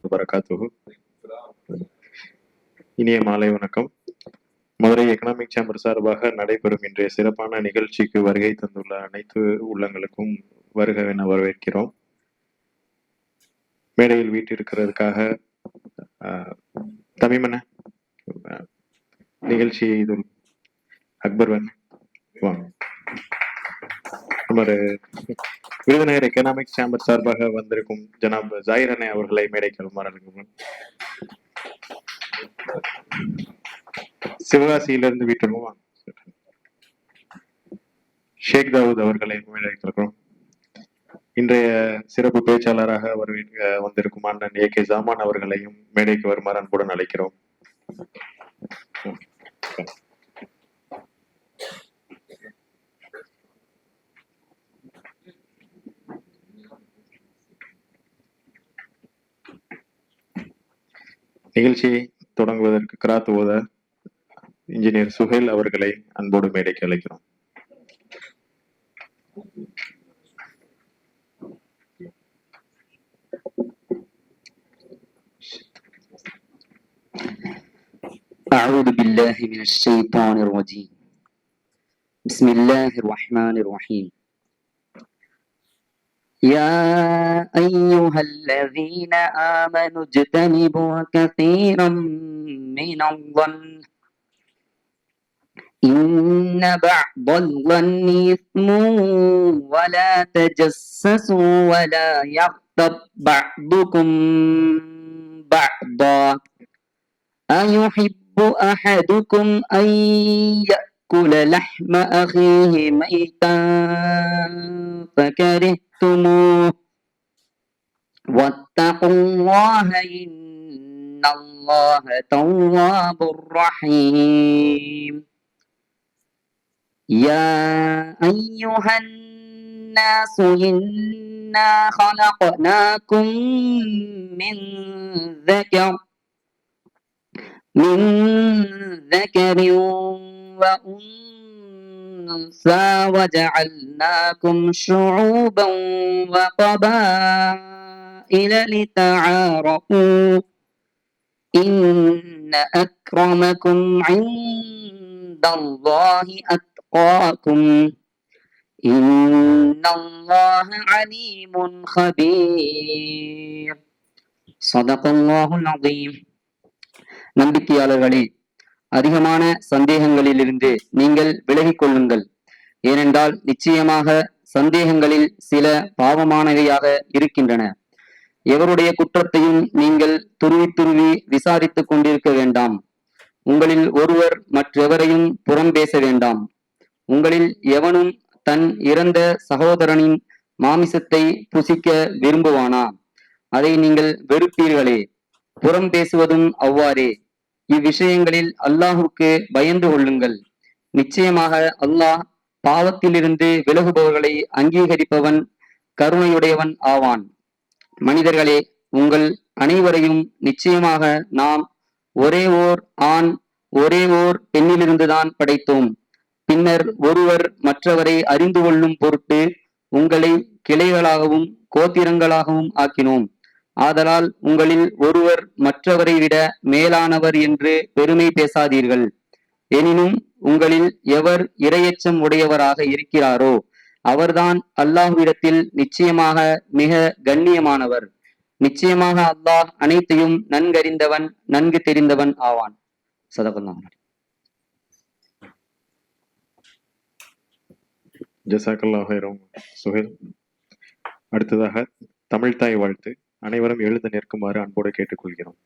வரகாத்துஹு. இனிய மாலை வணக்கம். மதுரை எக்கனாமிக் சேம்பர் சார்பாக நடைபெறும் இன்றைய சிறப்பான நிகழ்ச்சிக்கு வருகை தந்துள்ள அனைத்து உள்ளங்களுக்கும் வருகவென வரவேற்கிறோம். மேடையில் வீட்டிருக்கிறதுக்காக தமிமன நிகழ்ச்சி இது அக்பர்வன் வாங்க. நமது விருதுநகர் எக்கனாமிக் சேம்பர் சார்பாக வந்திருக்கும் ஜனாப் ஜாயிர் அண்ணே அவர்களை மேடைக்கு வருமாறு. சிவகாசியிலிருந்து வீட்டுருவோம் ஷேக் தாவூத் அவர்களை மேடைக்கிறோம். இன்றைய சிறப்பு பேச்சாளராக வந்திருக்கும் அண்ணன் ஏ.கே. ஜாமான் அவர்களையும் மேடைக்கு வருமாறு அன்புடன் அழைக்கிறோம். நிகழ்ச்சியை தொடங்குவதற்கு கிராத் ஓத இன்ஜினியர் சுஹேல் அவர்களை அன்போடு மேடைக்கு அழைக்கிறோம். أعوذ بالله من الشيطان الرجيم. بسم الله الرحمن الرحيم. يا أيها الذين آمنوا اجتنبوا كثيرا من الظن إن بعض الظن إثم ولا تجسسوا ولا يغتب بعضكم بعضا أيحب أحدكم أن يأكل لحم أخيه ميتا فكرهتموه واتقوا الله إن الله تواب رحيم. يا أيها الناس إنا خلقناكم من ذكر وأنثى وجعلناكم شعوبا وقبائل لتعارفوا إن أكرمكم عند الله أتقاكم إن الله عليم خبير. صدق الله العظيم. நம்பிக்கையாளர்களே, அதிகமான சந்தேகங்களிலிருந்து நீங்கள் விலகிக் கொள்ளுங்கள். ஏனென்றால் நிச்சயமாக சந்தேகங்களில் சில பாவமானவையாக இருக்கின்றன. எவருடைய குற்றத்தையும் நீங்கள் துருவி விசாரித்துக் கொண்டிருக்க வேண்டாம். உங்களில் ஒருவர் மற்றெவரையும் புறம் பேச வேண்டாம். உங்களில் எவனும் தன் இறந்த சகோதரனின் மாமிசத்தை புசிக்க விரும்புவானா? அதை நீங்கள் வெறுப்பீர்களே. புறம் பேசுவதும் அவ்வாறே. இவ்விஷயங்களில் அல்லாஹுக்கு பயந்து கொள்ளுங்கள். நிச்சயமாக அல்லாஹ் பாவத்திலிருந்து விலகுபவர்களை அங்கீகரிப்பவன், கருணையுடையவன் ஆவான். மனிதர்களே, உங்கள் அனைவரையும் நிச்சயமாக நாம் ஒரே ஓர் ஆண் ஒரே ஓர் பெண்ணிலிருந்துதான் படைத்தோம். பின்னர் ஒருவர் மற்றவரை அறிந்து கொள்ளும் பொருட்டு உங்களை கிளைகளாகவும் கோத்திரங்களாகவும் ஆக்கினோம். ஆதலால் உங்களில் ஒருவர் மற்றவரை விட மேலானவர் என்று பெருமை பேசாதீர்கள். எனினும் உங்களில் எவர் இரையச்சம் உடையவராக இருக்கிறாரோ அவர்தான் அல்லாஹ்விடத்தில் நிச்சயமாக மிக கண்ணியமானவர். நிச்சயமாக அல்லாஹ் அனைத்தையும் நன்கறிந்தவன், நன்கு தெரிந்தவன் ஆவான். சதகல்லாஹ். ஜஸாக்கல்லாஹு ஹைரன் சுஹேல். அடுத்ததாக தமிழ் தாய் வாழ்த்து. அனைவரும் எழுந்து நிற்குமாறு அன்போடு கேட்டுக்கொள்கிறோம்.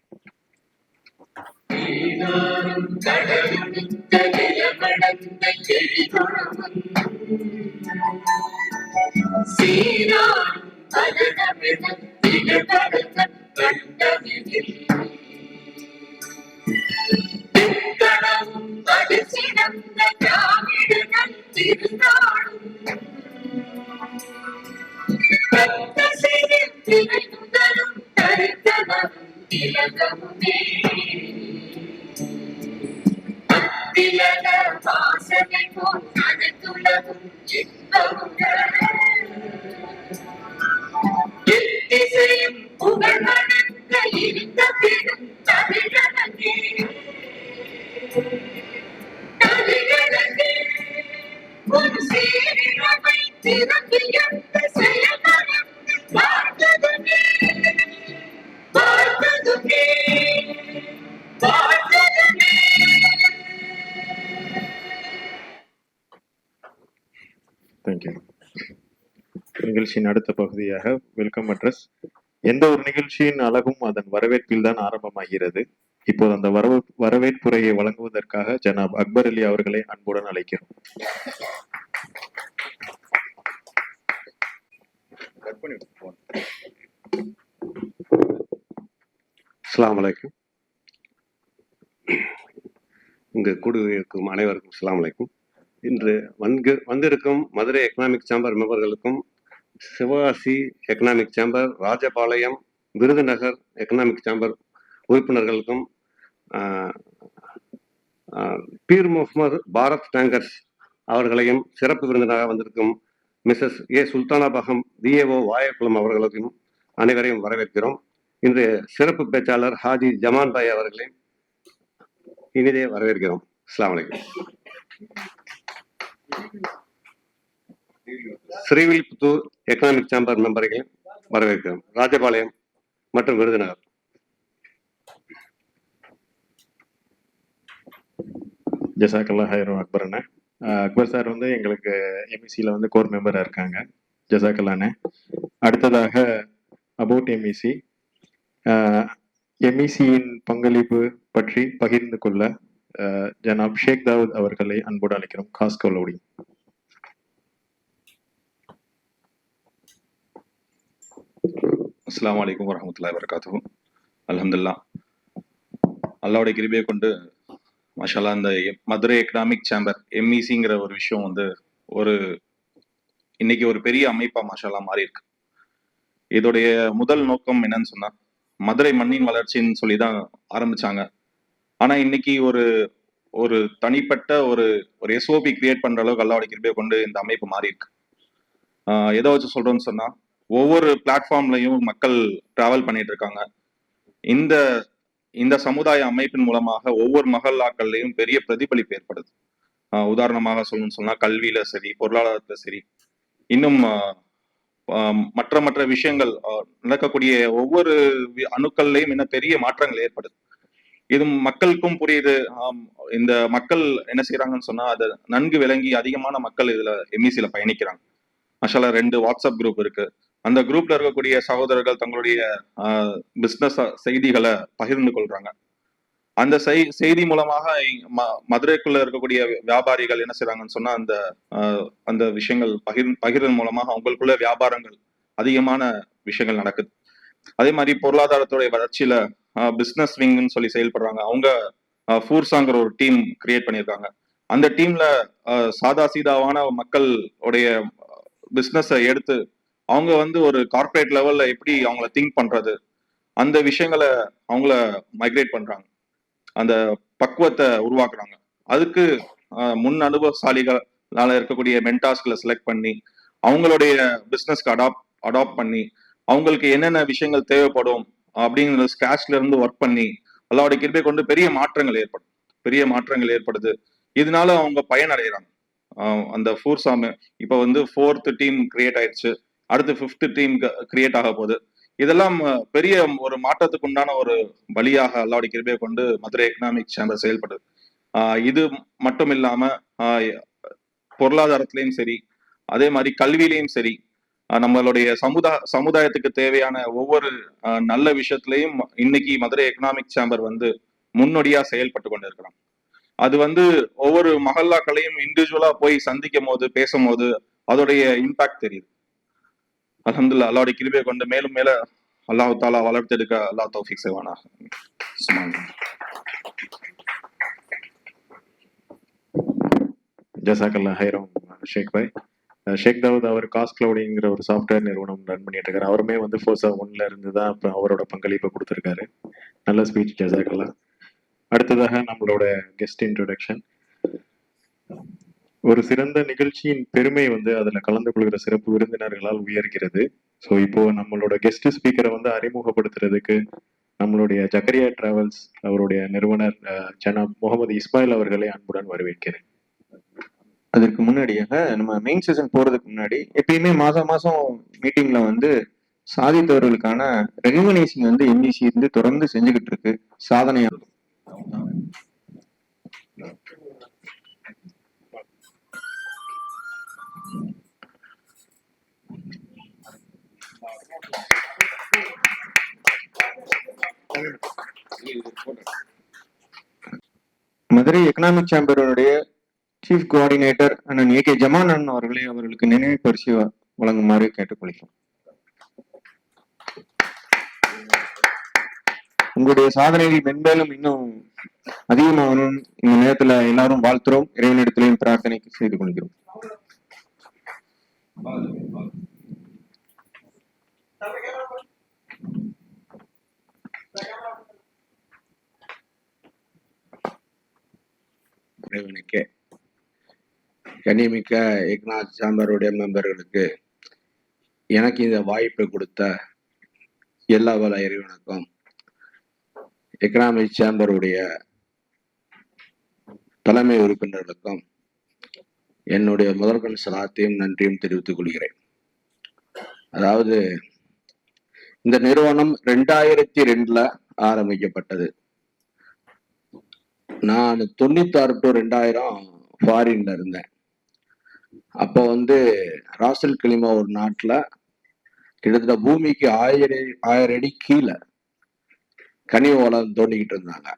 புகழ் மணக்க சீரிழமை திறந்து எந்த செயல்களும் வாழ்ந்ததுமே வாழ்ந்ததுமே வாழ்ந்ததுமே. தேங்க்யூ. நிகழ்ச்சியின் அடுத்த பகுதியாக வெல்கம் அட்ரஸ். எந்த ஒரு நிகழ்ச்சியின் அழகும் அதன் வரவேற்பில் தான் ஆரம்பமாகிறது. இப்போது அந்த வரவேற்புரையை வழங்குவதற்காக ஜனாப் அக்பர் அலி அவர்களை அன்புடன் அழைக்கிறோம். அஸ்ஸலாமு அலைக்கும். இங்கு கூடியிருக்கும் அனைவருக்கும் அஸ்ஸலாமு அலைக்கும். இன்று வந்திருக்கும் மதுரை எக்கனாமிக் சேம்பர் மெம்பர்களுக்கும், Sivakasi economic chamber, Rajapalayam, Virudhunagar economic chamber உறுப்பினர்களுக்கும், பீர் முகமது பாரத் டேங்கர்ஸ் அவர்களையும், சிறப்பு விருந்தினராக வந்திருக்கும் Mrs A Sultana Begum VAO Vayakulam அவர்களுக்கும் அனைவரையும் வரவேற்கிறோம். இன்றைய சிறப்பு பேச்சாளர் ஹாஜி ஜமான் பாய் அவர்களையும் இனிதே வரவேற்கிறோம். அஸ்ஸலாமு அலைக்கும். ஸ்ரீவில்புத்தூர் எக்கனாமிக் சேம்பர் மெம்பர்களையும் வரவேற்கிறோம். ராஜபாளையம் மற்றும் விருதுநகர். ஜசாக்கல்லா ஹைரம் அக்பர் அண்ணே. அக்பர் சார் வந்து எங்களுக்கு எம்இசியில் வந்து கோர் மெம்பராக இருக்காங்க. ஜசாக்கல்லாண்ணே. அடுத்ததாக அபவுட் எம்இசி, எம்இசியின் பங்களிப்பு பற்றி பகிர்ந்து கொள்ள ஜனாப் ஷேக் தாவூத் அவர்களை அன்போடு அழைக்கிறோம். காஸ்கோலோடி. அஸ்ஸலாமு அலைக்கும் வரஹ்மத்துல்லாஹி வபரகாத்துஹு. அல்ஹம்துலில்லாஹ், அல்லாஹ்வுடைய கிருபையை கொண்டு மாஷாஅல்லாஹ் இந்த மதுரை எக்கனாமிக் சேம்பர் எம்இசிங்கிற ஒரு விஷயம் வந்து இன்னைக்கு ஒரு பெரிய அமைப்பா மாஷாஅல்லாஹ் மாறி இருக்கு. இதோடைய முதல் நோக்கம் என்னன்னு சொன்னா, மதுரை மண்ணின் வளர்ச்சின்னு சொல்லி தான் ஆரம்பிச்சாங்க. ஆனா இன்னைக்கு ஒரு தனிப்பட்ட ஒரு எஸ்ஓபி கிரியேட் பண்ற அளவுக்கு அல்லாஹ்வுடைய கிருபையை கொண்டு இந்த அமைப்பு மாறி இருக்கு. எதை வச்சு சொல்றோம்னு சொன்னா, ஒவ்வொரு பிளாட்ஃபார்ம்லையும் மக்கள் டிராவல் பண்ணிட்டு இருக்காங்க. இந்த சமுதாய அமைப்பின் மூலமாக ஒவ்வொரு மஹல்லாக்கள்லையும் பெரிய பிரதிபலிப்பு ஏற்படுது. உதாரணமாக சொல்லணும்னு சொன்னா, கல்வியில சரி, பொருளாதாரத்துல சரி, இன்னும் மற்ற விஷயங்கள் நடக்கக்கூடிய ஒவ்வொரு அணுக்கள்லையும் என்ன பெரிய மாற்றங்கள் ஏற்படுது. இது மக்களுக்கும் புரியுது. இந்த மக்கள் என்ன செய்யறாங்கன்னு சொன்னா, அதை நன்கு விளங்கி அதிகமான மக்கள் இதுல எம்இசில பயணிக்கிறாங்க. மாஷாஅல்லாஹ் 2 வாட்ஸ்அப் குரூப் இருக்கு. அந்த குரூப்ல இருக்கக்கூடிய சகோதரர்கள் தங்களுடைய பிசினஸ் செய்திகளை பகிர்ந்து கொள்றாங்க. அந்த செய்தி மூலமாக மதுரைக்குள்ள இருக்கக்கூடிய வியாபாரிகள் என்ன செய்றாங்கன்னு சொன்னா, அந்த விஷயங்கள் பகிர்தல் மூலமாக அவங்களுக்குள்ள வியாபாரங்கள் அதிகமான விஷயங்கள் நடக்குது. அதே மாதிரி பொருளாதாரத்துடைய வளர்ச்சியில பிசினஸ் விங்னு சொல்லி செயல்படுறாங்க. அவங்க ஃபூர்ஸாங்கிற ஒரு டீம் கிரியேட் பண்ணியிருக்காங்க. அந்த டீம்ல சீதாவான மக்களுடைய பிசினஸை எடுத்து அவங்க வந்து ஒரு கார்ப்பரேட் லெவல்ல எப்படி அவங்கள திங்க் பண்றது, அந்த விஷயங்களை அவங்கள மைக்ரேட் பண்றாங்க. அந்த பக்குவத்தை உருவாக்குறாங்க. அதுக்கு முன் அனுபவசாலிகளால இருக்கக்கூடிய மென்டாஸ்களை செலக்ட் பண்ணி அவங்களுடைய பிசினஸ்க்கு அடாப்ட் பண்ணி அவங்களுக்கு என்னென்ன விஷயங்கள் தேவைப்படும் அப்படிங்கிற ஸ்கிராச்ல இருந்து ஒர்க் பண்ணி அல்லாஹ்வுடைய கிருபை கொண்டு பெரிய மாற்றங்கள் ஏற்படுது. இதனால அவங்க பயனடைகிறாங்க. அந்த ஃபோர்ஸாம இப்ப வந்து 4th டீம் கிரியேட் ஆயிடுச்சு. அடுத்து 5th டீம் கிரியேட் ஆக போகுது. இதெல்லாம் பெரிய ஒரு மாற்றத்துக்கு உண்டான ஒரு வழியாக அல்லாஹ்வுடைய கிருபையை கொண்டு மதுரை எக்கனாமிக் சேம்பர் செயல்படுது. இது மட்டும் இல்லாம பொருளாதாரத்திலையும் சரி, அதே மாதிரி கல்வியிலையும் சரி, நம்மளுடைய சமுதாயத்துக்கு தேவையான ஒவ்வொரு நல்ல விஷயத்திலையும் இன்னைக்கு மதுரை எக்கனாமிக் சேம்பர் வந்து முன்னோடியா செயல்பட்டு கொண்டு இருக்கிறாங்க. அது வந்து ஒவ்வொரு மஹல்லாக்களையும் இண்டிவிஜுவலா போய் சந்திக்கும் போது, பேசும்போது அதோடைய இம்பாக்ட் தெரியுது. அல்ஹம்துலில்லாஹ், அல்லாஹ்வுடைய கிருபையை கொண்டு மேலும் மேல அல்லாஹ் தஆலா வளர்த்தெடுக்க அல்லாஹ் தௌஃபீக் செய்வானாக. ஜசாக்கல்லா ஹைரம் ஷேக் பாய். ஷேக் தாவூத் அவர் காஸ்ட் கிளவுடிங்கிற ஒரு சாஃப்ட்வேர் நிறுவனம் ரன் பண்ணிட்டு இருக்காரு. அவருமே வந்து ஃபோர்ஸா 1ல இருந்து தான் இப்போ அவரோட பங்களிப்பை கொடுத்துருக்காரு. நல்ல ஸ்பீச், ஜசாக்கல்லா. அடுத்ததாக நம்மளோட கெஸ்ட் இன்ட்ரோடக்ஷன். ஒரு சிறந்த நிகழ்ச்சியின் பெருமை வந்து அதுல கலந்து கொள்கிற சிறப்பு விருந்தினர்களால் உயர்கிறது. ஸோ இப்போ நம்மளோட கெஸ்ட் ஸ்பீக்கரை வந்து அறிமுகப்படுத்துறதுக்கு நம்மளுடைய ஜக்கரியா டிராவல்ஸ் அவருடைய நிறுவனர் ஜனாப் முகமது இஸ்மாயில் அவர்களை அன்புடன் வரவேற்கிறேன். அதற்கு முன்னாடியாக நம்ம மெயின் செஷன் போறதுக்கு முன்னாடி எப்பயுமே மாசம் மாசம் மீட்டிங்ல வந்து சாதித்தவர்களுக்கான ரெகக்னைசிங் வந்து என்இசி வந்து தொடர்ந்து செஞ்சுக்கிட்டு இருக்கு. சாதனையா மதுரை எக்கனாமிக் சேம்பருடைய சீஃப் கோஆர்டினேட்டர் அண்ணன் ஏ கே ஜமானன் அவர்களே அவர்களுக்கு நினைவு பரிசு வழங்குமாறு கேட்டுக்கொள்கிறோம். உங்களுடைய சாதனைகள் மென்மேலும் இன்னும் அதிகமாகணும் இந்த நேரத்துல எல்லாரும் வாழ்த்துறோம். இறைவனிடத்திலையும் பிரார்த்தனை செய்து கொள்கிறோம். இறைவனுக்கே கண்ணியமிக்க எக்கனாமிக் சேம்பருடைய மெம்பர்களுக்கு எனக்கு இந்த வாய்ப்பை கொடுத்த எல்லா வல்ல இறைவனுக்கும் எக்கனாமிக் சேம்பருடைய தலைமை உறுப்பினர்களுக்கும் என்னுடைய முதற்கண் சலாத்தையும் நன்றியும் தெரிவித்துக் கொள்கிறேன். அதாவது இந்த நிறுவனம் 2002 ஆரம்பிக்கப்பட்டது. நான் 96 to 2000 ஃபாரின்ல இருந்தேன். அப்போ வந்து ராசல் கிளிமா ஒரு நாட்டுல கிட்டத்தட்ட பூமிக்கு 1000 அடி கீழே கனிம வளம் தோண்டிக்கிட்டு இருந்தாங்க.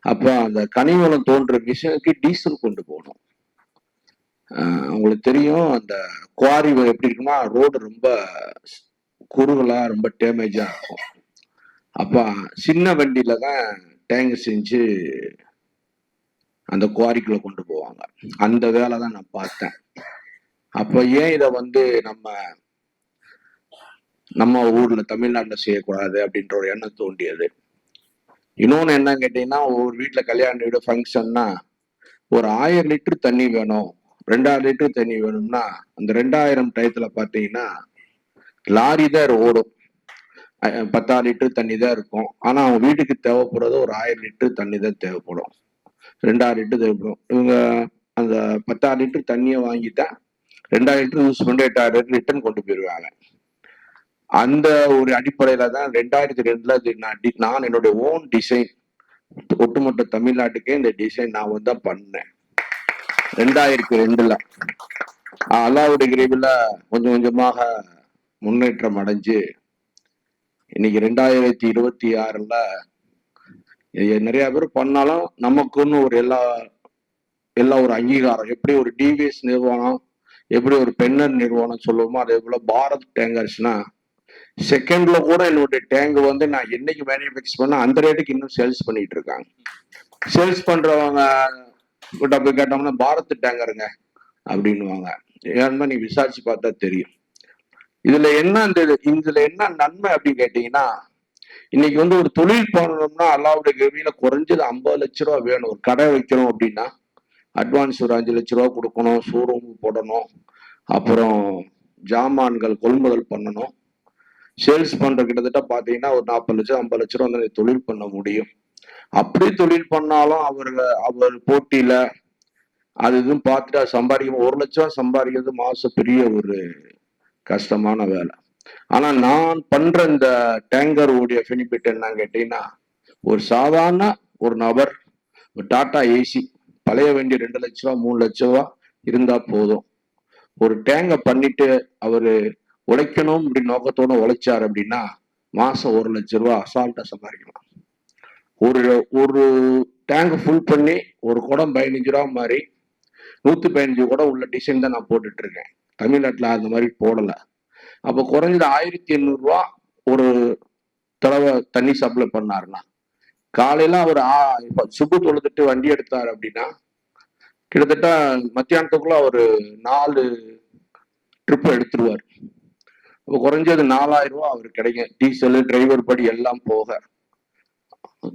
அப்போ அந்த கனிம வளம் தோன்ற மிஷினுக்கு டீசல் கொண்டு போகணும். உங்களுக்கு தெரியும் அந்த குவாரி எப்படி இருக்குன்னா ரோடு ரொம்ப குறுகலா ரொம்ப டேமேஜா இருக்கும். அப்ப சின்ன வண்டியில தான் டேங்க் செஞ்சு அந்த குவாரிக்குள்ள கொண்டு போவாங்க. அந்த வேலை தான் நான் பார்த்தேன். அப்ப ஏன் இதை வந்து நம்ம ஊர்ல தமிழ்நாட்டுல செய்யக்கூடாது அப்படின்ற ஒரு எண்ணம் தோண்டியது. இன்னொன்னு என்ன கேட்டீங்கன்னா, ஒரு வீட்டுல கல்யாண வீடு ஃபங்க்ஷன்னா ஒரு 1000 லிட்டர் தண்ணி வேணும், 2000 லிட்டர் தண்ணி வேணும்னா அந்த 2000 டயத்துல பாத்தீங்கன்னா லாரி தான் ஓடும். 10,000 லிட்டர் தண்ணி தான் இருக்கும். ஆனா அவங்க வீட்டுக்கு தேவைப்படுறது ஒரு 1000 லிட்டர் தண்ணி தான் தேவைப்படும், 2000 லிட்டர் தேவைப்படும். இவங்க அந்த 10,000 லிட்டர் தண்ணியை வாங்கிட்டா 2000 லிட்டர் யூஸ் பண்ணி 8000 லிட்டர் ரிட்டர்ன் கொண்டு போயிருவாங்க. அந்த ஒரு அடிப்படையில தான் 2002 நான் என்னுடைய ஓன் டிசைன் ஒட்டுமொத்த தமிழ்நாட்டுக்கே இந்த டிசைன் நான் வந்து பண்ணேன் 2002. அல்லாவுடைய கிரீபில் கொஞ்சம் கொஞ்சமாக முன்னேற்றம் அடைஞ்சு இன்னைக்கு 2026 நிறைய பேர் பண்ணாலும் நமக்குன்னு ஒரு எல்லா ஒரு அங்கீகாரம். எப்படி ஒரு டிவிஎஸ் நிறுவனம், எப்படி ஒரு பென்னர் நிறுவனம் சொல்லுவோமோ அதே போல பாரத் டேங்கர்ஸ்னா செகண்ட்ல கூட என்னுடைய டேங்க் வந்து நான் என்னைக்கு மேனுஃபேக்சர் பண்ண அந்த ரேட்டுக்கு இன்னும் சேல்ஸ் பண்ணிட்டு இருக்காங்க. சேல்ஸ் பண்றவங்க கிட்ட போய் கேட்டோம்னா பாரத் டேங்கருங்க அப்படின்னுவாங்க. ஏன்னா நீ விசாரிச்சு பார்த்தா தெரியும். இதுல என்ன நன்மை அப்படின்னு கேட்டீங்கன்னா, இன்னைக்கு வந்து ஒரு தொழில் பண்ணணும்னா அல்லாவுடைய கவியில குறைஞ்சது 50 லட்ச ரூபா வேணும். ஒரு கடை வைக்கணும் அப்படின்னா அட்வான்ஸ் ஒரு 5 லட்ச ரூபா கொடுக்கணும், ஷோரூம் போடணும், அப்புறம் ஜாமான்கள் கொள்முதல் பண்ணணும். சேல்ஸ் பண்ற கிட்டத்தட்ட பாத்தீங்கன்னா ஒரு 40 லட்சம் 50 லட்ச ரூபா வந்து தொழில் பண்ண முடியும். அப்படி தொழில் பண்ணாலும் அவர் போட்டியில அது இதுவும் பார்த்துட்டு சம்பாதிக்கணும். 1 லட்ச ரூபா சம்பாதிக்கிறது மாசம் பெரிய ஒரு கஷ்டமான வேலை. ஆனா நான் பண்ற இந்த டேங்கர் உடைய பெனிஃபிட் என்னன்னு கேட்டீங்கன்னா, ஒரு சாதாரண ஒரு நபர் ஒரு டாடா ஏசி பழைய வண்டி 2 லட்ச ரூபா 3 லட்ச ரூபா இருந்தா போதும். ஒரு டேங்க பண்ணிட்டு அவரு உழைக்கணும் அப்படி நோக்கத்தோட உழைச்சாரு அப்படின்னா மாசம் 1 லட்ச ரூபா அசால்ட்டா சம்பாதிக்கலாம். ஒரு டேங்க் ஃபுல் பண்ணி ஒரு குடம் 15 ரூபா மாதிரி 115 குடம் உள்ள டிசைன் தான் நான் போட்டுட்டு இருக்கேன். தமிழ்நாட்டுல அந்த மாதிரி போடல. அப்போ குறைஞ்சது 1800 ரூபா ஒரு தடவை தண்ணி சப்ளை பண்ணாருன்னா, காலையில அவர் சுப்பு தொழுதுட்டு வண்டி எடுத்தாரு அப்படின்னா கிட்டத்தட்ட மத்தியானத்துக்குள்ள ஒரு 4 ட்ரிப் எடுத்துருவார். அப்போ குறைஞ்சது 4000 ரூபா அவருக்கு கிடைக்கும். டீசல் டிரைவர் படி எல்லாம் போக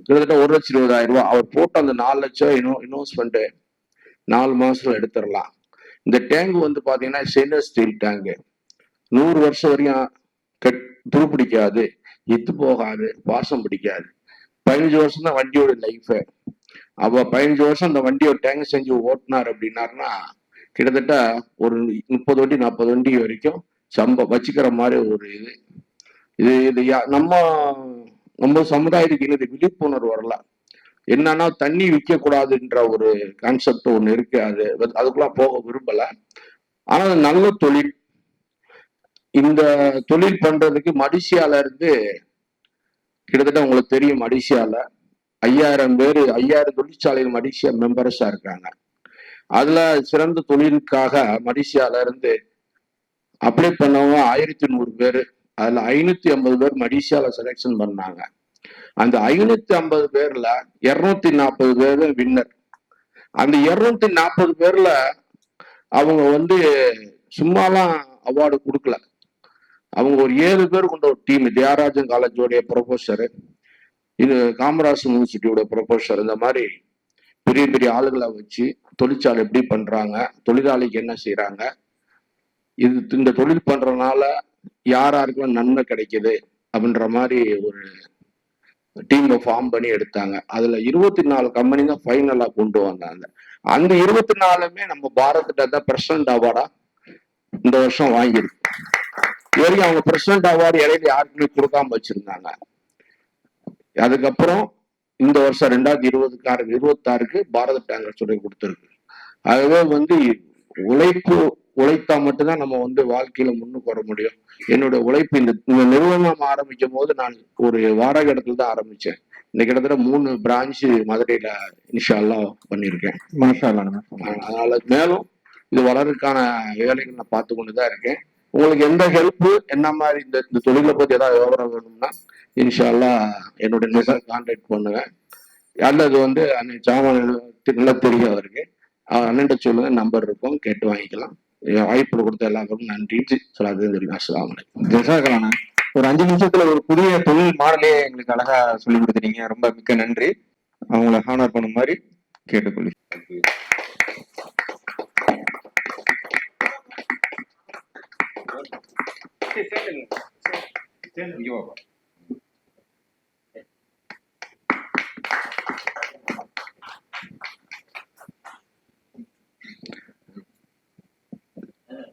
கிட்டத்தட்ட 1,20,000 ரூபா அவர் போட்டு அந்த 4 லட்சம் இன்வெஸ்ட்மெண்ட் 4 மாசத்துல எடுத்துடலாம். இந்த டேங்க் வந்து பாத்தீங்கன்னா ஸ்டெயின்லெஸ் ஸ்டீல் டேங்கு 100 வருஷம் வரையும் துரு பிடிக்காது, இத்து போகாது, வாசம் பிடிக்காது. 15 வருஷம் தான் வண்டியோட லைஃப். அப்போ 15 வருஷம் அந்த வண்டியோட டேங்க் செஞ்சு ஓட்டினார் அப்படின்னாருன்னா கிட்டத்தட்ட ஒரு 30 வண்டி 40 வண்டி வரைக்கும் வச்சுக்கிற மாதிரி ஒரு இது இது இது நம்ம சமுதாயத்துக்கு இன்னும் இது விழிப்புணர்வு வரல. என்னன்னா தண்ணி விற்க கூடாதுன்ற ஒரு கான்செப்ட் ஒண்ணு இருக்கு. அதுக்குள்ள போக விரும்பல. ஆனா அது நல்ல தொழில். இந்த தொழில் பண்றதுக்கு மடிசியால இருந்து கிட்டத்தட்ட உங்களுக்கு தெரியும், மடிசியால 5000 தொழிற்சாலைகள் மடிசியா மெம்பர்ஸா இருக்காங்க. அதுல சிறந்த தொழிலுக்காக மடிசியால இருந்து அப்ளை பண்ணவங்க 1100 பேர். அதுல 550 பேர் மடிசியால செலெக்ஷன் பண்ணாங்க. அந்த 550 பேர்ல 240 பேர் வின்னர். அந்த 240 பேர்ல அவங்க சும்மாலாம் அவார்டு கொடுக்கல. அவங்க ஒரு 7 பேர் கொண்ட ஒரு டீம். தியாகராஜன் காலேஜோடைய ப்ரொஃபஸர், இது காமராஜ் யூனிவர்சிட்டியோட ப்ரொஃபஸர், இந்த மாதிரி பெரிய பெரிய ஆளுகளை வச்சு தொழிற்சாலை எப்படி பண்றாங்க, தொழிலாளிக்கு என்ன செய்யறாங்க, இந்த தொழில் பண்றதுனால யாருக்கெல்லாம் நன்மை கிடைக்குது அப்படின்ற மாதிரி ஒரு டீமை ஃபார்ம் பண்ணி எடுத்தாங்க. அதுல 24 கம்பெனி தான் ஃபைனலா கொண்டு வந்தாங்க. அந்த 24மே நம்ம பாரத் தான் பிரசிடென்ட் அவார்டா இந்த வருஷம் வாங்கியிருக்கு. இது வரைக்கும் அவங்க பிரசிடென்ட் அவார்டு இடையில யாருக்குமே கொடுக்காம வச்சிருந்தாங்க. அதுக்கப்புறம் இந்த வருஷம் 2026க்கு பாரத் டேங்கர் சொல்லி கொடுத்துருக்கு. ஆகவே உழைத்தா மட்டும்தான் நம்ம வாழ்க்கையில முன்னுக்கு வர முடியும். என்னோட உழைப்பு இந்த நிறுவனம் ஆரம்பிக்கும் போது நான் ஒரு வாடகை இடத்துல தான் ஆரம்பிச்சேன். இன்னைக்கு கிட்டத்தட்ட 3 பிரான்ச் மதுரையில இன்ஷா அல்லாஹ் பண்ணியிருக்கேன். அதனால மேலும் இது வளர்றதுக்கான வேலைகள் நான் பார்த்து கொண்டுதான் இருக்கேன். உங்களுக்கு எந்த ஹெல்ப், என்ன மாதிரி இந்த தொழிலை பத்தி ஏதாவது விவரம் வேணும்னா இன்ஷா அல்லாஹ் என்னுடைய நம்பர் கான்டாக்ட் பண்ணுவேன். அல்லது அண்ணன் சாமான் நல்லா தெரியும் அவருக்கு, அண்ணன் சொல்லுங்க, நம்பர் இருக்கும், கேட்டு வாங்கிக்கலாம். வாய்ப்பு கொடுத்த எல்லாருக்கும் நன்றி. அஸ்ஸலாமு அலைக்கும். ஜஸாக்கலாண்ணா. ஒரு 5 நிமிஷத்துல ஒரு புதிய தொழில் மாடலே எங்களுக்கு அழகா சொல்லி கொடுத்துட்டீங்க. ரொம்ப மிக்க நன்றி. அவங்கள ஹானர் பண்ண மாதிரி கேட்டுக்கொள்ளி.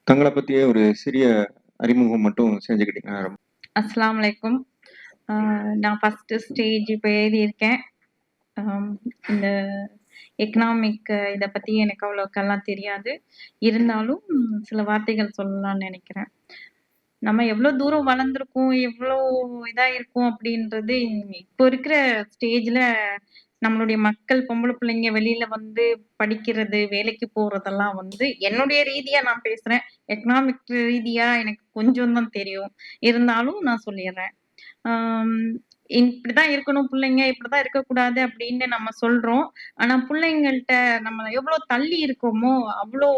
தங்களை பத்தியே ஒரு சிறிய அறிமுகம் மட்டும் செஞ்சுக்கிட்டீங்க. அஸ்ஸலாமு அலைக்கும். நான் ஃபர்ஸ்ட் ஸ்டேஜ் இப்போ எழுதியிருக்கேன். இந்த எக்கனாமிக் இதை பற்றி எனக்கு அவ்வளோக்கெல்லாம் தெரியாது. இருந்தாலும் சில வார்த்தைகள் சொல்லலாம்னு நினைக்கிறேன். நம்ம எவ்வளோ தூரம் வளர்ந்துருக்கோம், எவ்வளோ இதாக இருக்கும் அப்படின்றது இப்போ இருக்கிற ஸ்டேஜில் நம்மளுடைய மக்கள், பொம்பளை பிள்ளைங்க வெளியில படிக்கிறது, வேலைக்கு போறதெல்லாம் என்னுடைய ரீதியா நான் பேசுறேன். எக்கனாமிக் ரீதியா எனக்கு கொஞ்சம் தான் தெரியும். இருந்தாலும் நான் சொல்லிடுறேன். இப்படிதான் இருக்கணும் பிள்ளைங்க, இப்படிதான் இருக்கக்கூடாது அப்படின்னு நம்ம சொல்றோம். ஆனா பிள்ளைங்கள்ட்ட நம்ம எவ்வளவு தள்ளி இருக்கோமோ அவ்வளோ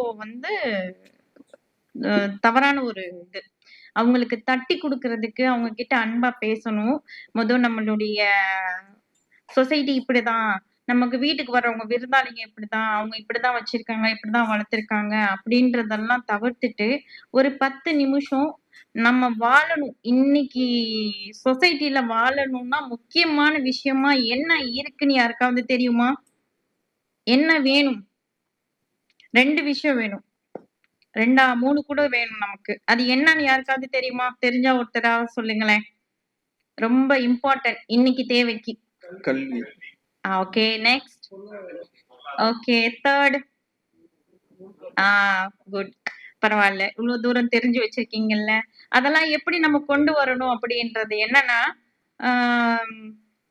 தவறான ஒரு இது. அவங்களுக்கு தட்டி கொடுக்கறதுக்கு அவங்க கிட்ட அன்பா பேசணும். நம்மளுடைய சொசைட்டி இப்படிதான், நமக்கு வீட்டுக்கு வர்றவங்க விருந்தாளிங்க இப்படிதான், அவங்க இப்படிதான் வச்சிருக்காங்க, இப்படிதான் வளர்த்திருக்காங்க அப்படின்றதெல்லாம் தவிர்த்துட்டு ஒரு 10 நிமிஷம் நம்ம வாழணும். இன்னைக்கு சொசைட்டில வாழணும்னா முக்கியமான விஷயமா என்ன இருக்குன்னு யாருக்காவது தெரியுமா? என்ன வேணும்? 2 விஷயம் வேணும். 3 கூட வேணும் நமக்கு. அது என்னன்னு யாருக்காவது தெரியுமா? தெரிஞ்சா ஒருத்தராவது சொல்லுங்களேன். ரொம்ப இம்பார்ட்டன்ட் இன்னைக்கு தேவைக்கு. கல்வி. Okay, next. Okay, third. Good, பரவாயில்ல. இவ்வளவு தூரம் தெரிஞ்சு வச்சிருக்கீங்கல்ல. அதெல்லாம் எப்படி நம்ம கொண்டு வரணும் அப்படின்றது என்னன்னா,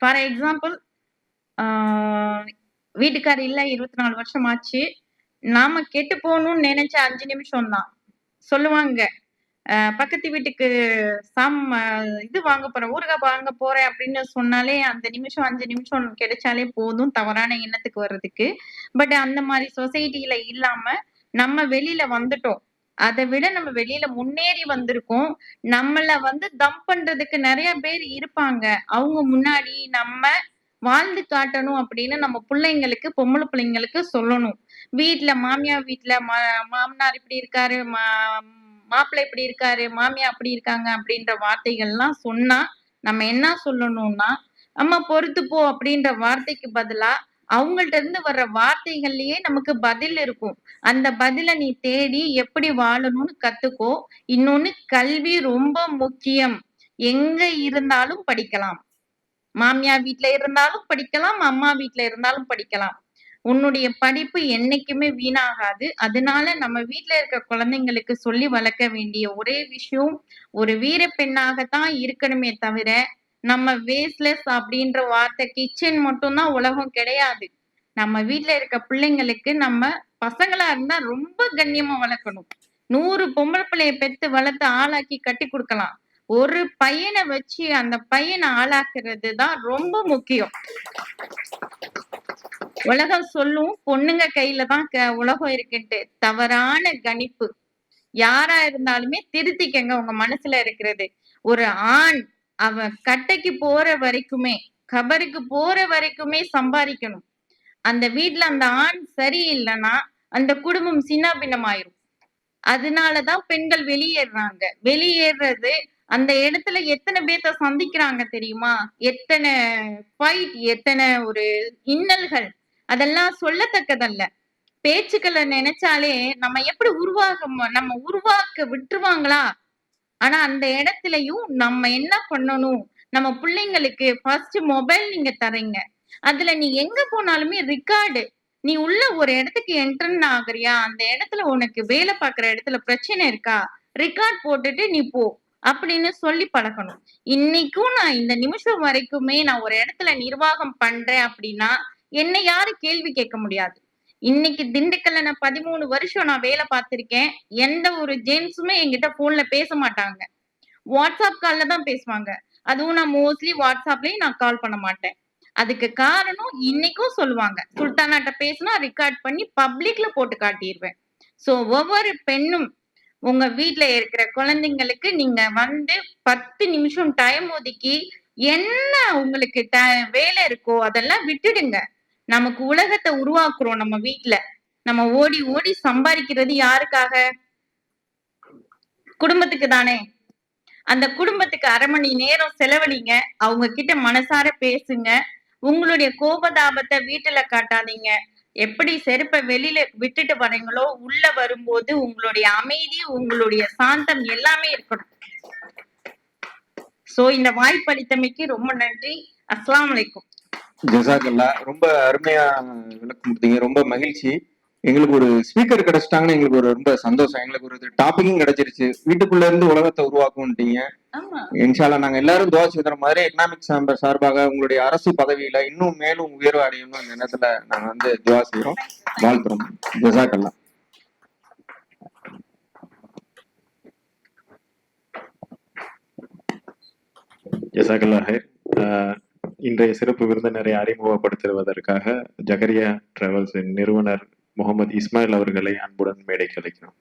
ஃபார் எக்ஸாம்பிள், வீட்டுக்கார் இல்ல 24 வருஷம் ஆச்சு. நாம கெட்டு போகணும்னு நினைச்ச 5 நிமிஷம் தான். சொல்லுவாங்க, பக்கத்து வீட்டுக்கு இது வாங்க போறேன், ஊறுகாய் வாங்க போறேன் அப்படின்னு சொன்னாலே அந்த நிமிஷம் 5 நிமிஷம் கிடைச்சாலே போதும் தவறான எண்ணத்துக்கு வர்றதுக்கு. பட் அந்த மாதிரி சொசைட்டில இல்லாம நம்ம வெளியில வந்துட்டோம். அதை விட நம்ம வெளியில முன்னேறி வந்திருக்கோம். நம்மள தம் பண்றதுக்கு நிறைய பேர் இருப்பாங்க. அவங்க முன்னாடி நம்ம வாழ்ந்து காட்டணும் அப்படின்னு நம்ம பிள்ளைங்களுக்கு, பொம்பளை பிள்ளைங்களுக்கு சொல்லணும். வீட்டுல மாமியார் வீட்டுல மாமனார் இப்படி இருக்காரு, மாப்பிள்ளை இப்படி இருக்காரு, மாமியா அப்படி இருக்காங்க அப்படின்ற வார்த்தைகள்லாம் சொன்னா நம்ம என்ன சொல்லணும்னா, அம்மா பொறுத்து போ அப்படின்ற வார்த்தைக்கு பதிலா அவங்கள்ட்ட இருந்து வர்ற வார்த்தைகள்லயே நமக்கு பதில் இருக்கும். அந்த பதில நீ தேடி எப்படி வாழணும்னு கத்துக்கோ. இன்னொன்னு கல்வி ரொம்ப முக்கியம். எங்க இருந்தாலும் படிக்கலாம். மாமியார் வீட்ல இருந்தாலும் படிக்கலாம், அம்மா வீட்ல இருந்தாலும் படிக்கலாம். உன்னுடைய படிப்பு என்னைக்குமே வீணாகாது. அதனால நம்ம வீட்ல இருக்க குழந்தைங்களுக்கு சொல்லி வளர்க்க வேண்டிய ஒரே விஷயம், ஒரு வீர பெண்ணாகத்தான் இருக்கணுமே தவிர, நம்ம வேஸ்ட்லெஸ் அப்படின்ற வார்த்தை கிச்சன் மட்டும் தான் உலகம் கிடையாது. நம்ம வீட்ல இருக்க பிள்ளைங்களுக்கு நம்ம பசங்களா இருந்தா ரொம்ப கண்ணியமா வளர்க்கணும். 100 பொம்பள பிள்ளைய பெத்து வளர்த்து ஆளாக்கி கட்டி குடுக்கலாம். ஒரு பையன வச்சு அந்த பையன ஆளாக்குறது தான் ரொம்ப முக்கியம். உலகம் சொல்லும் பொண்ணுங்க கையில தான் உலகம் இருக்குன்ட்டு. தவறான கணிப்பு. யாரா இருந்தாலுமே திருத்திக்கங்க உங்க மனசுல இருக்கிறது. ஒரு ஆண் அவன் கட்டைக்கு போற வரைக்குமே, கபருக்கு போற வரைக்குமே சம்பாதிக்கணும். அந்த வீட்ல அந்த ஆண் சரியில்லைன்னா அந்த குடும்பம் சின்னாபின்னமாயிரும். அதனாலதான் பெண்கள் வெளியேறுறாங்க. வெளியேறது அந்த இடத்துல எத்தனை பேத்த சந்திக்கிறாங்க தெரியுமா? எத்தனை ஃபைட், எத்தனை ஒரு இன்னல்கள். அதெல்லாம் சொல்லத்தக்கதல்ல. பேச்சுக்கள நினைச்சாலே நம்ம எப்படி நம்ம உருவாக்க விட்டுருவாங்களா? ஆனா அந்த இடத்துலயும் நம்ம என்ன பண்ணணும்? நம்ம பிள்ளைங்களுக்கு ஃபர்ஸ்ட் மொபைல் நீங்க தர்றீங்க. அதுல நீ எங்க போனாலுமே ரெக்கார்டு. நீ உள்ள ஒரு இடத்துக்கு என்டர்ன் ஆகுறியா? அந்த இடத்துல உனக்கு வேலை பார்க்குற இடத்துல பிரச்சனை இருக்கா? ரெக்கார்ட் போட்டுட்டு நீ போ. அப்படின்னு சொல்லி பழக்கணும். இன்னைக்கும் நான் இந்த நிமிஷம் வரைக்குமே நான் ஒரு இடத்துல நிர்வாகம் பண்றேன் அப்படின்னா, என்னை யாரும் கேள்வி கேட்க முடியாது. இன்னைக்கு திண்டுக்கல்ல நான் 13 வருஷம் நான் வேலை பார்த்திருக்கேன். எந்த ஒரு ஜென்ஸுமே என்கிட்ட போன்ல பேச மாட்டாங்க. வாட்ஸ்அப் கால்ல தான் பேசுவாங்க. அதுவும் நான் மோஸ்ட்லி வாட்ஸ்அப்லயும் நான் கால் பண்ண மாட்டேன். அதுக்கு காரணம் இன்னைக்கும் சொல்லுவாங்க. சுல்தானாட்ட பேசினா ரெக்கார்ட் பண்ணி பப்ளிக்ல போட்டு காட்டிடுவேன். சோ ஒவ்வொரு பெண்ணும் உங்க வீட்ல இருக்கிற குழந்தைங்களுக்கு நீங்க வந்து 10 நிமிஷம் டைம் ஒதுக்கி என்ன உங்களுக்கு வேலை இருக்கோ அதெல்லாம் விட்டுடுங்க. நமக்கு உலகத்தை உருவாக்குறோம் நம்ம வீட்ல. நம்ம ஓடி ஓடி சம்பாதிக்கிறது யாருக்காக? குடும்பத்துக்கு தானே. அந்த குடும்பத்துக்கு 1/2 மணி நேரம் செலவழிங்க. அவங்க கிட்ட மனசார பேசுங்க. உங்களுடைய கோபதாபத்தை வீட்டுல காட்டாதீங்க. எப்படி செருப்பை வெளியில விட்டுட்டு வரீங்களோ உள்ள வரும்போது உங்களுடைய அமைதி, உங்களுடைய சாந்தம் எல்லாமே இருக்கணும். சோ இந்த வாய்ப்பளித்தமைக்கு ரொம்ப நன்றி. அஸ்ஸலாமு அலைக்கும். ஜசாக்கல்லா, ரொம்ப அருமையா விளக்கம் கொடுத்தீங்க. ரொம்ப மகிழ்ச்சி. எங்களுக்கு ஒரு ஸ்பீக்கர் கிடைச்சிட்டாங்கன்னு எங்களுக்கு ஒரு ரொம்ப சந்தோஷம். எங்களுக்கு ஒரு டாபிக்கும் கிடைச்சிருச்சு. வீட்டுக்குள்ள இருந்து உலகத்தை உருவாக்கும்ட்டீங்க. ஆமா. இன்ஷால்லா நாங்க எல்லாரும் துவா செய்கிற மாதிரி எக்கனாமிக் சார்பாக உங்களுடைய அரசு பதவியில இன்னும் மேலும் உயர்வு அடையணும் இந்த நேரத்துல நாங்க வந்து துவா செய்யறோம், வாழ்த்துறோம். ஜசாக்கல்லா. ஜசாக்கல்லா ஹைர். இன்றைய சிறப்பு விருந்தினரை அறிமுகப்படுத்துவதற்காக ஜகரியா டிராவல்ஸின் நிறுவனர் முகமது இஸ்மாயில் அவர்களை அன்புடன் மேடைக்கு அழைக்கிறோம்.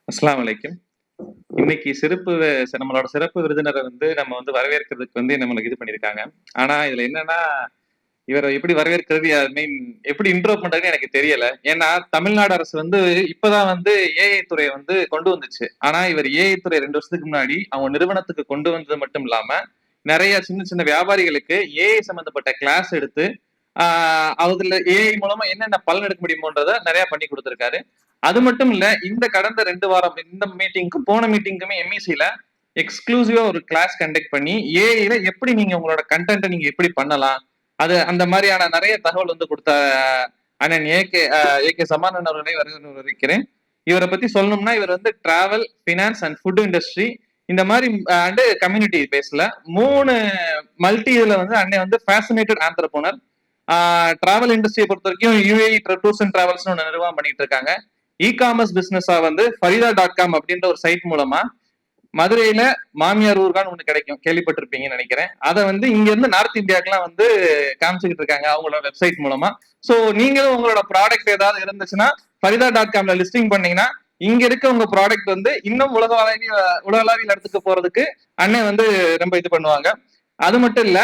அஸ்ஸலாமு அலைக்கும். இன்னைக்கு நம்மளோட சிறப்பு விருந்தினரை வந்து நம்ம வந்து வரவேற்கிறதுக்கு வந்து நம்மளுக்கு இது பண்ணியிருக்காங்க. ஆனா இதுல என்னன்னா, இவரை எப்படி வரவேற்கிறது, மீன் எப்படி இன்ட்ரோ பண்றதுன்னு எனக்கு தெரியல. ஏன்னா தமிழ்நாடு அரசு வந்து இப்பதான் வந்து ஏஐ துறையை வந்து கொண்டு வந்துச்சு. ஆனா இவர் ஏஐ துறை 2 வருஷத்துக்கு முன்னாடி அவங்க நிறுவனத்துக்கு கொண்டு வந்தது மட்டும் இல்லாம நிறைய சின்ன சின்ன வியாபாரிகளுக்கு ஏஐ சம்பந்தப்பட்ட கிளாஸ் எடுத்து அதுல ஏஐ மூலமா என்னென்ன பலன் எடுக்க முடியுமோன்றத நிறைய பண்ணி கொடுத்திருக்காரு. அது மட்டும் இல்ல, இந்த கடந்த 2 வாரம் இந்த மீட்டிங்க்கும் போன மீட்டிங்குமே எம்இசில எக்ஸ்க்ளூசிவா ஒரு கிளாஸ் கண்டக்ட் பண்ணி ஏஐல எப்படி நீங்க உங்களோட கண்டென்ட்டை நீங்க எப்படி பண்ணலாம், அது அந்த மாதிரியான நிறைய தகவல் வந்து கொடுத்த அண்ணன் ஏகே சமானன் அவர்களை வரவேற்கிறேன். இவரை பத்தி சொல்லணும்னா, இவர் வந்து travel, finance and food industry இந்த மாதிரி அண்ட் கம்யூனிட்டி பேஸ்ல 3 மல்டி இதுல வந்து அண்ணன் வந்து ஃபேசினேட்டட் ஆண்டர்பிரனர். டிராவல் இண்டஸ்ட்ரியை பொறுத்த வரைக்கும் யூஏஇ டூர்ஸ் அண்ட் டிராவல்ஸ்னு ஒன்று நிர்வாகம் பண்ணிட்டு இருக்காங்க. இ-காமர்ஸ் பிசினஸா வந்து ஃபரிதா.com அப்படின்ற ஒரு சைட் மூலமா மதுரையில மாமியார் ஊர்கான்னு ஒண்ணு கிடைக்கும், கேள்விப்பட்டிருப்பீங்கன்னு நினைக்கிறேன். அதை வந்து இங்க இருந்து நார்த் இந்தியாக்கெல்லாம் வந்து காமிச்சுக்கிட்டு இருக்காங்க அவங்களோட வெப்சைட் மூலமா. சோ நீங்களும் உங்களோட ப்ராடக்ட் ஏதாவது இருந்துச்சுன்னா ஃபரிதா.comல லிஸ்டிங் பண்ணீங்கன்னா இங்க இருக்க உங்க ப்ராடக்ட் வந்து இன்னும் உலகளாவிய இடத்துக்கு போறதுக்கு அண்ணன் வந்து ரொம்ப இது பண்ணுவாங்க. அது மட்டும் இல்ல,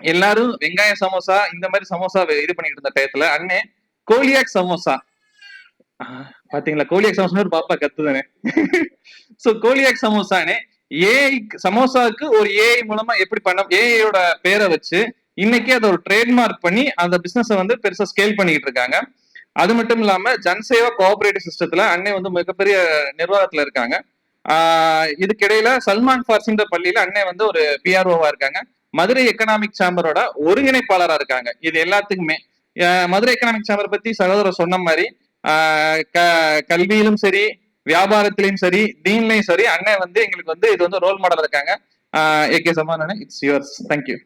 எல்லாரும் வெங்காய சமோசா இந்த மாதிரி சமோசா இது பண்ணிட்டு இருந்த டயத்துல அண்ணன் கோலியாக் சமோசா, பாத்தீங்களா, கோலியாக் சமோசா ஒரு பாப்பா கத்துதானே. சோ கோலியாக் சமோசானே ஏஐ சமோசாவுக்கு ஒரு ஏஐ மூலமா எப்படி பண்ண ஏஐயோட பேரை வச்சு இன்னைக்கு அதை ஒரு ட்ரேட்மார்க் பண்ணி அந்த பிசினஸை வந்து பெருசா ஸ்கேல் பண்ணிட்டு இருக்காங்க. அது மட்டும் இல்லாம ஜன்சேவா கோஆபரேட்டிவ் சிஸ்டத்துல அன்னை வந்து மிகப்பெரிய நிர்வாகத்துல இருக்காங்க. இதுக்கிடையில சல்மான் ஃபார்சின்ற பள்ளியில அன்னை வந்து ஒரு பிஆர்ஓவா இருக்காங்க. மதுரை எக்கனாமிக் சேம்பரோட ஒருங்கிணைப்பாளரா இருக்காங்க. இது எல்லாத்துக்குமே மதுரை எக்கனாமிக் சேம்பர் பத்தி சகோதரர் சொன்ன மாதிரி கல்வியிலும் சரி, வியாபாரத்திலையும் சரி, தீன்லையும் சரி, அன்னை வந்து எங்களுக்கு வந்து இது வந்து ரோல் மாடல் இருக்காங்க. AK Zaman, it's yours. Thank you.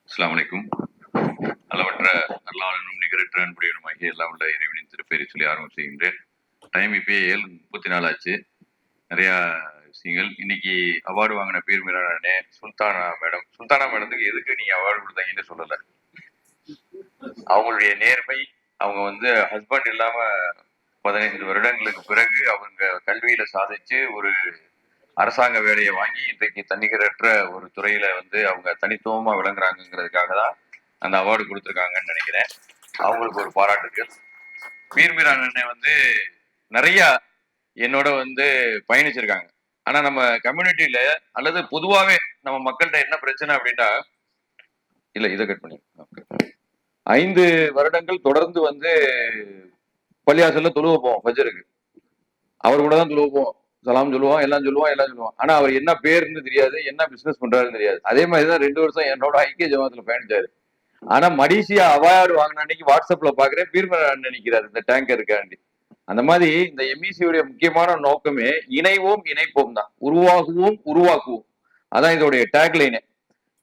அஸ்ஸலாமு அலைக்கும். அளவற்ற அல்லாஹ்வினும் நிகரற்ற அன்புடையவனுமாகிய எல்லாம் உள்ள இறைவனின் திருப்பெயரை சொல்லி ஆரம்பம் செய்கின்றேன். டைம் இப்பயே 7:34 ஆச்சு. நிறைய விஷயங்கள். இன்னைக்கு அவார்டு வாங்கின பேர் மீரானே சுல்தானா மேடத்துக்கு எதுக்கு நீங்க அவார்டு கொடுத்தாங்கன்னு சொல்லல. அவங்களுடைய நேர்மை, அவங்க வந்து ஹஸ்பண்ட் இல்லாம 15 வருடங்களுக்கு பிறகு அவங்க கல்வியில சாதிச்சு ஒரு அரசாங்க வேலையை வாங்கி இன்றைக்கு தன்னிகரற்ற ஒரு துறையில வந்து அவங்க தனித்துவமா விளங்குறாங்கிறதுக்காக தான் அந்த அவார்டு கொடுத்துருக்காங்கன்னு நினைக்கிறேன். அவங்களுக்கு ஒரு பாராட்டுகள். மீரான் அண்ணன் வந்து நிறைய என்னோட வந்து பயணிச்சிருக்காங்க. ஆனா நம்ம கம்யூனிட்டியில அல்லது பொதுவாவே நம்ம மக்கள்கிட்ட என்ன பிரச்சனை அப்படின்னா, இல்ல இதை கட் பண்ணி 5 வருடங்கள் தொடர்ந்து வந்து பள்ளியாசல்ல தொழுவ போவோம். ஃபஜருக்கு அவர் கூட தான் தொழுவ போவோம். சலாம் சொல்லுவோம், எல்லாம் சொல்லுவோம். ஆனா அவர் என்ன பேருன்னு தெரியாது, என்ன பிசினஸ் பண்றாருன்னு தெரியாது. அதே மாதிரிதான் 2 வருஷம் என்னோட ஐக்கிய ஜமாத்துல பயணிச்சாரு. ஆனா மலேசியா அவார்டு வாங்கின அன்னைக்கு வாட்ஸ்அப்ல பாக்குறேன் பீர்மன் நினைக்கிறாரு இந்த டேங்கருக்காண்டி. அந்த மாதிரி இந்த எம்இசியுடைய முக்கியமான நோக்கமே இணைவோம் இணைப்போம் தான், உருவாக்குவோம். அதான் இதோடைய டேக்லைனே.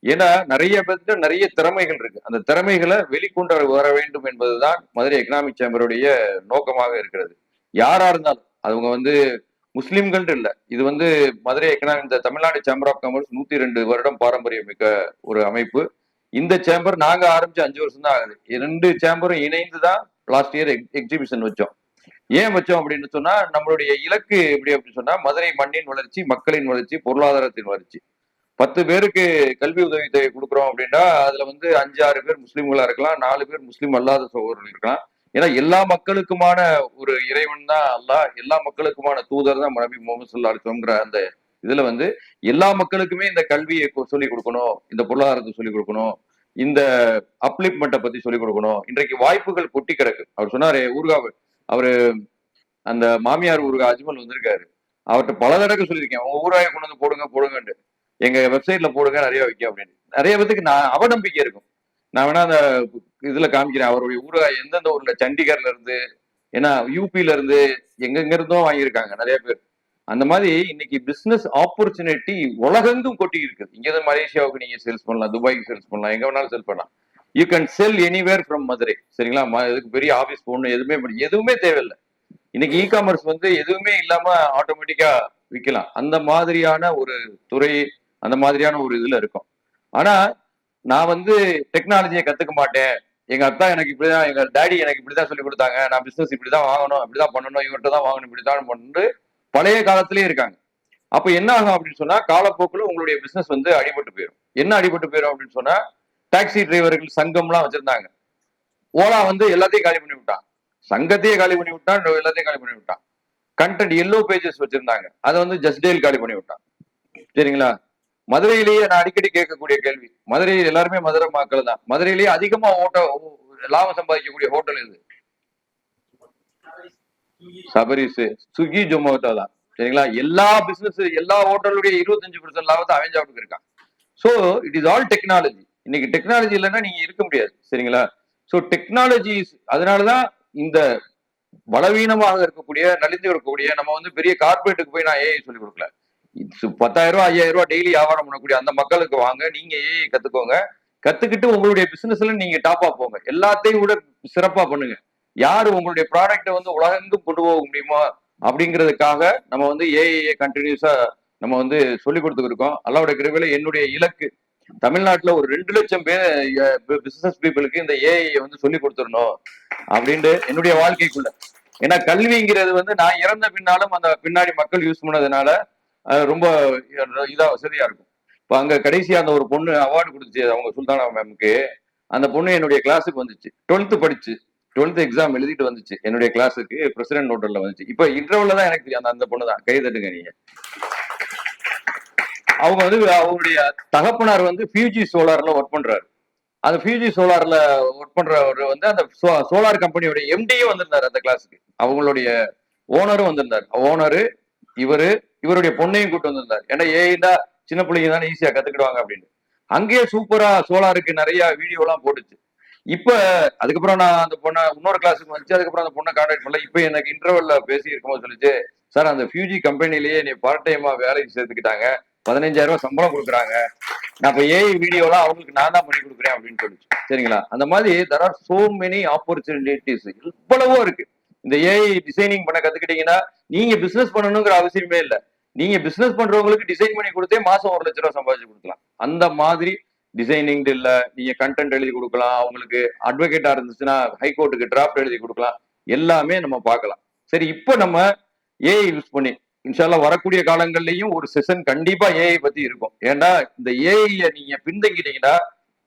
ஏன்னா நிறைய பேர்கிட்ட நிறைய திறமைகள் இருக்கு. அந்த திறமைகளை வெளிக்கொண்டு வர வேண்டும் என்பதுதான் மதுரை எக்கனாமிக் சேம்பருடைய நோக்கமாக இருக்கிறது. யாரா இருந்தாலும் அவங்க வந்து முஸ்லிம்கள் இல்ல. இது வந்து மதுரை எக்கனாமிக், இந்த தமிழ்நாடு சேம்பர் ஆஃப் காமர்ஸ் 102 வருடம் பாரம்பரியம் மிக்க ஒரு அமைப்பு. இந்த சேம்பர் நாங்க ஆரம்பிச்சு 5 வருஷம் தான் ஆகுது. 2 சேம்பரும் இணைந்து தான் லாஸ்ட் இயர் எக்ஸிபிஷன் வச்சோம். ஏன் வச்சோம் அப்படின்னு சொன்னா, நம்மளுடைய இலக்கு எப்படி அப்படின்னு சொன்னா, மதுரை மண்ணின் வளர்ச்சி, மக்களின் வளர்ச்சி, பொருளாதாரத்தின் வளர்ச்சி. 10 பேருக்கு கல்வி உதவித்தொகை கொடுக்குறோம் அப்படின்னா அதுல வந்து 5-6 பேர் முஸ்லிம்களா இருக்கலாம், 4 பேர் முஸ்லிம் அல்லாத சகோதரர்கள் இருக்கலாம். ஏன்னா எல்லா மக்களுக்குமான ஒரு இறைவன் தான் அல்லாஹ், எல்லா மக்களுக்குமான தூதர் தான் நபி முஹம்மது ஸல்லல்லாஹு அலைஹி வஸல்லம்ங்கிற அந்த இதுல வந்து எல்லா மக்களுக்குமே இந்த கல்வியை சொல்லிக் கொடுக்கணும், இந்த பொருளாதாரத்தை சொல்லிக் கொடுக்கணும், இந்த அப்லிப்மெண்ட்டை பத்தி சொல்லிக் கொடுக்கணும். இன்றைக்கு வாய்ப்புகள் கொட்டி கிடக்கு. அவர் சொன்னாரு ஊர்காவு, அவரு அந்த மாமியார் ஊர்கா அஜ்மல் வந்திருக்காரு. அவர்கிட்ட பல தடவை சொல்லியிருக்கேன், உங்க ஊராய கொண்டு வந்து போடுங்கன்ட்டு, எங்க வெப்சைட்ல போடுங்க நிறைய வைக்க அப்படின்னு. நிறைய பேத்துக்கு நான் அவநம்பிக்கை இருக்கும். நான் வேணா அந்த இதுல காமிக்கிறேன். அவருடைய ஊராய எந்தெந்த ஊர்ல, சண்டிகர்ல இருந்து, ஏன்னா யூபில இருந்து, எங்கெங்க இருந்தும் வாங்கியிருக்காங்க நிறைய பேர். அந்த மாதிரி இன்னைக்கு பிசினஸ் ஆப்பர்ச்சுனிட்டி உலகெங்கும் கொட்டி இருக்குது. இங்க மலேசியாவுக்கு நீங்க சேல்ஸ் பண்ணலாம், துபாய்க்கு சேல்ஸ் பண்ணலாம், எங்க வேணாலும் சேல் பண்ணலாம். You can sell anywhere from Madurai. சரிங்களா? இதுக்கு பெரிய ஆபீஸ் போகணும் எதுவுமே தேவையில்லை. இன்னைக்கு இ காமர்ஸ் வந்து எதுவுமே இல்லாம ஆட்டோமேட்டிக்கா விற்கலாம். அந்த மாதிரியான ஒரு துறை, அந்த மாதிரியான ஒரு இதுல இருக்கும். ஆனா நான் வந்து டெக்னாலஜியை கத்துக்க மாட்டேன், எங்க அத்தா எனக்கு இப்படிதான், எங்க டாடி எனக்கு இப்படிதான் சொல்லி கொடுத்தாங்க, நான் பிசினஸ் இப்படிதான் வாங்கணும், இப்படிதான் பண்ணணும், இவர்கிட்ட தான் வாங்கணும், இப்படிதான் பண்ணு பழைய காலத்திலேயே இருக்காங்க. அப்ப என்ன ஆகும் அப்படின்னு சொன்னா, காலப்போக்கில் உங்களுடைய பிசினஸ் வந்து அடிபட்டு போயிடும். என்ன அடிபட்டு போயிடும் அப்படின்னு சொன்னா, டாக்ஸி டிரைவர்கள் சங்கம்லாம் வச்சிருந்தாங்க. ஓலா வந்து எல்லாத்தையும் காலி பண்ணி விட்டான், சங்கத்தையே காலி பண்ணி விட்டான், எல்லாத்தையும் காலி பண்ணி விட்டான். கண்டென்ட் எல்லோ பேஜஸ் வச்சிருந்தாங்க, அதை வந்து ஜஸ்டேல் காலி பண்ணி விட்டான். சரிங்களா? மதுரையிலேயே நான் அடிக்கடி கேட்கக்கூடிய கேள்வி, மதுரையில் எல்லாருமே மதுரை மக்கள் தான், மதுரையிலேயே அதிகமா லாபம் சம்பாதிக்கக்கூடிய ஹோட்டல் இது சபரிஸ், ஸ்விக்கி, ஜொமேட்டோ தான். சரிங்களா? எல்லா பிசினஸ், எல்லா ஹோட்டலுடைய 25% லாபத்தை அவன் சாப்பிட்டு இருக்கான். So it is all technology. இன்னைக்கு டெக்னாலஜி இல்லைன்னா நீங்க இருக்க முடியாது. சரிங்களா? ஸோ டெக்னாலஜி, அதனாலதான் இந்த பலவீனமாக இருக்கக்கூடிய, நலிந்து இருக்கக்கூடிய, நம்ம வந்து பெரிய கார்பரேட்டுக்கு போய் நான் ஏஐ சொல்லி கொடுக்கல. 10,000 ரூபாய் 5,000 ரூபாய் டெய்லி வியாபாரம் பண்ணக்கூடிய அந்த மக்களுக்கு வாங்க, நீங்க ஏஐ கத்துக்கோங்க. கத்துக்கிட்டு உங்களுடைய பிசினஸ்ல நீங்க டாப்பா போங்க, எல்லாத்தையும் விட சிறப்பா பண்ணுங்க. யாரு உங்களுடைய ப்ராடக்டை வந்து உலகெங்கும் கொண்டு போக முடியுமோ அப்படிங்கிறதுக்காக நம்ம வந்து ஏஐ கண்டினியூஸா நம்ம வந்து சொல்லி கொடுத்துருக்கோம். அல்லாஹ்வுடைய கிருபையில என்னுடைய இலக்கு தமிழ்நாட்டுல ஒரு 2 லட்சம் பேர் பிசினஸ் பீப்புளுக்கு இந்த ஏஐ வந்து சொல்லி கொடுத்துடணும் அப்படின்ட்டு என்னுடைய வாழ்க்கைக்குள்ள. ஏன்னா கல்விங்கிறது வந்து நான் இறந்த பின்னாலும் அந்த பின்னாடி மக்கள் யூஸ் பண்ணதுனால ரொம்ப இதா வசதியா இருக்கும். இப்போ அங்க கடைசியா அந்த ஒரு பொண்ணு அவார்டு கொடுத்துச்சு அவங்க சுல்தானா மேமுக்கு. அந்த பொண்ணு என்னுடைய கிளாஸுக்கு வந்துச்சு, 12th படிச்சு, 12th எக்ஸாம் எழுதிட்டு வந்துச்சு என்னுடைய கிளாஸுக்கு, பிரசிடென்ட் ஹோட்டல்ல வந்துச்சு. இப்போ இன்டர்வல்ல தான் எனக்கு தெரியும் அந்த பொண்ணு தான். கை தட்டுங்க நீங்க. அவங்க வந்து அவருடைய தகப்பனார் வந்து ஃபியூஜி சோலார்ல ஒர்க் பண்றாரு. அந்த ஃபியூஜி சோலார்ல ஒர்க் பண்றவர் வந்து அந்த சோலார் கம்பெனியோட எம்டியும் வந்திருந்தாரு அந்த கிளாஸுக்கு. அவங்களுடைய ஓனரும் வந்திருந்தார். ஓனரு இவருடைய பொண்ணையும் கூட்டு வந்திருந்தார். ஏன்னா ஏன்னா சின்ன பிள்ளைங்க தானே ஈஸியா கத்துக்கிடுவாங்க அப்படின்னு. அங்கேயே சூப்பரா சோலாருக்கு நிறைய வீடியோ எல்லாம் போட்டுச்சு. இப்ப அதுக்கப்புறம் நான் அந்த பொண்ணை இன்னொரு கிளாஸுக்கு வந்துச்சு. அதுக்கப்புறம் அந்த பொண்ணை கான்டாக்ட் பண்ணல. இப்ப எனக்கு இன்டர்வல்ல பேசி இருக்கும்போது சொல்லிச்சு, சார் அந்த ஃபியூஜி கம்பெனிலேயே நீ பார்ட் டைமா வேலைக்கு சேர்த்துக்கிட்டாங்க, 15,000 ரூபாய் சம்பளம் கொடுக்குறாங்க, நான் இப்ப ஏஐ வீடியோலாம் அவங்களுக்கு நான் தான் பண்ணி கொடுக்குறேன் அப்படின்னு சொல்லிச்சு. சரிங்களா? அந்த மாதிரி there are so many opportunities, இவ்வளவோ இருக்கு. இந்த ஏஐ டிசைனிங் பண்ண கத்துக்கிட்டீங்கன்னா நீங்க பிசினஸ் பண்ணணுங்கிற அவசியமே இல்லை. நீங்க பிசினஸ் பண்றவங்களுக்கு டிசைன் பண்ணி கொடுத்தே மாசம் 1 லட்ச ரூபாய் சம்பாதிச்சு கொடுக்கலாம். அந்த மாதிரி டிசைனிங் இல்ல, நீங்க கண்டென்ட் எழுதி கொடுக்கலாம், அவங்களுக்கு அட்வொகேட்டா இருந்துச்சுன்னா ஹைகோர்ட்டுக்கு டிராஃப்ட் எழுதி கொடுக்கலாம், எல்லாமே நம்ம பார்க்கலாம். சரி, இப்போ நம்ம ஏஐ யூஸ் பண்ணி இன்ஷால்லா வரக்கூடிய காலங்கள்லயும் ஒரு செஷன் கண்டிப்பா ஏஐ பத்தி இருக்கும். ஏன்னா இந்த ஏஐ நீங்க பின்தங்கிட்டீங்கன்னா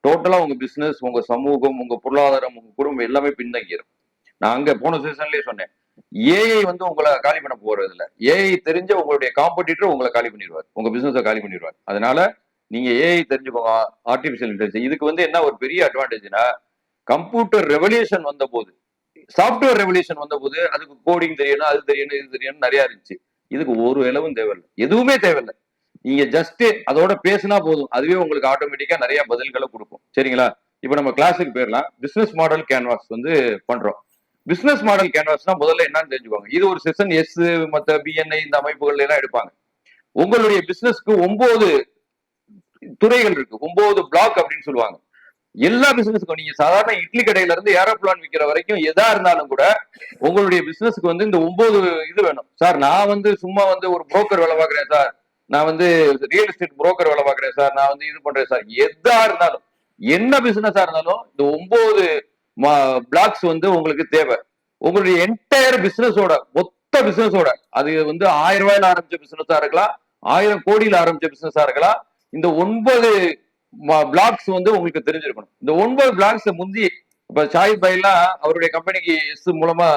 டோட்டலா உங்க பிசினஸ், உங்க சமூகம், உங்க பொருளாதாரம், உங்க குடும்பம் எல்லாமே பின்தங்கிடும். நான் அங்க போன செஷன்லயே சொன்னேன், ஏஐ வந்து உங்களை காலி பண்ண போறது இல்ல. ஏஐ தெரிஞ்ச உங்களுடைய காம்படிட்டர் உங்களை காலி பண்ணிடுவார், உங்க பிசினஸை காலி பண்ணிடுவார். அதனால நீங்க ஏஐ தெரிஞ்சுக்கோங்க, ஆர்டிபிஷியல் இன்டெலிஜென்ஸ். இதுக்கு வந்து என்ன ஒரு பெரிய அட்வான்டேஜ்னா, கம்ப்யூட்டர் ரெவல்யூஷன் வந்த போது, சாஃப்ட்வேர் ரெவல்யூஷன் வந்த போது அதுக்கு கோடிங் தெரியணும், அது தெரியணும், இது தெரியணும், நிறைய இருந்துச்சு. இதுக்கு ஒரு அளவும் தேவையில்லை, எதுவுமே தேவையில்லை. நீங்க ஜஸ்ட் அதோட பேசினா போதும், அதுவே உங்களுக்கு ஆட்டோமேட்டிக்கா நிறைய பதில்களை கொடுக்கும். சரிங்களா? இப்ப நம்ம கிளாஸுக்கு போயிடலாம். பிசினஸ் மாடல் கேன்வாஸ் வந்து பண்றோம். பிசினஸ் மாடல் கேன்வாஸ்னா முதல்ல என்னன்னு தெரிஞ்சுக்கோங்க. இது ஒரு செஷன் எஸ் மற்ற பிஎன்ஐ இந்த அமைப்புகள் எல்லாம் எடுப்பாங்க. உங்களுடைய பிசினஸ்க்கு 9 துறைகள் இருக்கு, 9 பிளாக் அப்படின்னு சொல்லுவாங்க. எல்லா பிசினஸ்க்கும் நீங்க சாதாரண இட்லி கடையில இருந்து ஏரோப்ளான் விற்கிற வரைக்கும் எதா இருந்தாலும் கூட உங்களுடைய பிசினஸ்க்கு வந்து இந்த 9 இது வேணும். சார் நான் வந்து சும்மா வந்து ஒரு புரோக்கர் வேலை பார்க்குறேன் சார், நான் வந்து ரியல் எஸ்டேட் புரோக்கர் வேலை பார்க்குறேன் சார், நான் வந்து இது பண்றேன் சார், எதா இருந்தாலும் என்ன பிசினஸா இருந்தாலும் இந்த 9 பிளாக்ஸ் வந்து உங்களுக்கு தேவை. உங்களுடைய என்டையர் பிசினஸோட மொத்த பிசினஸோட, அது வந்து 1000 ரூபாயில ஆரம்பிச்ச பிசினஸா இருக்கலாம், 1000 கோடியில ஆரம்பிச்ச பிசினஸா இருக்கலாம், இந்த 9 பிளாக்ஸ் வந்து உங்களுக்கு தெரிஞ்சிருக்கணும். இந்த 9 பிளாக்ஸ் முந்தி இப்ப ஷாஹித் பாய்லாம் அவருடைய கம்பெனிக்கு எஸ் மூலமா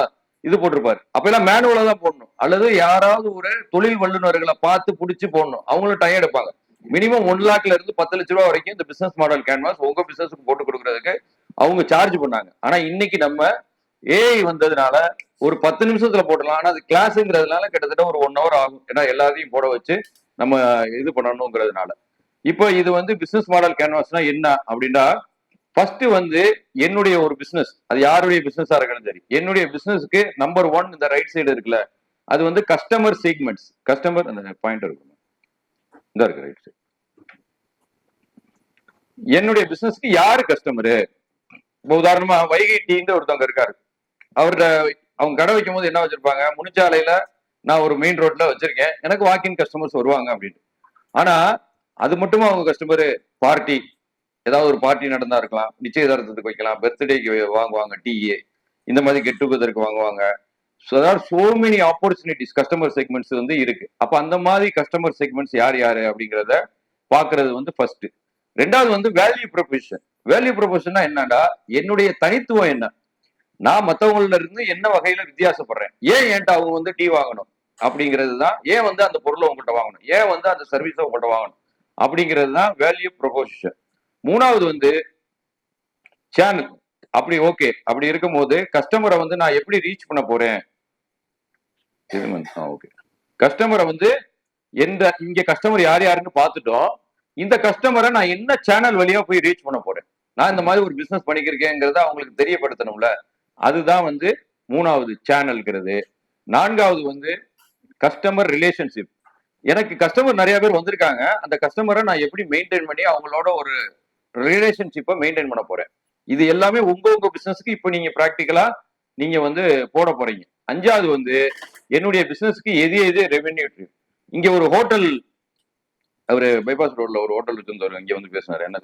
இது போட்டிருப்பாரு. அப்ப எல்லாம் மேனுவலா தான் போடணும், அல்லது யாராவது ஒரு தொழில் வல்லுநர்களை பார்த்து பிடிச்சி போடணும். அவங்களும் டைம் எடுப்பாங்க. மினிமம் 1 லாக்ல இருந்து 10 லட்ச ரூபாய் வரைக்கும் இந்த பிசினஸ் மாடல் கேன்வாஸ் உங்க பிசினஸ்க்கு போட்டு கொடுக்கறதுக்கு அவங்க சார்ஜ் பண்ணாங்க. ஆனா இன்னைக்கு நம்ம ஏஐ வந்ததுனால ஒரு 10 நிமிஷத்துல போடலாம். ஆனா அது கிளாஸுங்கிறதுனால கிட்டத்தட்ட ஒரு 1 hour ஆகும். ஏன்னா எல்லாத்தையும் போட வச்சு நம்ம இது பண்ணணுங்கிறதுனால. இப்போ இது வந்து பிசினஸ் மாடல் கேன்வாஸ்னா என்ன அப்படின்னா, ஃபர்ஸ்ட் வந்து என்னுடைய ஒரு பிசினஸ், அது யாருடைய பிசினஸா இருக்கணும் சரி, என்னுடைய பிசினஸ்க்கு நம்பர் 1 இந்த ரைட் சைடு இருக்குல்ல, அது வந்து கஸ்டமர் செக்மெண்ட்ஸ். கஸ்டமர் அந்த பாயிண்ட் இருக்கும், இந்த இருக்கு ரைட் சைடு. என்னுடைய பிசினஸ்க்கு யாரு கஸ்டமரு? இப்போ உதாரணமா வைகை டீன்னு ஒருத்தவங்க இருக்காரு. அவர்கிட்ட அவங்க கடை வைக்கும் போது என்ன வச்சிருப்பாங்க, முனிச்சாலையில நான் ஒரு மெயின் ரோட்ல வச்சிருக்கேன், எனக்கு வாக்கின் கஸ்டமர்ஸ் வருவாங்க அப்படின்னு. ஆனா அது மட்டுமா அவங்க கஸ்டமரு? பார்ட்டி, ஏதாவது ஒரு பார்ட்டி நடந்தா இருக்கலாம், நிச்சயதார்த்தத்துக்கு வைக்கலாம், பர்த்டேக்கு வாங்குவாங்க, டீ இந்த மாதிரி கெட் டுகெதருக்கு வாங்குவாங்க. ஸோ அதாவது so many opportunities customer segments வந்து இருக்கு. அப்ப அந்த மாதிரி கஸ்டமர் செக்மெண்ட்ஸ் யார் யாரு அப்படிங்கிறத பாக்குறது வந்து ஃபர்ஸ்ட். ரெண்டாவது வந்து வேல்யூ ப்ரொபோசிஷன். வேல்யூ ப்ரொபோசிஷன்னா என்னன்னா, என்னுடைய தனித்துவம் என்ன, நான் மற்றவங்கள இருந்து என்ன வகையில வித்தியாசப்படுறேன், ஏன் என்கிட்ட அவங்க வந்து டீ வாங்கணும் அப்படிங்கிறது தான், ஏன் வந்து அந்த பொருளை உங்கள்கிட்ட வாங்கணும், ஏன் வந்து அந்த சர்வீஸை உங்கள்கிட்ட வாங்கணும் அப்படிங்கிறது தான் வேல்யூ ப்ரொபோசிஷன். மூணாவது வந்து சேனல். அப்படி ஓகே, அப்படி இருக்கும்போது கஸ்டமரை வந்து நான் எப்படி ரீச் பண்ண போறேன், ஓகே கஸ்டமரை வந்து இங்க கஸ்டமர் யார் யாருன்னு பார்த்துட்டோம், இந்த கஸ்டமரை நான் என்ன சேனல் வழியா போய் ரீச் பண்ண போறேன், நான் இந்த மாதிரி ஒரு பிசினஸ் பண்ணிக்கிறேங்கிறத அவங்களுக்கு தெரியப்படுத்தணும்ல, அதுதான் வந்து மூணாவது சேனல்ங்கிறது. நான்காவது வந்து கஸ்டமர் ரிலேஷன்ஷிப். எனக்கு கஸ்டமர் நிறைய பேர் வந்திருக்காங்க, அந்த கஸ்டமரை நான் எப்படி மெயின்டைன் பண்ணி அவங்களோட ஒரு ரிலேஷன்ஷிப்பை மெயின்டைன் பண்ண போறேன். இது எல்லாமே உங்க பிசினஸ்க்கு இப்போ நீங்க பிராக்டிக்கலா நீங்க வந்து போட போறீங்க. அஞ்சாவது வந்து என்னுடைய பிசினஸ்க்கு எது ரெவென்யூ ட்ரீம். இங்க ஒரு ஹோட்டல், அவரு பைபாஸ் ரோட்ல ஒரு ஹோட்டல் வச்சிருந்தவர், இங்க வந்து பேசினாரு, என்ன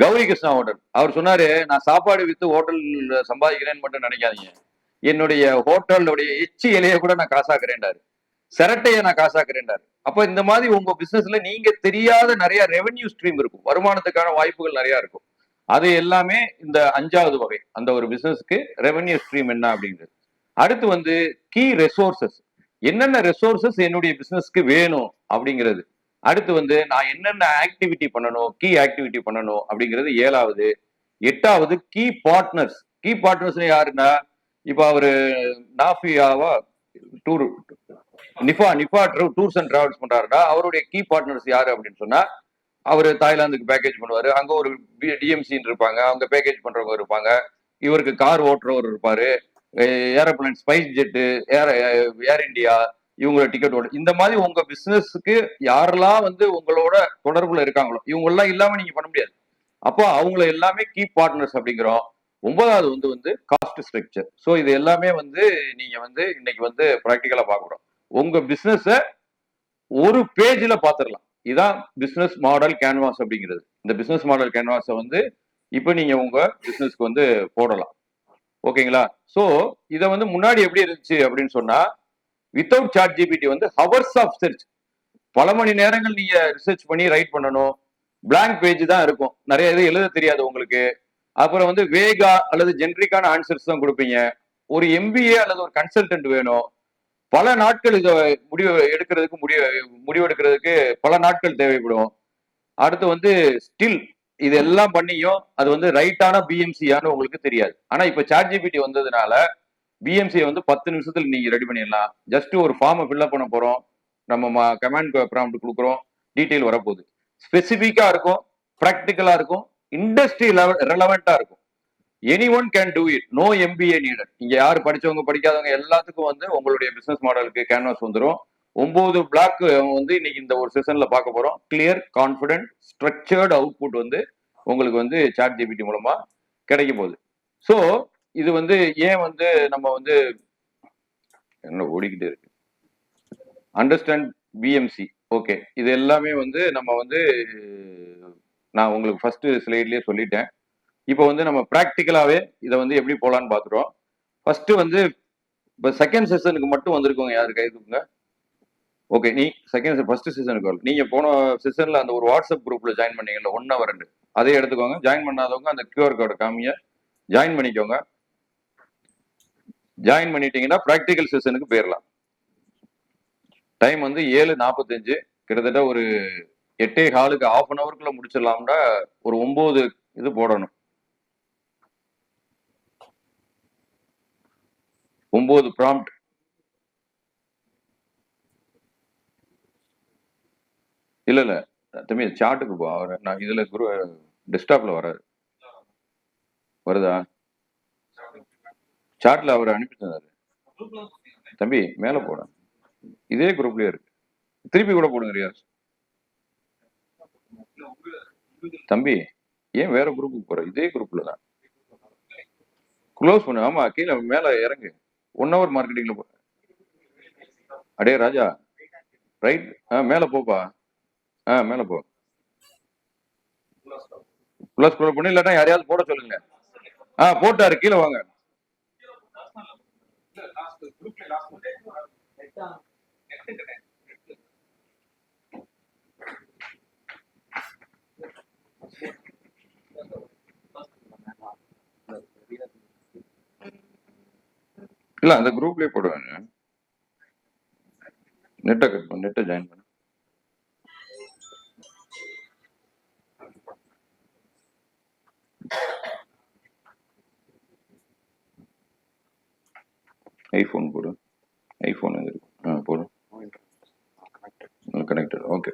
கௌரி கிருஷ்ணா ஹோட்டல். அவர் சொன்னாரு, நான் சாப்பாடு வித்து ஹோட்டல் சம்பாதிக்கிறேன்னு மட்டும் நினைக்காதீங்க, என்னுடைய ஹோட்டலுடைய எச்சி இலையை கூட நான் காசாக்குறேன்டாரு, சிரட்டையை நான் காசாக்குறேன்டாரு. அப்ப இந்த மாதிரி உங்க பிசினஸ்ல நீங்க தெரியாத நிறைய ரெவென்யூ ஸ்ட்ரீம் இருக்கும், வருமானத்துக்கான வாய்ப்புகள் நிறைய இருக்கும். அது எல்லாமே இந்த 5வது வகை, அந்த ஒரு பிசினஸ்க்கு ரெவென்யூ ஸ்ட்ரீம் என்ன அப்படிங்கிறது. அடுத்து வந்து கீ ரெசோர்சஸ், என்னென்ன ரெசோர்சஸ் என்னுடைய பிசினஸ்க்கு வேணும் அப்படிங்கிறது. அடுத்து வந்து நான் என்னென்ன ஆக்டிவிட்டி பண்ணணும், கீ ஆக்டிவிட்டி பண்ணணும் அப்படிங்கிறது 7வது. 8வது கீ பார்ட்னர்ஸ். கீ பார்ட்னர்ஸ் யாருன்னா, இப்ப அவரு நாஃபியாவா tour Nifa tours and travels பண்றாருன்னா அவருடைய கீ பார்ட்னர்ஸ் யாரு அப்படின்னு சொன்னா, அவரு தாய்லாந்துக்கு பேக்கேஜ் பண்ணுவாரு, அங்க ஒரு டிஎம்சின்னு இருப்பாங்க, அவங்க பேக்கேஜ் பண்றவங்க இருப்பாங்க, இவருக்கு கார் ஓட்டுறவர் இருப்பாரு, ஏரோப்ளேன் ஸ்பைஸ் ஜெட்டு, ஏர் இந்தியா, இவங்களோட டிக்கெட் ஓடு. இந்த மாதிரி உங்க பிசினஸ்க்கு யாரெல்லாம் வந்து உங்களோட தொடர்புல இருக்காங்களோ இவங்க எல்லாம் இல்லாம நீங்க பண்ண முடியாது. அப்போ அவங்கள எல்லாமே கீ பார்ட்னர்ஸ் அப்படிங்கிறோம். 9வது வந்து காஸ்ட் ஸ்ட்ரக்சர். ஸோ இது எல்லாமே வந்து நீங்க வந்து இன்னைக்கு வந்து ப்ராக்டிக்கலா பார்க்குறோம். உங்க பிசினஸ ஒரு பேஜ்ல பாத்துடலாம். இதான் பிசினஸ் மாடல் கேன்வாஸ் அப்படிங்கிறது. இந்த பிசினஸ் மாடல் கேன்வாஸை வந்து இப்போ நீங்க உங்க பிசினஸ்க்கு வந்து போடலாம். ஓகேங்களா? ஸோ இதை வந்து முன்னாடி எப்படி இருந்துச்சு அப்படின்னு சொன்னா, வித்தவுட் சாட் ஜிபிடி வந்து ஹவர்ஸ் ஆஃப் சர்ச், பல மணி நேரங்கள் நீங்க ரிசர்ச் பண்ணி ரைட் பண்ணணும். பிளாங்க் பேஜ் தான் இருக்கும், நிறைய இது எழுத தெரியாது உங்களுக்கு. அப்புறம் வந்து வேகா அல்லது ஜென்ரிக்கான ஆன்சர்ஸ் தான் கொடுப்பீங்க. ஒரு எம்பிஏ அல்லது ஒரு கன்சல்டன்ட் வேணும். பல நாட்கள் இதை முடிவெடுக்கிறதுக்கு பல நாட்கள் தேவைப்படும். அடுத்து வந்து ஸ்டில் இதெல்லாம் பண்ணியும் அது வந்து ரைட்டான பிஎம்சியான்னு உங்களுக்கு தெரியாது. ஆனா இப்ப சாட் ஜிபிடி வந்ததுனால பிஎம்சியை வந்து 10 நிமிஷத்துல நீங்க ரெடி பண்ணிடலாம். ஜஸ்ட் ஒரு ஃபார்மை ஃபில்அப் பண்ண போறோம், நம்ம கமாண்ட் ப்ராம்ப்ட் கொடுக்குறோம், டீட்டெயில் வரப்போகுது. ஸ்பெசிஃபிக்கா இருக்கும், ப்ராக்டிக்கலா இருக்கும், இண்டஸ்ட்ரி ரெலவெண்டா இருக்கும். Any one can do it, no MBA needed. இங்க யாரு படிச்சவங்க படிக்காதவங்க எல்லாத்துக்கும் வந்து உங்களுடைய பிசினஸ் மாடலுக்கு கேன்வாஸ் வந்துடும். 9 பிளாக் வந்து இன்னைக்கு இந்த ஒரு செஷன்ல பார்க்க போறோம். கிளியர், கான்பிடென்ட், ஸ்ட்ரக்சர்டு அவுட்புட் வந்து உங்களுக்கு வந்து சாட் ஜிபிடி மூலமா கிடைக்க போகுது. ஸோ இது வந்து ஏன் வந்து நம்ம வந்து என்ன ஓடிக்கிட்டே இருக்கு, அண்டர்ஸ்டாண்ட் பிஎம்சி. ஓகே, இது எல்லாமே வந்து நம்ம வந்து நான் உங்களுக்கு ஃபர்ஸ்ட் ஸ்லைட்லயே சொல்லிட்டேன். இப்போ வந்து நம்ம ப்ராக்டிக்கலாவே இதை வந்து எப்படி போலான்னு பார்த்துட்டோம். ஃபர்ஸ்ட் வந்து இப்போ செகண்ட் செஷனுக்கு மட்டும் வந்திருக்கோங்க, யாரு கை தூக்குங்க. ஓகே, நீ ஃபர்ஸ்ட் செஷனுக்கு வரல. நீங்க போன செஷன்ல அந்த ஒரு வாட்ஸ்அப் குரூப்ல ஜாயின் பண்ணீங்கல்ல 1 hour 2, அதே எடுத்துக்கோங்க. ஜாயின் பண்ணாதவங்க அந்த கியூஆர் கோடை காமிங்க, ஜாயின் பண்ணிக்கோங்க. ஜாயின் பண்ணிட்டீங்கன்னா ப்ராக்டிக்கல் செஷனுக்கு போயிடலாம். டைம் வந்து 7:45, கிட்டத்தட்ட ஒரு 8:15 half an hourக்குள்ள முடிச்சிடலாம்னா ஒரு 9 இது போடணும். 9 ப்ராம்ப்ட். இல்ல தம்பி சார்ட்டுக்கு போ. அவர் நான் இதுல டெஸ்க்டாப்ல வராது, வருதா? சார்ட்ல அவர் அனுப்பி தந்தாரு தம்பி, மேல போட. இதே குரூப்லயே இருக்கு, திருப்பி கூட போடுங்க ரியாஸ். தம்பி ஏன் வேற குரூப்புக்கு போற? இதே குரூப்ல தான் க்ளோஸ் பண்ணு. ஆமா, கீழே மேல இறங்கு. 1 hour மார்க்கெட்டிங்ல போ. அடே ராஜா, ரைட், மேல போப்பா. மேல போ. ப்ளஸ் பண்ணு, இல்லாட்டா யாரையாவது போட சொல்லுங்க. போட்டாரு, கீழே வாங்க. இல்ல அந்த குரூப்லயே போடுவாங்க. நெட்டை கட் பண்ணு, நெட்டை ஜாயின் பண்ணு. ஐபோன் போடு. ஐபோன் எங்க இருக்கு? போடு. கனெக்டட். ஓகே,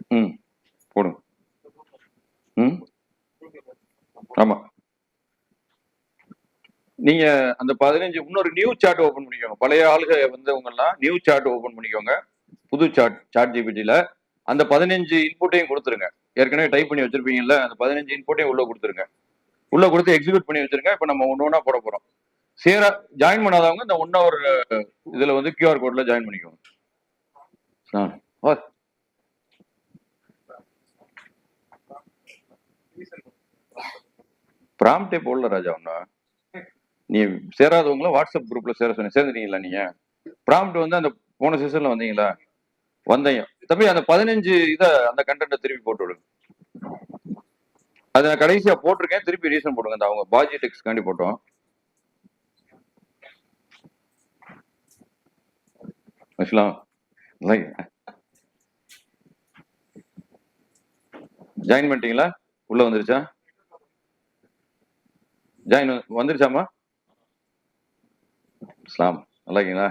போடுங்க. ஆமா, நீங்க அந்த 15 இன்னொரு நியூ சார்ட் ஓபன் பண்ணிக்கோங்க. பழைய ஆளுக வந்தவங்க எல்லாம் நியூ சார்ட் ஓபன் பண்ணிக்கோங்க. புது சார்ட் ஜிபிடில அந்த 15 இன்புட்டையும் கொடுத்துருங்க. ஏற்கனவே டைப் பண்ணி வச்சிருப்பீங்கல்ல, அந்த 15 இன்புட்டையும் உள்ள கொடுத்துருங்க. உள்ள கொடுத்து எக்ஸிக்யூட் பண்ணி வச்சிருங்க. இப்ப நம்ம ஒண்ணு ஒண்ணா போட போறோம். ஜாயின் பண்ணாதவங்க இந்த 1 hour இதுல வந்து கியூஆர் கோட்ல ஜாயின் பண்ணிக்கோங்க. ப்ராம்ப்டே போடல ராஜா. ஒண்ணா நீ சேராதவங்கள வாட்ஸ்அப் குரூப்ல சேர சொன்ன, சேர்ந்துட்டீங்களா? நீங்க ப்ராம்ப்ட் வந்து அந்த போன செஷன்ல வந்தீங்களா? வந்தீங்க. தம்பி அந்த 15 அந்த கண்டென்ட்டை திருப்பி போட்டு விடுங்க. அதை நான் கடைசியா போட்டிருக்கேன், திருப்பி ரீசன் போடுங்க. அந்த அவங்க பாஜி டெக்ஸ்ட் காண்டி போட்டோம். ஜாயின் பண்ணிட்டீங்களா? உள்ள வந்துருச்சா? ஜாயின் வந்துருச்சாமா? இஸ்லாம் நல்லா இருக்கீங்களா?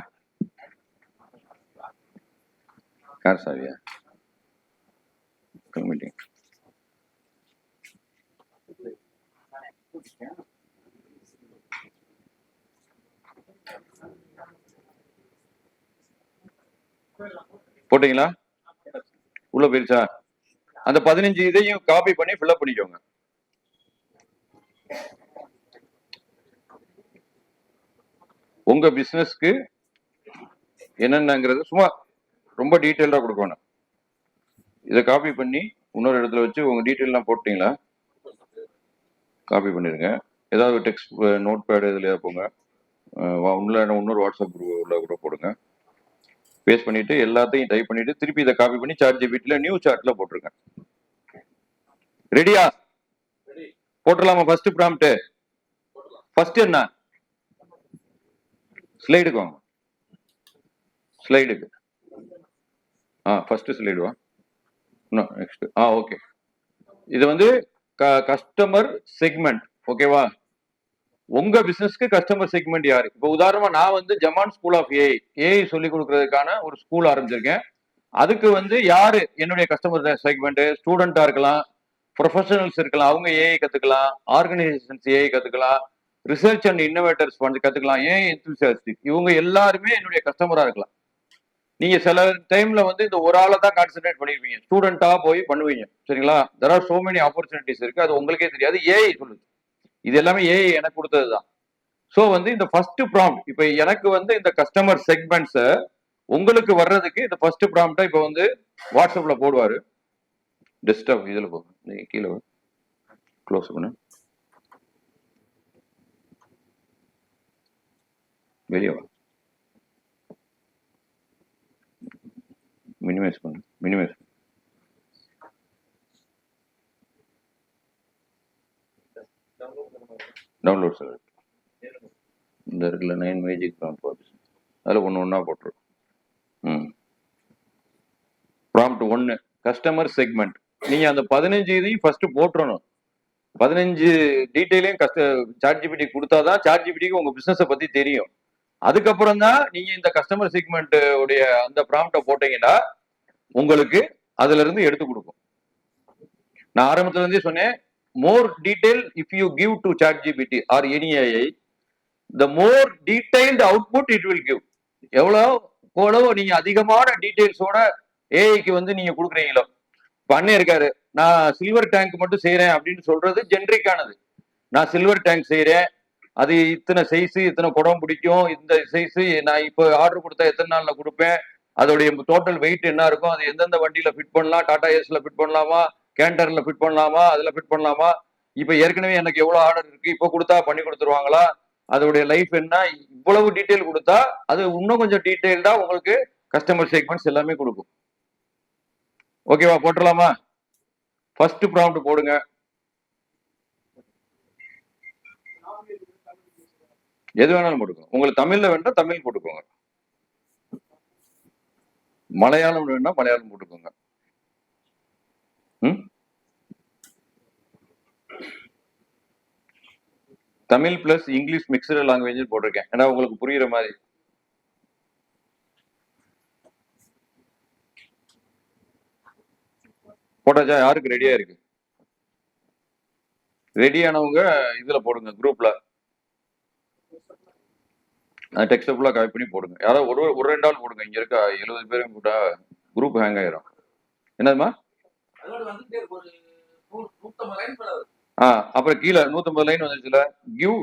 கார் சாவியா மீட்டிங் போட்டீங்களா? உள்ள போயிருச்சா? அந்த 15 இதையும் காப்பி பண்ணி ஃபில்அப் பண்ணிக்கோங்க. உங்க பிசினஸ்க்கு என்னென்னங்கிறது சும்மா ரொம்ப டீட்டெயிலா கொடுக்கணும். இதை காப்பி பண்ணி இன்னொரு இடத்துல வச்சு உங்க டீட்டெயிலாம் போட்டீங்களா? காப்பி பண்ணிருங்க. ஏதாவது டெக்ஸ்ட் நோட் பேட் இதுல போங்க, உள்ள இன்னொரு வாட்ஸ்அப் குரூப் உள்ள கூட போடுங்க. பேஸ்ட் பண்ணிட்டு எல்லாத்தையும் டைப் பண்ணிட்டு திருப்பி இதை காப்பி பண்ணி சாட் ஜிபிடில நியூ சார்ட்ல போட்டுருங்க. ரெடியா? போட்டுடலாமா? ஃபர்ஸ்ட் ப்ராம்ப்ட் ஃபர்ஸ்ட் என்ன? ஸ்லைடுக்கு வாங்க. ஸ்லைடுக்கு ஃபர்ஸ்ட் ஸ்லைடு வா. Next okay. இது வந்து கஸ்டமர் செக்மெண்ட். ஓகேவா? உங்க பிசினஸ்க்கு கஸ்டமர் செக்மெண்ட் யாரு? இப்போ உதாரணமா நான் வந்து ஜமான் ஸ்கூல் ஆஃப் ஏஐ சொல்லி கொடுக்கறதுக்கான ஒரு ஸ்கூல் ஆரம்பிச்சிருக்கேன். அதுக்கு வந்து யாரு என்னுடைய கஸ்டமர் செக்மெண்ட்? ஸ்டூடெண்டா இருக்கலாம், ப்ரொஃபஷனல்ஸ் இருக்கலாம், அவங்க ஏஐ கத்துக்கலாம், ஆர்கனைசேஷன்ஸ் ஏஐ கத்துக்கலாம், ரிசர்ச் அண்ட் இன்னோவேட்டர்ஸ் கத்துக்கலாம், ஏஐ என்தூசியாஸ்டிக், இவங்க எல்லாருமே என்னுடைய கஸ்டமரா இருக்கலாம். நீங்க சில டைம்ல வந்து இந்த ஒரு ஆளை தான் கான்சென்ட்ரேட் பண்ணிருப்பீங்க, ஸ்டூடெண்டா போய் பண்ணுவீங்க. சரிங்களா? There are so many opportunities இருக்கு, அது உங்களுக்கே தெரியாது. ஏஐ சொல்லுது. இது எல்லாமே ஏஐ எனக்கு கொடுத்ததுதான். ஸோ வந்து இந்த ஃபர்ஸ்ட் ப்ராம்ப்ட் இப்ப எனக்கு வந்து இந்த கஸ்டமர் செக்மெண்ட்ஸை உங்களுக்கு வர்றதுக்கு இந்த ஃபர்ஸ்ட் ப்ராம்ப்டை இப்போ வந்து வாட்ஸ்அப்ல போடுவாரு. டெஸ்க்டாப் இதுல போகும், நீங்க கீழே க்ளோஸ் பண்ணு, வெளியே வா, மினிமைஸ் பண்ணு, மினிமைஸ் டவுன்லோட் சார். இந்த இருக்குல்ல 9 மேஜிக் ப்ராம்ப்ட், அதில் ஒன்று போட்டுரும். Prompt 1 customer segment. நீங்க அந்த 15 இதையும் ஃபர்ஸ்ட் போட்டுறணும். 15 டீட்டெயிலையும் சாட் ஜிபிடி கொடுத்தாதான் சாட் ஜிபிடிக்கு உங்க பிசினஸை பத்தி தெரியும். அதுக்கப்புறம் தான் நீங்க இந்த கஸ்டமர் செக்மெண்ட் உடைய அந்த ப்ராம்ப்டை போட்டீங்கன்னா உங்களுக்கு அதுல இருந்து எடுத்து கொடுக்கும். நான் ஆரம்பத்துல இருந்தே சொன்னேன், more detail if you give to ChatGPT or any AI, the more detailed output it will give. எவ்வளவு நீங்க அதிகமான டீடைல்ஸோட ஏஐக்கு வந்து நீங்க கொடுக்குறீங்களோ. பண்ணே இருக்காரு, நான் சில்வர் டேங்க் மட்டும் செய்யறேன் அப்படின்னு சொல்றது ஜென்ரிக்கானது. நான் சில்வர் டேங்க் செய்யறேன், அது இத்தனை சைஸ், இத்தனை குடம் பிடிக்கும், இந்த சைஸ், நான் இப்போ ஆர்டர் கொடுத்தா எத்தனை நாள்ல கொடுப்பேன், அதோடைய டோட்டல் வெயிட் என்ன இருக்கும், அது எந்தெந்த வண்டியில ஃபிட் பண்ணலாம், டாடா ஏஸ்ல ஃபிட் பண்ணலாமா, கேண்டர்ல ஃபிட் பண்ணலாமா, அதுல ஃபிட் பண்ணலாமா, இப்ப ஏற்கனவே எனக்கு எவ்வளவு ஆர்டர் இருக்கு, இப்போ கொடுத்தா பண்ணி கொடுத்துருவாங்களா, அதோடைய லைஃப் என்ன, இவ்வளவு டீட்டெயில் கொடுத்தா அது இன்னும் கொஞ்சம் டீட்டெயில்டா உங்களுக்கு கஸ்டமர் செக்மெண்ட்ஸ் எல்லாமே கொடுக்கும். ஓகேவா? போட்டுடலாமா? ஃபர்ஸ்ட் ப்ராம்ப்ட் போடுங்க. எது வேணாலும் போட்டுக்கோங்க. உங்களுக்கு தமிழ்ல வேண்டாம் தமிழ் போட்டுக்கோங்க, மலையாளம் வேணா மலையாளம் போட்டுக்கோங்க. Tamil plus English mixed language போட்டிருக்கேன், ஏன்னா உங்களுக்கு புரியுற மாதிரி. போட்டாச்சா? யாருக்கு ரெடியா இருக்கு? ரெடியானவங்க இதுல போடுங்க, குரூப்ல டெக்ஸ்ட் ஃபுல்லா காப்பி பண்ணி போடுங்க. யாராவது ஒரு 2 ஆள் போடுங்க. இங்க இருக்க 70 பேரும் போட்டா குரூப் ஹேங் ஆயிரும். என்னதுமா? அப்புறம் கீழே 150 லைன் வந்துச்சுல, கிவ்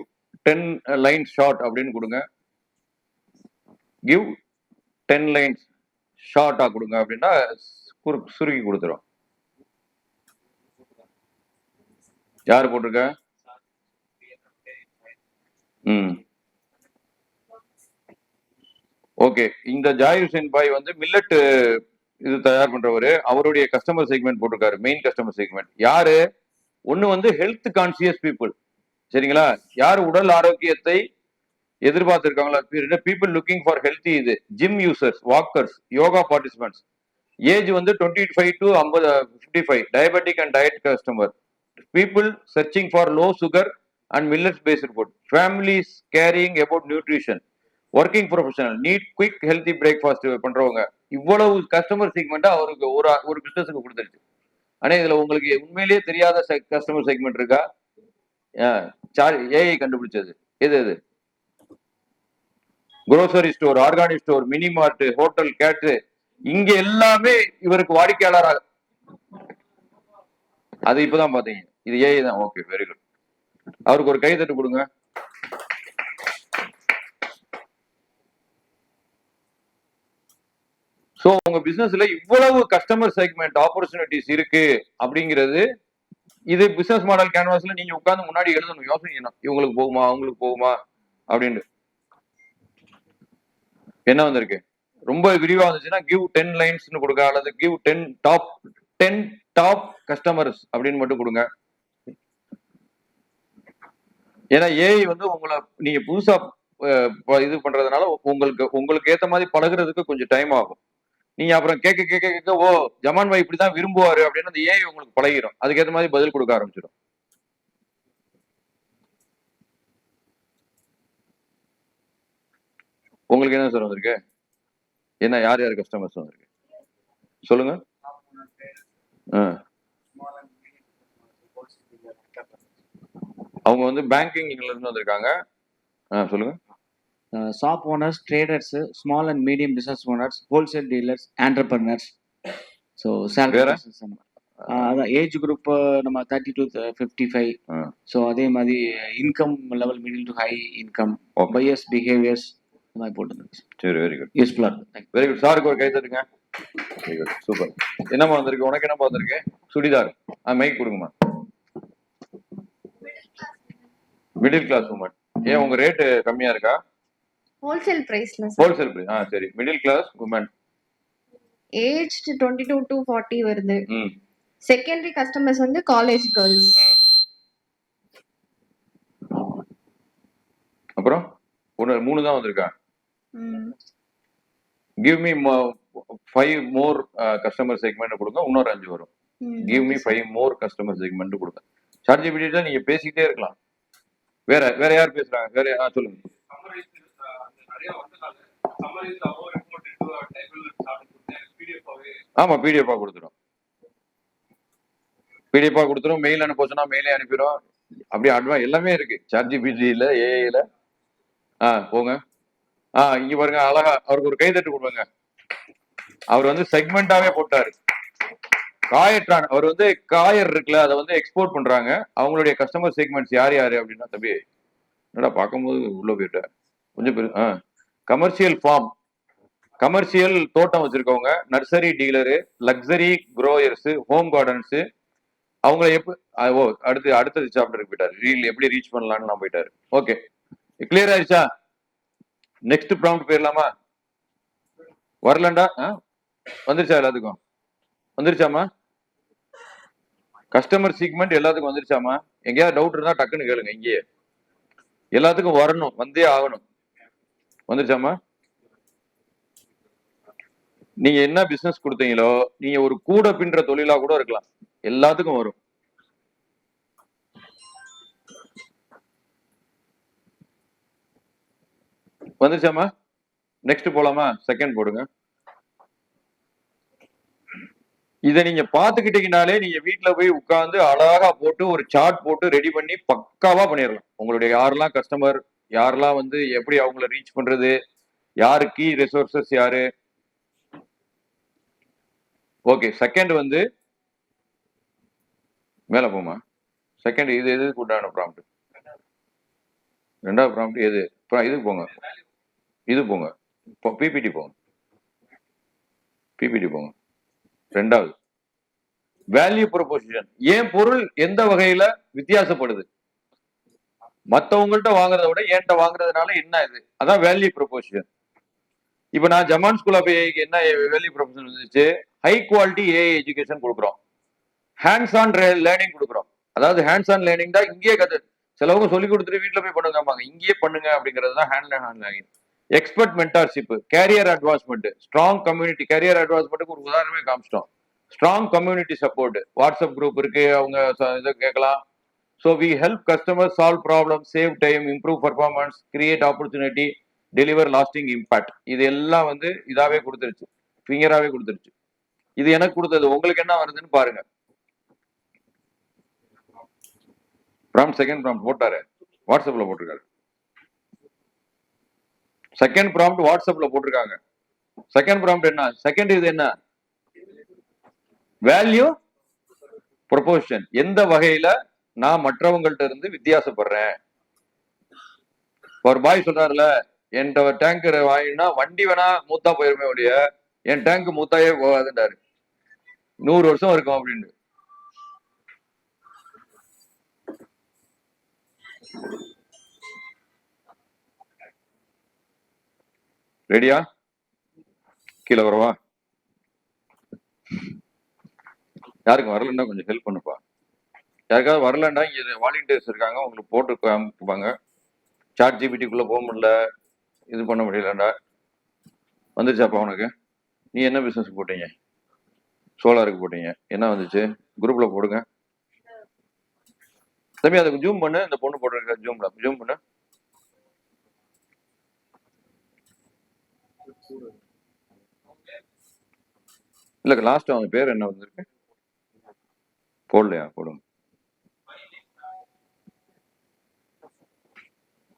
10 லைன் ஷார்ட் அப்படின்னு கொடுங்க. கிவ் 10 லைன்ஸ் ஷார்ட்டா கொடுங்க அப்படின்னா சுருக்கி கொடுத்துரும். யாரு போட்டிருக்க? ஓகே. இந்த ஜாய் ஹுசேன் பாய் வந்து மில்லட் இது தயார் பண்றவரு அவருடைய கஸ்டமர் செக்மெண்ட் போட்டிருக்காரு. மெயின் கஸ்டமர் செக்மெண்ட் யாரு? ஒண்ணு வந்து ஹெல்த் கான்சியஸ் பீப்புள், சரிங்களா? யார் உடல் ஆரோக்கியத்தை எதிர்பார்த்திருக்காங்களா? பீப்புள் லுக்கிங் ஃபார் ஹெல்த்தி, இது gym users, walkers, yoga participants. Age வந்து 25 to 55, diabetic and diet customer, people searching for low sugar and millets based food, families caring about nutrition, working professional, need quick healthy breakfast பண்றவங்க. இவ்வளவு customer segment அவருக்கு ஒரு பிசினஸுக்கு கொடுத்துருச்சு. ஆனா இதுல உங்களுக்கு உண்மையிலேயே தெரியாத கஸ்டமர் செக்மெண்ட் இருக்கா? ஏஐ கண்டுபிடிச்சது எது? Grocery store, organic store, mini mart, hotel, caterer, இங்க எல்லாமே இவருக்கு வாடிக்கையாளராக. அது இப்பதான் பாத்தீங்க, இது ஏஐ தான். Okay, very good. அவருக்கு ஒரு கை தட்டு கொடுங்க. சோ உங்க பிசினஸ்ல இவ்வளவு கஸ்டமர் செக்மெண்ட் ஆப்பர்ச்சுனிட்டிஸ் இருக்கு அப்படிங்கிறது, இது பிசினஸ் மாடல் கேன்வாஸ்ல நீங்க உட்கார்ந்து முன்னாடி எழுதணும், யோசிக்கணும். இவங்களுக்கு போகுமா, அவங்களுக்கு போகுமா அப்படின்னு. என்ன வந்திருக்கு? ரொம்ப விரிவா வந்துச்சுன்னா கிவ் 10 லைன்ஸ்னு கொடுங்க, அல்லது கிவ் 10 டாப் கஸ்டமர்ஸ் அப்படின்னு மட்டும் கொடுங்க. ஏன்னா ஏஐ வந்து உங்களை நீங்க புதுசா இது பண்றதுனால உங்களுக்கு ஏத்த மாதிரி பழகுறதுக்கு கொஞ்சம் டைம் ஆகும். நீங்க அப்புறம் கேட்க ஓ ஜமான் பாய் இப்படிதான் விரும்புவாரு அப்படின்னு அந்த ஏஐ உங்களுக்கு பழகிடும். அதுக்கேற்ற மாதிரி பதில் கொடுக்க ஆரம்பிச்சிடும். உங்களுக்கு என்ன சார் வந்திருக்கு? என்ன யார் கஸ்டமர்ஸ் வந்திருக்கு சொல்லுங்க. அவங்க வந்து பேங்கிங்ல இருந்து வந்திருக்காங்க. சொல்லுங்க. Shop owners, traders, small and medium business owners, wholesale dealers, entrepreneurs. So அதான் ஏஜ் குரூப் நம்ம 30 to 55. ஸோ அதே மாதிரி income level middle to high income, buyers behaviours இந்த மாதிரி போட்டுருந்துச்சு. சரி, வெரி குட், யூஸ்ஃபுல்லாக இருக்கும். Very good. சாருக்கு ஒரு கை தட்டுங்க. Very good, super. என்னம்மா வந்திருக்கு? உனக்கு என்னப்பா வந்திருக்கு? சுடிதார். மைக் கொடுங்கம்மா. Middle class woman. ஏன் உங்க ரேட் கம்மியா இருக்கா? ஹோல்சேல் பிரைஸ்ல ஹோல்சேல் பிரைஸ். சரி, middle class woman, age 22 to 40 வருது. செகண்டரி கஸ்டமர்ஸ் வந்து காலேஜ் கேர்ள்ஸ். அப்புறம் 3 தான் வந்திருக்கா. Give me 5 more customer segment கொடுங்க, இன்னொரு 5 வரும். Give me 5 more customer segment கொடுங்க. சாட்ஜிபிடில நீங்க பேசிக்கிட்டே இருக்கலாம். வேற யார் பேசுறாங்க? வேற சொல்லுங்க. ஆமா, பிடிஎஃபா கொடுத்துரும். பிடிஎஃபா கொடுத்துரும். மெயில் அனுப்பிச்சோன்னா மெயிலே அனுப்பிடும். அப்படியே அட்வான்ஸ் எல்லாமே இருக்கு சாட்ஜிபிடில, ஏஐல. போங்க. இங்க பாருங்க, அழகா அவருக்கு ஒரு கைதட்டு கொடுங்க. அவர் வந்து செக்மெண்டாவே போட்டாரு. காயற்றான் அவர் வந்து காயர் இருக்குல்ல, அதை வந்து எக்ஸ்போர்ட் பண்றாங்க. அவங்களுடைய கஸ்டமர் செக்மெண்ட்ஸ் யாரு அப்படின்னா, தம்பி என்னடா பார்க்கும்போது உள்ள போயிட்ட கொஞ்சம் பேர். கமர்ஷியல் ஃபார்ம், கமர்ஷியல் தோட்டம் வச்சிருக்கவங்க, nursery dealer, luxury growers, home gardens. அவங்களை அடுத்தது சாப்டருக்கு போயிட்டாரு. எப்படி ரீச் பண்ணலாம்னு நான் போயிட்டாரு. ஓகே, கிளியர் ஆயிடுச்சா? நெக்ஸ்ட் ப்ராம்ப்ட் போயிடலாமா? வரலண்டா? வந்துருச்சா? எல்லாத்துக்கும் வந்துருச்சாமா? கஸ்டமர் செக்மெண்ட் எல்லாத்துக்கும் வந்துருச்சாமா? எங்கேயாவது டவுட் இருந்தா டக்குன்னு கேளுங்க. இங்கேயே எல்லாத்துக்கும் வரணும், வந்தே ஆகணும். வந்துருச்சாமா? நீங்க என்ன பிசினஸ் கொடுத்தீங்களோ, நீங்க ஒரு கூட பின்ற தொழிலா கூட இருக்கலாம், எல்லாத்துக்கும் வரும். வந்துருச்சாமா? நெக்ஸ்ட் போலாமா? செகண்ட் போடுங்க. இதை நீங்க பாத்துக்கிட்டீங்கனாலே நீங்க வீட்டுல போய் உட்கார்ந்து அழகா போட்டு ஒரு சார்ட் போட்டு ரெடி பண்ணி பக்காவா பண்ணிடலாம். உங்களுடைய யாரெல்லாம் கஸ்டமர், யாரெல்லாம் வந்து எப்படி அவங்கள ரீச் பண்றது, யாரு கீ ரிசோர்சஸ் யாரு. ஓகே, செகண்ட் வந்து மேல போமா. செகண்ட் இது எதுக்கு உண்டான ப்ராம்ப்ட்? ரெண்டாவது ப்ராம்ப்ட் எது? இதுக்கு போங்க, இது போங்க, பிபிடி போங்க, பிபிடி போங்க. ரெண்டாவது வேல்யூ ப்ரொபோசிஷன். ஏன் பொருள் எந்த வகையில வித்தியாசப்படுது, மத்தவங்கள்ட்ட வாங்குறத விட என்கிட்ட வாங்குறதுனால என்ன இது, அதான் வேல்யூ ப்ரொபோசிஷன். இப்ப நான் ஜமான் ஸ்கூல் ஆஃப் ஏஐக்கு என்ன வேல்யூ ப்ரொபோசிஷன் இருந்துச்சு, ஹை குவாலிட்டி ஏஐ எஜுகேஷன் கொடுக்குறோம். ஹேண்ட்ஸ் ஆன் லேர்னிங் கொடுக்குறோம். அதாவது ஹேண்ட்ஸ் ஆன் லேர்னிங் தான் இங்கேயே சிலவங்க சொல்லி கொடுத்துட்டு வீட்டில் போய் பண்ணுங்க, இங்கேயே பண்ணுங்க அப்படிங்கிறது தான் hand learning. Expert mentorship, career advancement, strong community. Career அட்வான்ஸ்மெண்ட்டுக்கு ஒரு உதாரணமே காமிச்சிட்டோம். Strong community support, WhatsApp group இருக்கு, அவங்க இதை கேட்கலாம். So we help customer solve problem, save time, improve performance, create opportunity, deliver lasting impact. இது எல்லாம் வந்து இதாவே கொடுத்துருச்சு, ஃபிங்கராகவே கொடுத்துருச்சு. இது எனக்கு கொடுத்தது. உங்களுக்கு என்ன வருதுன்னு பாருங்க. ப்ராம்ப்ட் செகண்ட் ப்ராம்ப்ட் போட்டாரு, வாட்ஸ்அப்ல போட்டிருக்காரு. செகண்ட் ப்ராம்ப்ட் வாட்ஸ்அப்ல போட்டிருக்காங்க. செகண்ட் ப்ராம்ப்ட் என்ன? செகண்ட் இது என்ன? Value proportion. எந்த வகையில நான் மற்றவங்கள்ட்ட இருந்து வித்தியாசப்படுறேன். ஒரு பாய் சொல்றாருல, என்கிட்ட டேங்கர் வாங்கினா வண்டி வேணா மூத்தா போயிருமே ஒழிய என் டேங்க் மூத்தாயே போகாதுன்றாரு. 100 வருஷம் இருக்கும் அப்படின்னு. ரெடியா? கீழே வரவா? யாருக்கும் வரலன்னா கொஞ்சம் ஹெல்ப் பண்ணுப்பா. யாருக்காவது வரலன்னா இங்க வாலண்டியர்ஸ் இருக்காங்க, உங்களுக்கு போட்டு காமிப்பாங்க. சாட் ஜிபிடிக்குள்ள போக முடியல, இது பண்ண முடியலண்டா. வந்துருச்சாப்பா உனக்கு? நீ என்ன பிசினஸ் போட்டீங்க? சோலாருக்கு போட்டீங்க. என்ன வந்துச்சு? குரூப்ல போடுங்க தம்பி. அதுக்கு ஜூம் பண்ணு. இந்த பொண்ணு போட்டிருக்க ஜூம் பண்ணு. இல்ல லாஸ்ட் அவங்க பேர் என்ன வந்திருக்கு? போடலையா? போடுங்க.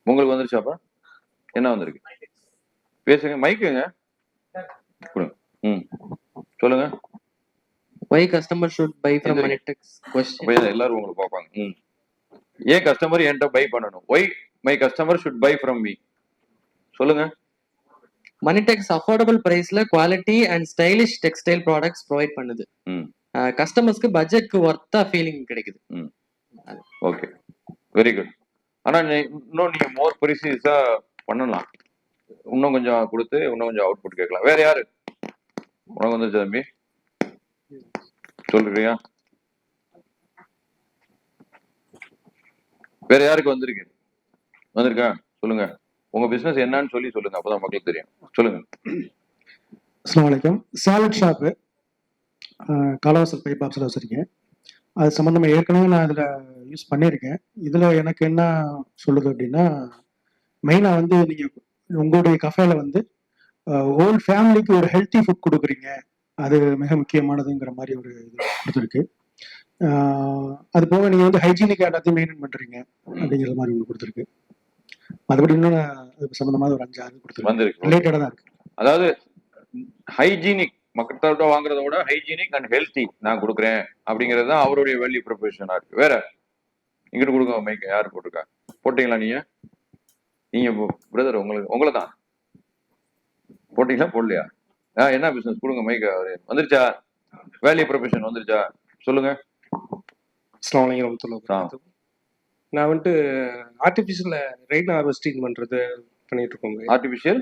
உங்களுக்கு வந்துருச்சாப்பா? என்ன வந்திருக்கு? பேசுங்க, மைக்குங்க. சொல்லுங்க. Why customer should buy from Moneytex? Question. எல்லாரும் உங்களுக்கு பார்ப்பாங்க. ஏன் கஸ்டமர் என்கிட்ட பை பண்ணணும்? Why my customer should buy from me? சொல்லுங்க. Moneytex affordable priceல quality and stylish textile products provide பண்ணுது. கஸ்டமர்ஸ்க்கு பட்ஜெட்க்கு வர்த்தா ஃபீலிங் கிடைக்குது. Okay, very good. ஆனா இன்னும் நீங்க மோர் ப்ரிசைஸா பண்ணலாம். இன்னும் கொஞ்சம் கொடுத்து இன்னும் கொஞ்சம் அவுட்புட் கேட்கலாம். வேற யாரு? உனக்கு வந்துருச்சு தம்பி? சொல்றியா? வேற யாருக்கு வந்திருக்கு? வந்திருக்கா? சொல்லுங்க. உங்க பிசினஸ் என்னன்னு சொல்லுங்க, அப்பதான் மக்களுக்கு தெரியும். சொல்லுங்க. அஸ்ஸலாமு அலைக்கும். சாலட் ஷாப்பு காலவாசல் பை பாக்ஸில் வச்சுருக்கேன். அது சம்மந்தமாக ஏற்கனவே நான் இதில் யூஸ் பண்ணியிருக்கேன். இதில் எனக்கு என்ன சொல்லுது அப்படின்னா, மெயினாக வந்து நீங்கள் உங்களுடைய கஃபேல வந்து ஹோல் ஃபேமிலிக்கு ஒரு ஹெல்த்தி ஃபுட் கொடுக்குறீங்க, அது மிக முக்கியமானதுங்கிற மாதிரி ஒரு இது கொடுத்துருக்கு. அது போக நீங்கள் வந்து ஹைஜீனிக் எல்லாத்தையும் மெயின்டைன் பண்ணுறீங்க அப்படிங்கிற மாதிரி ஒன்று கொடுத்துருக்கு. மற்றபடி இன்னும் அது சம்மந்தமாக ஒரு 5-6 கொடுத்துருக்கு. ரிலேட்டடாக தான் இருக்கு. அதாவது ஹைஜீனிக், மக்கள்கிட்ட வாங்குறத விட ஹைஜீனிக் அண்ட் ஹெல்த்தி நான் கொடுக்குறேன் அப்படிங்கிறது தான் அவருடைய வேல்யூ ப்ரொபோஷனா இருக்கு. வேற இங்கிட்டு கொடுங்க மைக்க. யார் போட்டிருக்கா? போட்டீங்களா நீங்க பிரதர்? உங்களை தான் போட்டீங்களா போடலையா? என்ன பிசினஸ்? கொடுங்க மைக்க. வந்துருச்சா? வேல்யூ ப்ரொபோஷன் வந்துருச்சா? சொல்லுங்க. அஸ்ஸலாமு அலைக்கும். நான் வந்துட்டு ஆர்டிஃபிஷியல் ரெயின் ஹார்வெஸ்டிங் பண்றது பண்ணிட்டு இருக்கோம். Artificial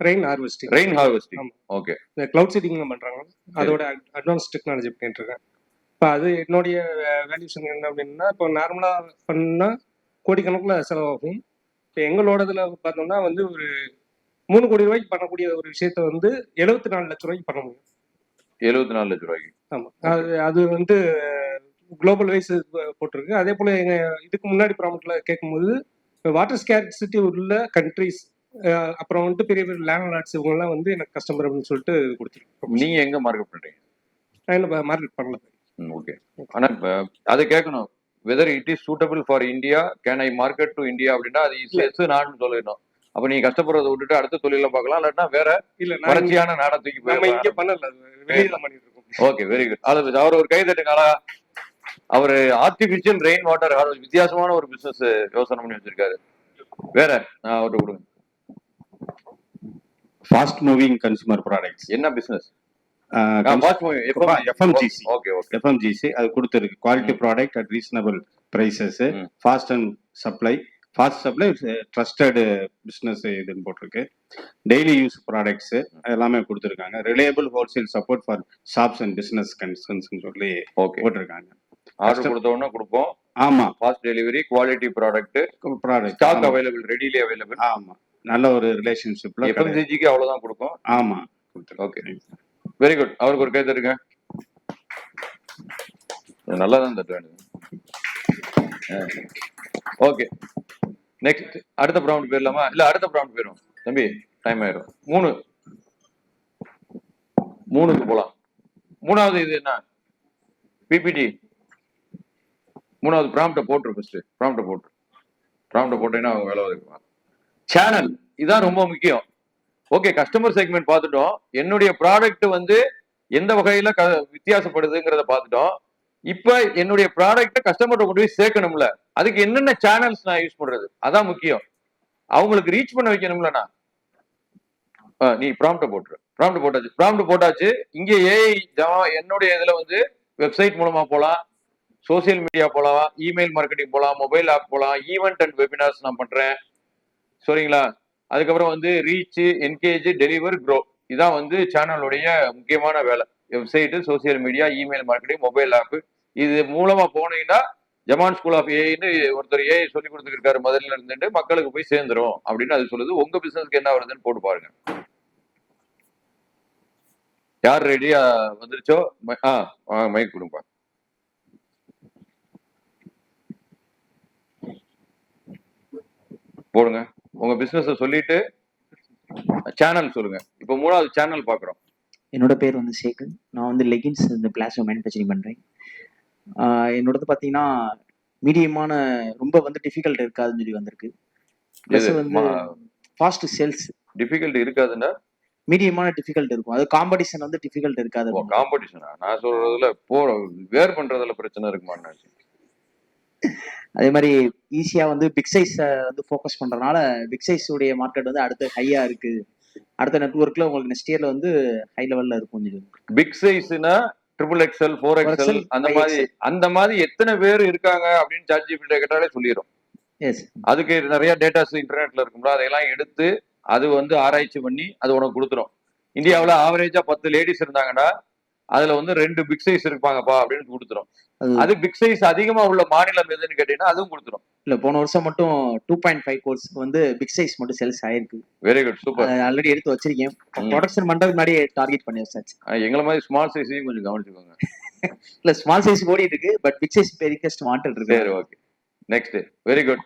rain harvesting. ஓகே. இந்த கிளவுட் சீடிங் பண்றாங்க, அதோட அட்வான்ஸ் டெக்னாலஜி பண்ணிட்டு இருக்கேன். இப்போ அது என்னுடைய வேல்யூஷன் என்ன அப்படின்னா, இப்போ நார்மலா பண்ணா கோடிக்கணக்கில் செலவாகும். இப்போ எங்களோட இதில் பார்த்தோம்னா வந்து ஒரு 3 கோடி ரூபாய்க்கு பண்ணக்கூடிய ஒரு விஷயத்த வந்து 74 லட்சம் ரூபாய்க்கு பண்ண முடியும். 74 லட்சம் ரூபாய்க்கு? ஆமா. அது வந்து குளோபல் வைஸ் போட்டிருக்கு. அதே போல எங்க இதுக்கு முன்னாடி ப்ராம்ப்ட்ல கேட்கும்போது வாட்டர் ஸ்கேர்சிட்டி உள்ள கண்ட்ரிஸ், அப்புறம் வந்துட்டு பெரிய பெரிய லேண்ட் லார்ட்ஸ் இவங்கெல்லாம் வந்து எனக்கு கஸ்டமர் அப்படின்னு சொல்லிட்டு கொடுத்துருக்கோம். நீங்க எங்க மார்க்கெட் பண்றீங்க? நான் என்ன மார்க்கெட் பண்ணல. ஓகே. ஆனா அதை கேட்கணும். Whether it is suitable for India, can I market to India அப்படின்னா அது இஸ் நான் சொல்லணும். அப்ப நீங்க கஷ்டப்படுறதை விட்டுட்டு அடுத்த தொழில பார்க்கலாம். இல்லாட்டா வேற வறட்சியான நாடை தூக்கி போயிடலாம். Okay, very good. அவர் ஒரு கை தட்டுங்களா? அவரு ஆர்டிபிஷியல் ரெயின் வாட்டர் ஹார்வெஸ்ட் வித்தியாசமான ஒரு பிசினஸ் யோசனை பண்ணி வச்சிருக்காரு. வேற அவர்கிட்ட கொடுங்க. Fast moving consumer products. என்ன பிசினஸ்? எஃப்எம்ஜிசி அது கொடுத்துருக்கு. Quality product at reasonable prices, fast and supply. Fast supply trusted business இதுன்னு போட்டிருக்கு. டெய்லி யூஸ் ப்ராடக்ட்ஸ் எல்லாமே கொடுத்துருக்காங்க. Reliable wholesale support for shops and business concerns சொல்லி போட்டிருக்காங்க. ஆர்டர் கொடுத்த உடனே கொடுப்போம். ஆமா, fast delivery, quality product, stock available, readily available. ஆமா, நல்ல ஒரு ரிலேஷன்ஷிப்ல எஃப்எம்சிஜிக்கு அவ்வளவுதான் கொடுப்போம். ஆமா, ஓகே, வெரி குட். அவருக்கு ஒரு கை தருங்க. நல்லா தான் தட்டுவேன். ஓகே, நெக்ஸ்ட் அடுத்த ப்ராம்ப்ட் போயிடலாமா? இல்ல அடுத்த ப்ராம்ப்ட் போயிடும் தம்பி, டைம் ஆயிரும். 3க்கு போலாம். 3வது இது என்ன? பிபிடி. 3வது ப்ராம்ப்ட போட்டுரு. ஃபர்ஸ்ட் ப்ராம்ப்ட போட்டீங்கன்னா அவங்க வேலை இருக்குமா? சேனல், இதான் ரொம்ப முக்கியம். ஓகே, கஸ்டமர் செக்மெண்ட் பார்த்துட்டோம். என்னுடைய ப்ராடக்ட் வந்து எந்த வகையில வித்தியாசப்படுதுங்கிறத பார்த்துட்டோம். இப்ப என்னுடைய ப்ராடக்ட கஸ்டமர்கிட்ட கொண்டு போய் சேர்க்கணும்ல, அதுக்கு என்னென்ன சேனல்ஸ் நான் யூஸ் பண்றது, அதான் முக்கியம். அவங்களுக்கு ரீச் பண்ண வைக்கணும்லண்ணா. நீ ப்ராம்ப்ட போட்டுரு. ப்ராம்ப்ட் போட்டாச்சு. இங்க ஏஐ என்னுடைய இதுல வந்து வெப்சைட் மூலமா போலாம், சோசியல் மீடியா போலாம், இமெயில் மார்க்கெட்டிங் போலாம், மொபைல் ஆப் போலாம், ஈவெண்ட் அண்ட் வெபினார்ஸ் நான் பண்றேன். சரிங்களா? அதுக்கப்புறம் வந்து ரீச், என்கேஜ், டெலிவர், க்ரோ. இதான் வந்து சேனலுடைய முக்கியமான வேலை. Website, social media, email marketing, mobile app. இது மூலமா போனீங்கன்னா ஜமான் ஸ்கூல் ஆஃப் ஏஐன்னு ஒருத்தர் ஏஐ சொல்லி கொடுத்துருக்காரு முதல்ல இருந்துட்டு, மக்களுக்கு போய் சேர்ந்துரும் அப்படின்னு அது சொல்லுது. உங்க பிசினஸ்க்கு என்ன வருதுன்னு போட்டு பாருங்க. யார் ரெடியா வந்துருச்சோ மைக் கொடுப்பா. போடுங்க உங்க பிசினஸ் சொல்லிட்டு சேனல் சொல்லுங்க. இப்போ 3வது சேனல் பாக்குறோம். என்னோட பேர் வந்து சேகர். நான் வந்து லெகின்ஸ் இந்த பிளாஸோ மேனுஃபேக்சரிங் பண்றேன். என்னோடது பார்த்தீங்கன்னா மீடியமான, ரொம்ப வந்து டிஃபிகல்ட் இருக்காதுன்னு சொல்லி வந்திருக்கு. ப்ளஸ் வந்து ஃபாஸ்ட் சேல்ஸ். டிஃபிகல்ட் இருக்காதுன்னா மீடியமான டிஃபிகல்ட் இருக்கும். அது காம்படிஷன் வந்து டிஃபிகல்ட் இருக்காது. காம்படிஷனா? நான் சொல்றதுல வேர் பண்றதுல பிரச்சனை இருக்குமான்னு. அதே மாதிரி ஈஸியா வந்து பிக் சைஸ் வந்து ஃபோக்கஸ் பண்றதுனால பிக் சைஸ் உடைய மார்க்கெட் வந்து அடுத்து ஹையா இருக்கு. அடுத்த நெட்வொர்க்ல உங்களுக்கு நெக்ஸ்ட் இயர்ல வந்து ஹை லெவல்ல இருக்கும். பிக் சைஸ்னா XXL, 4XL அந்த மாதிரி எத்தனை பேர் இருக்காங்க அப்படின்னு ChatGPT கேட்டாலே சொல்லிடும். அதுக்கு நிறைய டேட்டாஸ் இன்டர்நெட்ல இருக்கும்ல, அதையெல்லாம் எடுத்து அது வந்து ஆராய்ச்சி பண்ணி அது உனக்கு கொடுத்துரும். இந்தியாவில் ஆவரேஜா 10 லேடிஸ் இருந்தாங்கன்னா அதுல வந்து 2 பிக் சைஸ் இருப்பாங்கப்பா அப்படின்னு கொடுத்துரும். அது பிக் சைஸ் அதிகமா உள்ள மாநிலம் எதுன்னு கேட்டீங்கன்னா அதுவும் கொடுத்துரும். இல்ல, போன வருஷம் மட்டும் 2.5 கோர்ஸ் வந்து பிக் சைஸ் மட்டும் சேல்ஸ் ஆயிருக்கு. Very good, super. ஆல்ரெடி எடுத்து வச்சிருக்கேன். ப்ரொடக்ஷன் பண்றதுக்கு முன்னாடி டார்கெட் பண்ணி வச்சாச்சு. எங்களை மாதிரி ஸ்மால் சைஸையும் கொஞ்சம் கவனிச்சுக்கோங்க. இல்ல, ஸ்மால் சைஸ் ஓடிட்டு இருக்கு, பட் பிக் சைஸ் பெரிய கஸ்ட் வாண்டட் இருக்கு. சரி, ஓகே, நெக்ஸ்ட். Very good.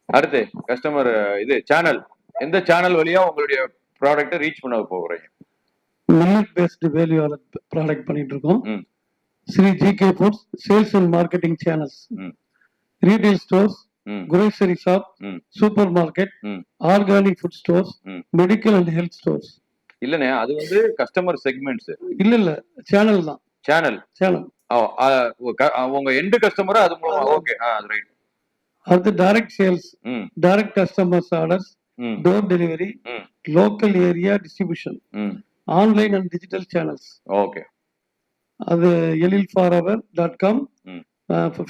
அடுத்து கஸ்டமர் இது சேனல். எந்த சேனல் வழியா உங்களுடைய ப்ராடக்ட்டை ரீச் பண்ண போறீங்க? Millet based value added product பண்ணிட்டு இருக்கோம். Sri GK foods sales and marketing channels, retail stores, grocery shop, super market, organic food stores, medical and health stores. இல்லனே, அது வந்து கஸ்டமர் செக்மெண்ட்ஸ். இல்ல சேனல் தான். சேனல். உங்க எண்ட் கஸ்டமர் அது மூலமா. Okay, right. அது direct sales, direct customers orders, door delivery, local area distribution, online and digital channels. Okay, அது elilforever.com,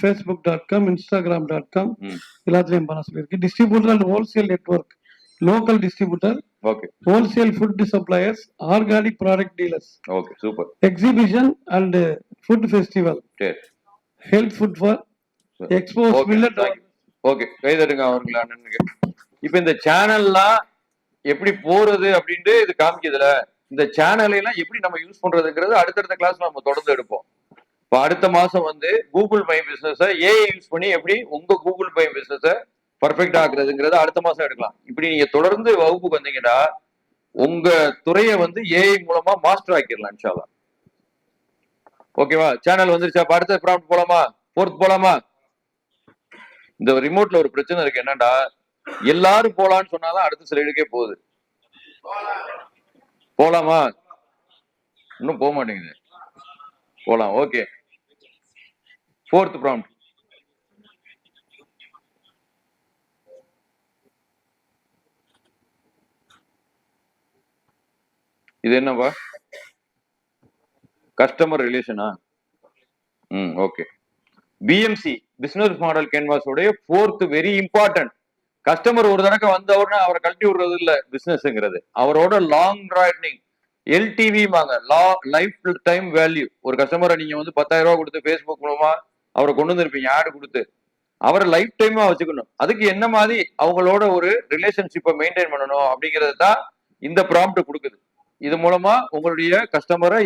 facebook.com, instagram.com எல்லாத்துலயும் பண்ண சொல்லியிருக்கு. Distributor and wholesale network, local distributor, wholesale food suppliers, organic product dealers. Okay, super. Exhibition and food festival, health food for expos millet. Okay, கை தட்டுங்க அவங்களுக்கு அண்ணனுக்கு. இப்போ இந்த சேனல்லாம் எப்படி போறது அப்படின்ட்டு இது காமிக்குதுல, இந்த சேனலை எல்லாம் எப்படி நம்ம யூஸ் பண்றதுங்கிறது அடுத்தடுத்த கிளாஸ்ல நம்ம தொடர்ந்து எடுப்போம். இப்போ அடுத்த மாசம் வந்து Google my business AI use பண்ணி எப்படி உங்க கூகுள் மை பிசினஸ் பர்ஃபெக்ட் ஆக்குறதுங்கிறத அடுத்த மாசம் எடுக்கலாம். இப்படி நீங்க தொடர்ந்து வகுப்புக்கு வந்தீங்கன்னா உங்க துறையை வந்து ஏஐ மூலமா மாஸ்டர் ஆக்கிடலாம் இன்ஷா அல்லாஹ். ஓகேவா? சேனல் வந்துருச்சா? அடுத்த ப்ராம்ப்ட் போலாமா? 4th போலாமா? இந்த ரிமோட்ல ஒரு பிரச்சனை இருக்கு. என்னன்னா, எல்லாரும் போலான்னு சொன்னாதான் அடுத்த ஸ்லைடுக்கே போகுது. போலாமா? இன்னும் போக மாட்டேங்குது. போலாம். Okay, 4th prompt. இது என்னப்பா? கஸ்டமர் ரிலேஷனா? Okay. BMC business model canvas உடைய 4th வெரி இம்பார்ட்டன்ட் கஸ்டமர் ஒரு தடவை வந்தவுடனே அவரை கழட்டி விடுறது இல்ல பிசினஸ்ங்கிறது. அவரோட லாங் ரன்னிங் LTVமாங்க, லைஃப் டைம் வேல்யூ. ஒரு கஸ்டமரை நீங்க வந்து 10,000 ரூபாய் கொடுத்து Facebook மூலமா அவரை கொண்டு வந்திருப்பீங்க, ஆடு கொடுத்து. அவரை லைஃப் டைமா வச்சுக்கணும். அதுக்கு என்ன மாதிரி அவங்களோட ஒரு ரிலேஷன்ஷிப்பை மெயின்டைன் பண்ணணும் அப்படிங்கிறது தான் இந்த ப்ராம்ப்ட் கொடுக்குது. இது மூலமா உங்களுடைய கஸ்டமரை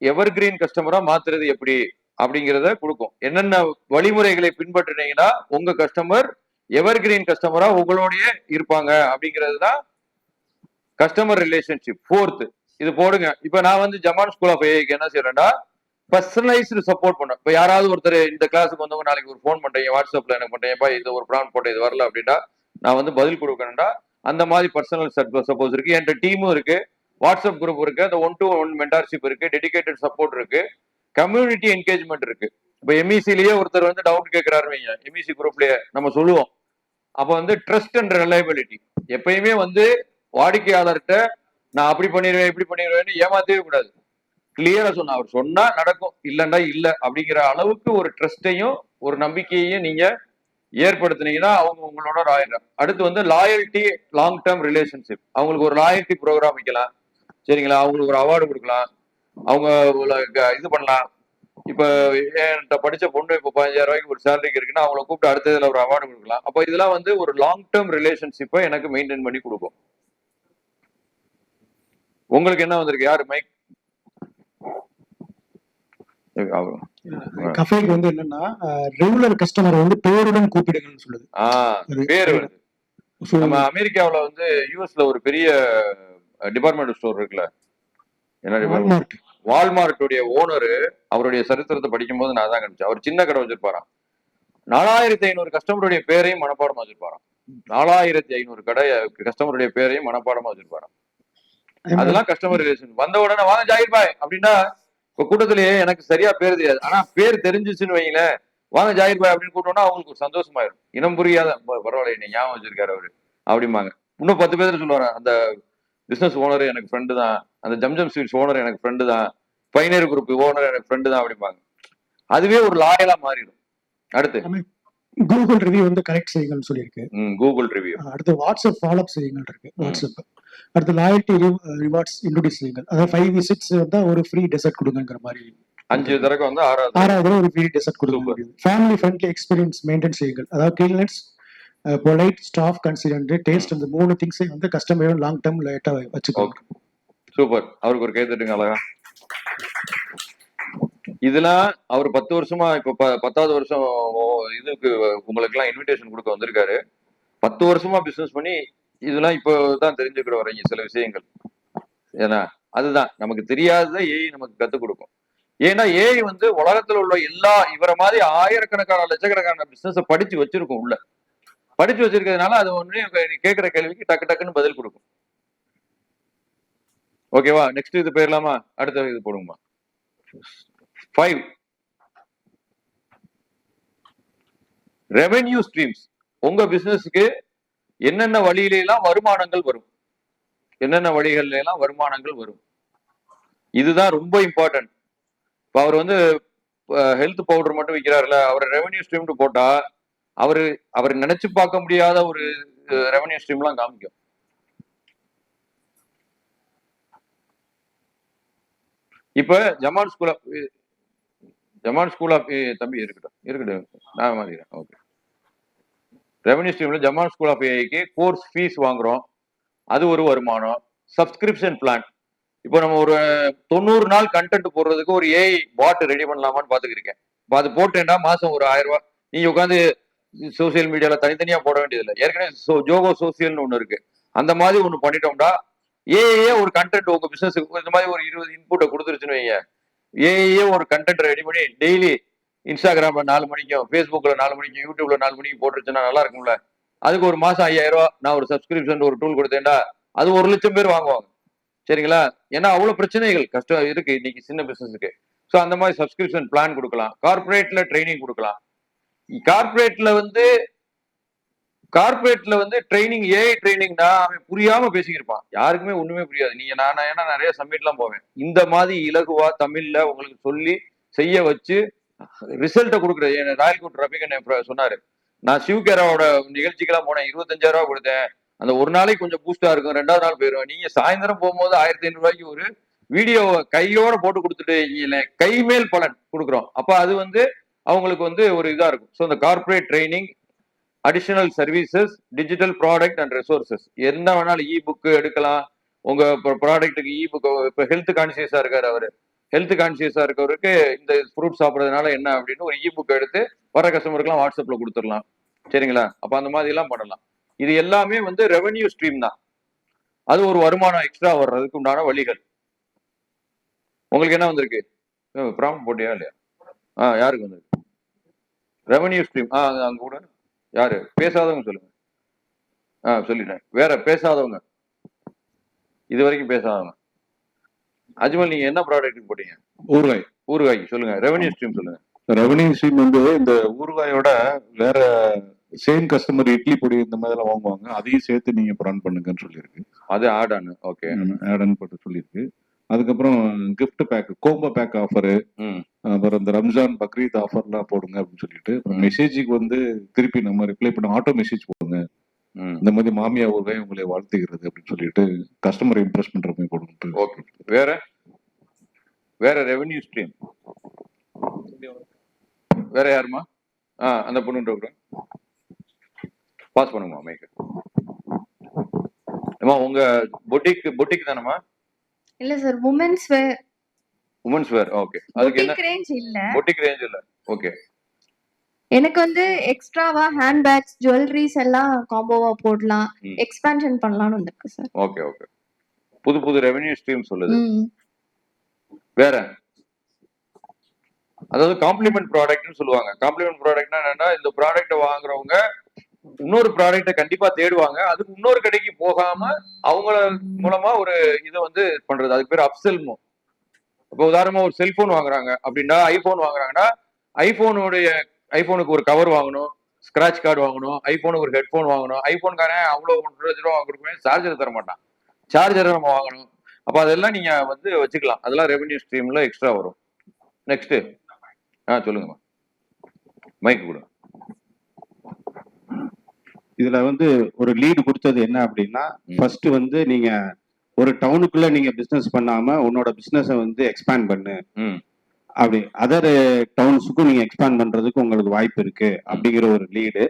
எவர் கிரீன் கஸ்டமரா மாத்துறது எப்படி அப்படிங்கிறத கொடுக்கும். என்னென்ன வழிமுறைகளை பின்பற்றினீங்கன்னா உங்க கஸ்டமர் எவர் கிரீன் கஸ்டமரா உங்களோடய இருப்பாங்க அப்படிங்கிறது தான் கஸ்டமர் ரிலேஷன்ஷிப். 4th இது போடுங்க. இப்ப நான் வந்து ஜமான் ஸ்கூல் ஆஃப் ஏஐக்கு என்ன செய்யறேன்டா, பர்சனலைஸ்டு சப்போர்ட் பண்ணேன். இப்ப யாராவது ஒருத்தர் இந்த கிளாஸுக்கு வந்தவங்க நாளைக்கு ஒரு ஃபோன் பண்றீங்க, வாட்ஸ்அப்ல எனக்கு பண்றீங்கப்பா, இது ஒரு ப்ரான் போட்டு இது வரல அப்படின்னா நான் வந்து பதில் கொடுக்கணும்டா. அந்த மாதிரி பர்சனல் சப்போஸ் இருக்கு. என்கிட்ட டீமும் இருக்கு, வாட்ஸ்அப் குரூப் இருக்கு, அந்த 1-to-1 மென்டார்ஷிப் இருக்கு, டெடிகேட்டட் சப்போர்ட் இருக்கு, கம்யூனிட்டி என்கேஜ்மெண்ட் இருக்கு. இப்ப எம்இசிலேயே ஒருத்தர் வந்து டவுட் கேட்கிறாருவீங்க, எம்இசி குரூப்லயே நம்ம சொல்லுவோம். அப்ப வந்து ட்ரஸ்ட் அண்ட் ரிலையபிலிட்டி. எப்பயுமே வந்து வாடிக்கையாளர்கிட்ட நான் அப்படி பண்ணிடுவேன் இப்படி பண்ணிடுவேன்னு ஏமாத்தவே கூடாது. கிளியரா சொன்ன, அவர் சொன்னா நடக்கும், இல்லைன்னா இல்ல அப்படிங்கிற அளவுக்கு ஒரு ட்ரஸ்டையும் ஒரு நம்பிக்கையையும் நீங்க ஏற்படுத்தினீங்கன்னா அவங்க உங்களோட ஆயிரம். அடுத்து வந்து லாயல்ட்டி, லாங் டேர்ம் ரிலேஷன்ஷிப். அவங்களுக்கு ஒரு லாயல்ட்டி ப்ரோக்ராம் வைக்கலாம், சரிங்களா? அவங்களுக்கு ஒரு அவார்டு கொடுக்கலாம், அவங்க இது பண்ணலாம். இப்ப என்கிட்ட படிச்ச பொண்ணு இப்ப 15,000 ரூபாய்க்கு ஒரு சேலரிக்கு இருக்குன்னா அவங்கள கூப்பிட்டு அடுத்த இதுல ஒரு அவார்டு கொடுக்கலாம். அப்போ இதெல்லாம் வந்து ஒரு லாங் டேர்ம் ரிலேஷன்ஷிப்பை எனக்கு மெயின்டைன் பண்ணி கொடுக்கும். உங்களுக்கு என்ன வந்திருக்கு? யாரு மைக்? கஃபேக்கு வந்து என்னன்னா ரெகுலர் கஸ்டமர் வந்து பேருடன் கூப்பிடுங்கன்னு சொல்லுது. பேரு வருது. நம்ம அமெரிக்காவுல வந்து யூஎஸ்ல ஒரு பெரிய டிபார்ட்மெண்ட் ஸ்டோர் இருக்குல்ல, என்ன டிபார்ட்மெண்ட்? வால்மார்ட்டுடைய ஓனரு, அவருடைய சரித்திரத்தை படிக்கும் போது நான் தான் கணிச்சேன். அவர் சின்ன கடை வச்சிருப்பாராம். 4500 கஸ்டமருடைய பேரையும் மனப்பாடமா வச்சிருப்பாராம். 4500 கடை கஸ்டமருடைய பேரையும் மனப்பாடமா வச்சிருப்பாராம். அதெல்லாம் கஸ்டமர் ரிலேஷன். வந்த உடனே வாங்க ஜாகிர் பாய் அப்படின்னா, இப்ப கூட்டத்திலேயே எனக்கு சரியா பேர் தெரியாது, ஆனா பேர் தெரிஞ்சிச்சுன்னு வைங்களேன், வாங்க ஜாகிர் பாய் அப்படின்னு கூட்டோம்னா அவங்களுக்கு ஒரு சந்தோஷமாயிரும். இனம் புரியாத, பரவாயில்ல நீ ஞாபகம் வச்சிருக்காரு அவரு அப்படிம்பாங்க. இன்னும் 10 பேர் சொல்லுவாரு, அந்த பிசினஸ் ஓனர் எனக்கு ஃப்ரெண்டு தான், அந்த ஜம்ஜம் ஸ்வீட்ஸ் ஓனர் எனக்கு ஃப்ரெண்டு தான், பைனர் குரூப் ஓனர் எனக்கு ஃப்ரெண்டு தான் அப்படிம்பாங்க. அதுவே ஒரு லாயலா மாறிடும். அடுத்து கூகுள் ரிவ்யூ வந்து கரெக்ட் செய்யுங்கன்னு சொல்லியிருக்கு. Google review. அடுத்து வாட்ஸ்அப் ஃபாலோ அப் செய்யுங்கள் இருக்கு, வாட்ஸ்அப். அடுத்து லாயல்ட்டி ரிவார்ட்ஸ் இன்ட்ரோடியூஸ் செய்யுங்கள். அதாவது 5 விசிட்ஸ் வந்தா ஒரு ஃப்ரீ டெசர்ட் கொடுங்கங்கிற மாதிரி. 5 தடவை வந்து 6வது ஒரு ஃப்ரீ டெசர்ட் கொடுங்க. ஃபேமிலி ஃப்ரெண்ட்லி எக்ஸ்பீரியன்ஸ் மெயின்டைன் செய்யுங்கள். அதாவது கிளீனஸ், பொலைட், ஸ்டாஃப் கன்சிடென்ட், டேஸ்ட், இந்த 3 திங்ஸை வந்து கஸ்டமர் லாங் டேர்ம் லேட்டா வச்சுக்கோங்க. சூப்பர். அவருக்கு ஒரு கை தட்டுங்க அழகா. இதெல்லாம் அவர் 10 வருஷமா, இப்ப 10வது வருஷம் இதுக்கு உங்களுக்கு எல்லாம் இன்விடேஷன் கொடுக்க வந்திருக்காரு. 10 வருஷமா பிசினஸ் பண்ணி இதெல்லாம் இப்பதான் தெரிஞ்சுக்கிற வரீங்க சில விஷயங்கள். ஏன்னா அதுதான் நமக்கு தெரியாததை ஏஐ நமக்கு கத்துக் கொடுக்கும். ஏன்னா ஏஐ வந்து உலகத்துல உள்ள எல்லா இவரை மாதிரி ஆயிரக்கணக்கான லட்சக்கணக்கான பிசினஸ் படிச்சு வச்சிருக்கும். உள்ள படிச்சு வச்சிருக்கிறதுனால அது ஒண்ணு கேட்கிற கேள்விக்கு டக்கு டக்குன்னு பதில் கொடுக்கும். ஓகேவா? நெக்ஸ்ட் இது போயிடலாமா? அடுத்த இது போடுங்கம்மா. 5 ரெவென்யூ ஸ்ட்ரீம்ஸ். உங்க பிசினஸ்க்கு என்னென்ன வழியில எல்லாம் வருமானங்கள் வரும், என்னென்ன வழிகள்ல எல்லாம் வருமானங்கள் வரும், இதுதான் ரொம்ப இம்பார்ட்டன்ட். இப்ப அவர் வந்து ஹெல்த் பவுடர் மட்டும் விற்கிறாருல, அவர் ரெவென்யூ ஸ்ட்ரீம் போட்டா அவர் நினைச்சு பார்க்க முடியாத ஒரு ரெவென்யூ ஸ்ட்ரீம்லாம் காமிக்கும். இப்ப ஜமான் ஸ்கூல் ஆஃப் தம்பி இருக்கட்டும் நான் மாறிக்கிறேன். ஓகே. ரெவென்யூ ஸ்ட்ரீம்ல ஜமான் ஸ்கூல் ஆஃப் ஏஐக்கு கோர்ஸ் ஃபீஸ் வாங்குறோம், அது ஒரு வருமானம். Subscription plan. இப்போ நம்ம ஒரு 90 நாள் கண்டென்ட் போடுறதுக்கு ஒரு ஏஐ பாட் ரெடி பண்ணலாமான்னு பாத்துக்கிருக்கேன். இப்போ அது போட்டேன்னா மாசம் ஒரு 1000 ரூபாய். நீங்க உட்காந்து சோசியல் மீடியால தனித்தனியா போட வேண்டியதில்லை. ஏற்கனவே ஜோகோ சோசியல்னு ஒண்ணு இருக்கு. அந்த மாதிரி ஒண்ணு பண்ணிட்டோம்னா ஏஐயே ஒரு கண்டென்ட் உங்க பிசினஸுக்கு இந்த மாதிரி ஒரு 20 இன்புட்டை கொடுத்துருச்சுன்னு வைங்க, ஏஐயே ஒரு கண்டென்ட் ரெடி பண்ணி டெய்லி இன்ஸ்டாகிராம்ல 4 மணிக்கும், ஃபேஸ்புக்ல 4 மணிக்கும், யூடியூப்ல 4 மணிக்கு போட்டுருச்சுன்னா நல்லா இருக்கும்ல. அதுக்கு ஒரு மாசம் 5000 ரூபாய் நான் ஒரு சப்ஸ்கிரிப்ஷன் ஒரு டூல் கொடுத்தேன்டா, அது 1 லட்சம் பேர் வாங்குவாங்க. சரிங்களா? ஏன்னா அவ்வளவு பிரச்சனைகள் கஷ்டம் இருக்கு இன்னைக்கு சின்ன பிசினஸுக்கு. ஸோ அந்த மாதிரி சப்ஸ்கிரிப்ஷன் பிளான் கொடுக்கலாம். கார்பரேட்ல ட்ரைனிங் கொடுக்கலாம். கார்பரேட்ல வந்து ட்ரைனிங், ஏஐ ட்ரைனிங்னா அவன் புரியாம பேசிக்கிருப்பான், யாருக்குமே ஒண்ணுமே புரியாது. நீங்க ஏன்னா நிறைய சப்மிட்லாம் போவேன், இந்த மாதிரி இலகுவா தமிழ்ல உங்களுக்கு சொல்லி செய்ய வச்சு ரிசல்ட்டை கொடுக்குறது. ராயல்கோட் ரபிகன் சொன்னாரு, நான் சிவகேராவோட நிகழ்ச்சிக்கெல்லாம் போனேன், 25,000 ரூபா கொடுத்தேன். அந்த ஒரு நாளைக்கு கொஞ்சம் பூஸ்டா இருக்கும், 2வது நாள் போயிடும். நீங்க சாயந்தரம் போகும்போது 1,500 ரூபாய்க்கு ஒரு வீடியோ கையோட போட்டு கொடுத்துட்டு கை மேல் பலன் கொடுக்குறோம். அப்ப அது வந்து அவங்களுக்கு வந்து ஒரு இதா இருக்கும். ஸோ இந்த corporate training, additional services, digital product and resources, என்ன வேணாலும் புக் எடுக்கலாம். உங்க ப்ராடக்ட்டுக்கு புக், இப்போ ஹெல்த் கான்சியஸா இருக்காரு அவரு, ஹெல்த் கான்சியஸா இருக்கவருக்கு இந்த ஃப்ரூட் சாப்பிட்றதுனால என்ன அப்படின்னு ஒரு புக் எடுத்து வர கஸ்டமருக்குலாம் வாட்ஸ்அப்ல கொடுத்துடலாம். சரிங்களா? அப்ப அந்த மாதிரி எல்லாம் பண்ணலாம். இது எல்லாமே வந்து ரெவென்யூ ஸ்ட்ரீம் தான். அது ஒரு வருமானம் எக்ஸ்ட்ரா வர்றதுக்கு உண்டான வழிகள். உங்களுக்கு என்ன வந்திருக்கு? ப்ராம்ப்ட் போட்டியா இல்லையா? யாருக்கு வந்திருக்கு? Revenue stream. அங்க கூட யாரு பேசாதவங்க சொல்லுங்க. சொல்லிட்டேன். வேற பேசாதவங்க, இது வரைக்கும் பேசாதவங்க. அஜ்மல், நீங்க என்ன ப்ராடக்ட் போட்டீங்க? ஊறுகாய். ஊறுகாய் சொல்லுங்க. ரெவென்யூ ஸ்ட்ரீம் சொல்லுங்க. ரெவன்யூ ஸ்ட்ரீம் வந்து இந்த ஊறுகாயோட வேற சேம் கஸ்டமர் இட்லி பொடி இந்த மாதிரி எல்லாம் வாங்குவாங்க, அதையும் சேர்த்து நீங்க ரன் பண்ணுங்கன்னு சொல்லியிருக்கு. அது add on. Okay, add on போட்டு சொல்லியிருக்கு. அதுக்கப்புறம் gift pack, combo pack offer, அப்புறம் இந்த ரம்ஜான் பக்ரீத் ஆஃபர்லாம் போடுங்க அப்படின்னு சொல்லிட்டு, மெசேஜுக்கு வந்து திருப்பி நம்ம ரிப்ளை பண்ண ஆட்டோ மெசேஜ் போடுங்க, இந்த மாதிரி மாமியா ஊறுகாய் உங்களை வாழ்த்துகிறது அப்படின்னு சொல்லிட்டு கஸ்டமர் இம்ப்ரெஸ் பண்ற மாதிரி கொடுங்க. ஓகே, வேற வேற ரெவென்யூ ஸ்ட்ரீம் வேற யாருமா? அந்த பொண்ணு பாஸ் பண்ணுங்கம்மா மைக்கு. அம்மா உங்க பொட்டிக் தானம்மா? இல்ல sir, women's wear. Women's wear. Okay, அதுக்கு என்ன ரேஞ்ச் இல்ல. பொட்டிக் ரேஞ்ச் இல்ல. ஓகே, எனக்கு வந்து எக்ஸ்ட்ராவா ஹேண்ட் பேக்ஸ், ஜுவல்லரிஸ் எல்லாம் காம்போவா போடலாம், எக்ஸ்பான்ஷன் பண்ணலாம்னு வந்திருக்கு சார். ஓகே ஓகே, புது புது ரெவென்யூ ஸ்ட்ரீம் சொல்லுது. வேற அதாவது காம்ப்ளிமெண்ட் ப்ராடக்ட்னு சொல்லுவாங்க. காம்ப்ளிமெண்ட் ப்ராடக்ட்னா என்னன்னா, இந்த ப்ராடக்ட்டை வாங்குறவங்க இன்னொரு ப்ராடக்ட்டை கண்டிப்பா தேடுவாங்க, அதுக்கு இன்னொரு கடைக்கு போகாம அவங்கள மூலமா ஒரு இதை வந்து பண்றது, அதுக்கு பேர் அப்செல்மோ. இப்போ உதாரணமா ஒரு செல்போன் வாங்குறாங்க அப்படின்னா, ஐபோன் வாங்குறாங்கன்னா, ஐபோனுக்கு ஒரு கவர் வாங்கணும், ஸ்கிராட்ச் கார்டு வாங்கணும், ஐபோனுக்கு ஒரு ஹெட்போன் வாங்கணும். ஐபோனுக்காரன் அவ்வளோ 1,00,000 ரூபா கொடுக்குமே, சார்ஜர் தர மாட்டான், சார்ஜரை நம்ம வாங்கணும். அப்போ அதெல்லாம் நீங்க வந்து வச்சுக்கலாம், அதெல்லாம் ரெவென்யூ ஸ்ட்ரீம்ல எக்ஸ்ட்ரா வரும். நெக்ஸ்ட் சொல்லுங்கம்மா, மைக் கூட. இதுல வந்து ஒரு லீடு கொடுத்தது என்ன அப்படின்னா, ஃபர்ஸ்ட் வந்து நீங்க ஒரு டவுனுக்குள்ள நீங்க பிசினஸ் பண்ணாம உன்னோட பிசினஸை வந்து எக்ஸ்பேண்ட் பண்ணு, அப்படி அதர் டவுன்ஸுக்கும் நீங்க எக்ஸ்பேண்ட் பண்றதுக்கு உங்களுக்கு வாய்ப்பு இருக்கு அப்படிங்கிற ஒரு லீடு.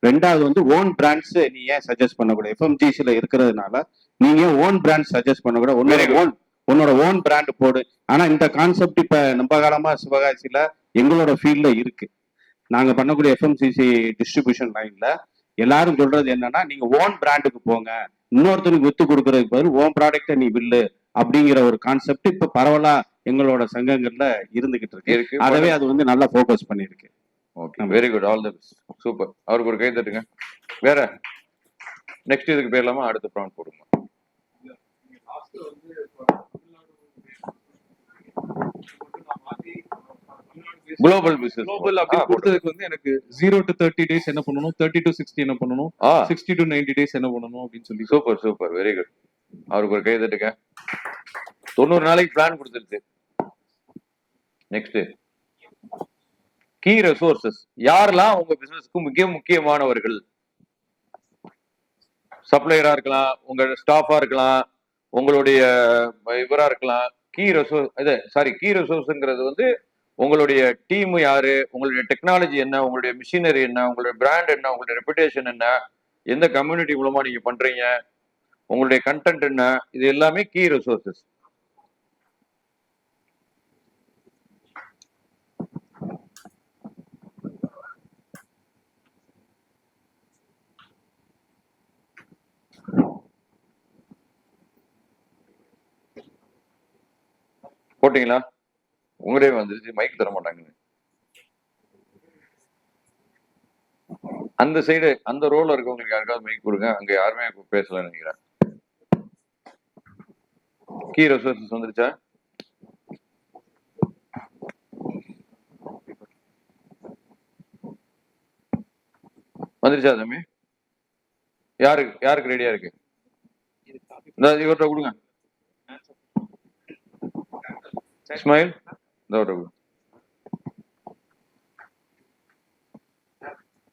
ரெண்டாவது வந்து ஓன் பிராண்ட்ஸ் நீ ஏன் சஜஸ்ட் பண்ணக்கூடாது, எஃப்எம்ஜிசில இருக்கிறதுனால நீங்க ஓன் பிராண்ட் சஜஸ்ட் பண்ணக்கூடாது, உன்னோட ஓன் பிராண்ட் போடு. ஆனா இந்த கான்செப்ட் இப்ப நம்ம காலமா சிவகாசியில எங்களோட ஃபீல்ட்ல இருக்கு. நாங்க பண்ணக்கூடிய எஃப்எம்சிசி டிஸ்ட்ரிபியூஷன் லைன்ல எல்லாரும் சொல்றது என்னன்னா, நீங்க ஓன் பிராண்டுக்கு போங்க, இன்னொருத்தருக்கு வித்து கொடுக்கறதுக்கு பதில் ஓன் ப்ராடக்டை நீ வில்லு அப்படிங்கிற ஒரு கான்செப்ட் இப்ப பரவலா எங்களோட சங்கங்கள்ல இருந்துகிட்டு இருக்கு. அதவே அது வந்து நல்லா ஃபோக்கஸ் பண்ணிருக்கு. Okay, very good, all the best, super. அவருக்கு ஒரு கை தட்டுங்க. வேற நெக்ஸ்ட் இதுக்கு பேர்லாமா? அடுத்த ப்ரான் போடுங்க. குளோபல் பிசினஸ் குளோபல் அப்படி கொடுத்ததுக்கு வந்து எனக்கு 0 to 30 days என்ன பண்ணணும், 30 to 60 என்ன பண்ணணும், 60 to 90 days என்ன பண்ணணும் அப்படின்னு சொல்லி. Super super, very good. அவருக்கு ஒரு கை தட்டுங்க. 90 நாளைக்கு பிளான் கொடுத்துருச்சு. Next, key resources. யாரெல்லாம் உங்க பிசினஸ்க்கு மிக முக்கியமானவர்கள்? சப்ளையரா இருக்கலாம், உங்க ஸ்டாஃபா இருக்கலாம், உங்களுடைய இவரா இருக்கலாம். கீ ரிசோர்ஸ்ங்கிறது வந்து உங்களுடைய டீம் யாரு, உங்களுடைய டெக்னாலஜி என்ன, உங்களுடைய மிஷினரி என்ன, உங்களுடைய பிராண்ட் என்ன, உங்களுடைய ரெப்புடேஷன் என்ன, எந்த கம்யூனிட்டி மூலமா நீங்க பண்றீங்க, உங்களுடைய கண்டென்ட் என்ன, இது எல்லாமே கீ ரிசோர்சஸ். போட்டீங்களா? உங்களே வந்துருச்சு, மைக் தர மாட்டாங்க. அந்த சைடு அந்த ரோல இருக்கவங்களுக்கு யாருக்காவது மைக் கொடுங்க. அங்க யாருமே பேசல நினைக்கிறேன். கீ ரிசோர்சஸ் வந்துருச்சா? வந்துருச்சா தம்பி? யாருக்கு ரெடியா இருக்கு? இவர்கிட்ட கொடுங்க. இஸ்மாயில்,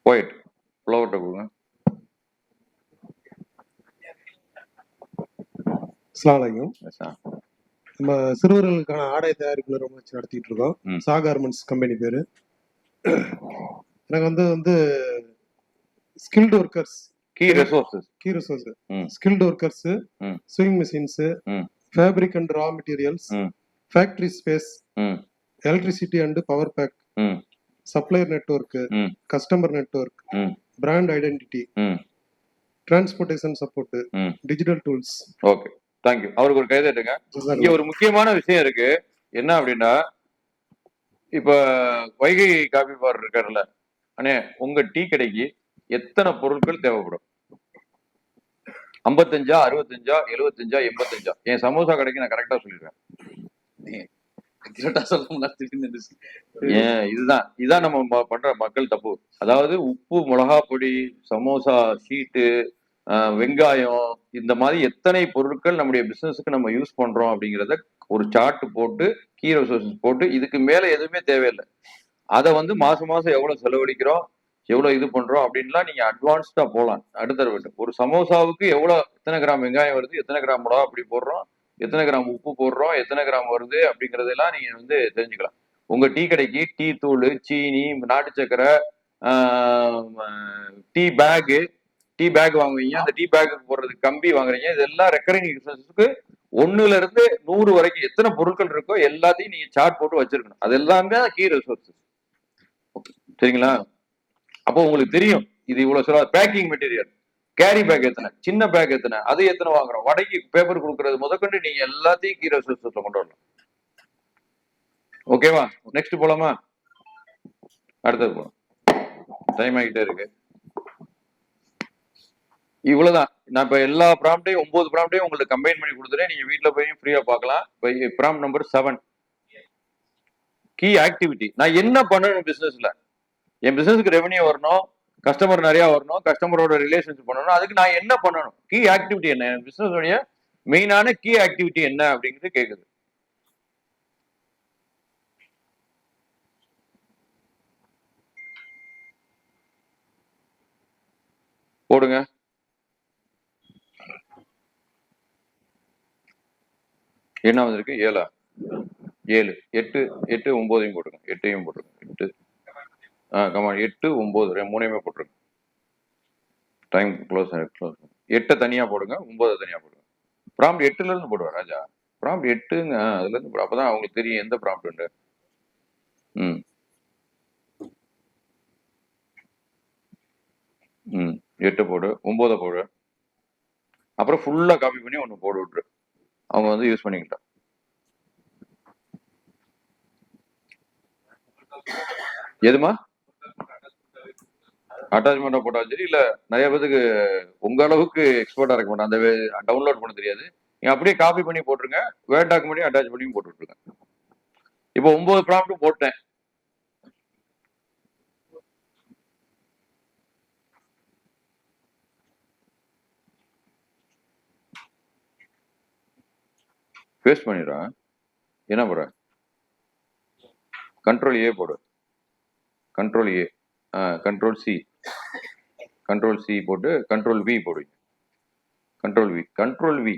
போயிட் புலவர்கிட்ட கொடுங்க. அஸ்ஸலாமு அலைக்கும். நம்ம சிறுவர்களுக்கான ஆடை தயாரிப்பு நிறுவனம் வச்சு நடத்திட்டு இருக்கோம். சா கார்மெண்ட்ஸ் கம்பெனி பேரு. எனக்கு வந்து skilled workers, key resources, skilled workers, sewing machines, fabric and raw materials, factory space, electricity and power back, supplier network, customer network, brand identity, transportation support, digital tools. Okay, thank you. அவருக்கு ஒரு கைதட்டுங்க. இங்க ஒரு முக்கியமான விஷயம் இருக்கு. என்ன அப்படின்னா, இப்ப வைகை காபி பார் இருக்காருல்ல அண்ணே, உங்க டீ கடைக்கு எத்தனை பொருட்கள் தேவைப்படும்? 55, 65, 75, 85? என் சமோசா கடைக்கு நான் கரெக்டா சொல்லிடுறேன். இதுதான் நம்ம பண்ற மக்கள் தப்பு. அதாவது உப்பு, மிளகா பொடி, சமோசா ஷீட்டு, வெங்காயம், இந்த மாதிரி எத்தனை பொருட்கள் நம்முடைய பிசினஸுக்கு நம்ம யூஸ் பண்றோம் அப்படிங்கிறத ஒரு சார்ட் போட்டு, கீ ரிசோர்சஸ் போட்டு, இதுக்கு மேல எதுவுமே தேவையில்லை. அதை மாசம் மாசம் எவ்வளவு செலவழிக்கிறோம், எவ்வளவு இது பண்றோம் அப்படின்லாம் நீங்க அட்வான்ஸ்டா போகலாம். அடுத்த ஒரு சமோசாவுக்கு எத்தனை கிராம் வெங்காயம் வருது, எத்தனை கிராம் மிளகா பொடி போடுறோம், எத்தனை கிராம் உப்பு போடுறோம், எத்தனை கிராம் வருது அப்படிங்கறதெல்லாம் நீங்க தெரிஞ்சுக்கலாம். உங்க டீ கடைக்கு டீ தூள், சீனி, நாட்டு சக்கரை, டீ பேக் வாங்குவீங்க. அந்த டீ பேக்கு போடுறதுக்கு கம்பி வாங்குறீங்க. இதெல்லாம் ரெக்கரிங் எக்ஸ்பென்சஸ்க்கு 1ல இருந்து 100 வரைக்கும் எத்தனை பொருட்கள் இருக்கோ எல்லாத்தையும் நீங்க சார்ட் போட்டு வச்சிருக்கணும். அது எல்லாமே கீ ரிசோர்சஸ். சரிங்களா? அப்போ உங்களுக்கு தெரியும் இது இவ்வளவு சொல்ல. பேக்கிங் மெட்டீரியல், கேரி பேக் எத்தனை, சின்ன பேக் எத்தனை, அது எத்தனை வாங்குறோம், வடைக்கு பேப்பர் கொடுக்கறது முதற்கொண்டு நீங்க எல்லாத்தையும் கீ ரிசோர்சஸ்ல கொண்டு வரலாம். ஓகேவா? நெக்ஸ்ட் போலாமா? அடுத்தது போலாம். டைம் ஆகிட்டே இருக்கு. இவ்வளவுதான். நான் இப்ப எல்லா ப்ராம்ப்டையும் 9 ப்ராம்ப்டையும் உங்களுக்கு கம்பைன் பண்ணி கொடுத்துறேன். நீங்க வீட்டுல போய் ஃப்ரீயா பார்க்கலாம். Prompt number 7, key activity. நான் என்ன பண்ணணும் பிசினஸ்ல? என் பிசினஸ்க்கு ரெவன்யூ வரணும், கஸ்டமர் நிறைய வரணும், கஸ்டமரோட ரிலேஷன்ஷிப் பண்ணணும். அதுக்கு நான் என்ன பண்ணணும்? கீ ஆக்டிவிட்டி என்ன? என் பிசினஸ் உடைய மெயினான கீ ஆக்டிவிட்டி என்ன அப்படிங்கிறது கேக்குது. போடுங்க. என்ன வந்திருக்கு? 7, 7, 8, 8, 9 போட்டுருங்க. 8 போட்டுருங்க. 8, கமான் 8, 9 3 போட்டுருங்க. Time close. 8 தனியா போடுங்க, 9 தனியா போடுங்க. ப்ராம்ப்ட் 8ல இருந்து போடுவார் ராஜா. ப்ராம்ப்ட் 8ங்க, அதுல இருந்து அப்பதான் அவங்களுக்கு தெரியும் எந்த ப்ராம்ப்ட். 8 போடு, 9 போடு. அப்புறம் ஃபுல்லா காப்பி பண்ணி ஒன்னு போட்டு விட்டுரு. அவங்க யூஸ் பண்ணிக்கிட்டா. எதுமா அட்டாச்மெண்டா போட்டா சரி. இல்ல நிறைய பேருக்கு உங்க அளவுக்கு எக்ஸ்பர்ட்டா இருக்க மாட்டேன், அந்த டவுன்லோட் பண்ண தெரியாது. நீங்க அப்படியே காப்பி பண்ணி போட்டுருங்க. வேர்ட் டாக்குமெண்ட்டையும் அட்டாச் பண்ணி போட்டு விட்டுருங்க. இப்போ 9 ப்ராம்ப்ட் போட்டேன். பேஸ்ட் பண்ணிடுறேன். என்ன போடுற? கண்ட்ரோல் ஏ போடு. கண்ட்ரோல் ஏ, கண்ட்ரோல் சி, கண்ட்ரோல் சி போட்டு கண்ட்ரோல் வி போடுவீங்க. Control V, control V.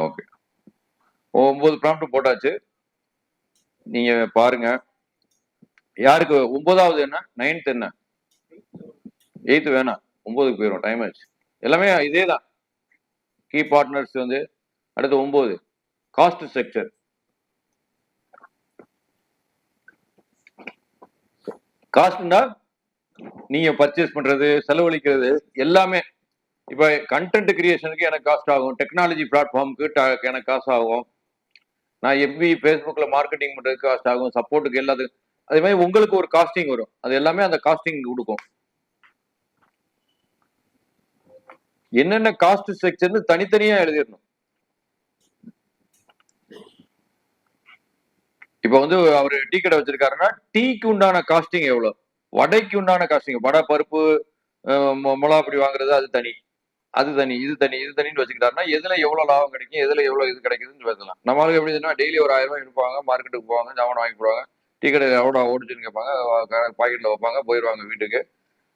Okay. 9 prompt போட்டாச்சு. நீங்க பாருங்க. யாருக்கு 9வது என்ன, 9th என்ன, 8th வேணாம், 9க்கு போயிடும். டைம் ஆச்சு. எல்லாமே இதே தான். கீ பார்ட்னர்ஸ் அடுத்து 9 காஸ்ட் ஸ்ட்ரக்சர். காஸ்ட்னா நீங்க பர்ச்சேஸ் பண்றது, செலவழிக்கிறது எல்லாமே. இப்ப கண்டென்ட் கிரியேஷனுக்கு எனக்கு காஸ்ட் ஆகும், டெக்னாலஜி பிளாட்ஃபார்முக்கு எனக்கு காஸ்ட் ஆகும், நான் எஃபி ஃபேஸ்புக்ல மார்க்கெட்டிங் பண்றதுக்கு காஸ்ட் ஆகும், சப்போர்ட்டுக்கு எல்லாத்துக்கும். அதே மாதிரி உங்களுக்கு ஒரு காஸ்டிங் வரும். அது எல்லாமே அந்த காஸ்டிங் கொடுக்கும். என்னென்ன காஸ்ட் ஸ்ட்ரக்சர்னு தனித்தனியா எழுதிடணும். இப்ப அவர் டீ கடை வச்சிருக்காருன்னா டீக்கு உண்டான காஸ்டிங் எவ்வளவு, வடைக்கு உண்டான காஸ்டிங், வடை பருப்பு மிளகா பொடி வாங்குறது அது தனி, அது தனி இது தனி இது தனின்னு வச்சுக்கிட்டாருன்னா எதுல எவ்வளவு லாபம் கிடைக்கும், எதுல எவ்வளவு இது கிடைக்குதுன்னு பேசலாம். நம்மளுக்கு எப்படி சொன்னா டெய்லி ஒரு 1000 ரூபாய் எடுப்பாங்க, மார்க்கெட்டுக்கு போவாங்க, ஜாமான் வாங்கி போடுவாங்க, டீ கடை எவ்வளோ ஓடுச்சுன்னு கேட்பாங்க, பாக்கெட்ல வைப்பாங்க, போயிடுவாங்க வீட்டுக்கு.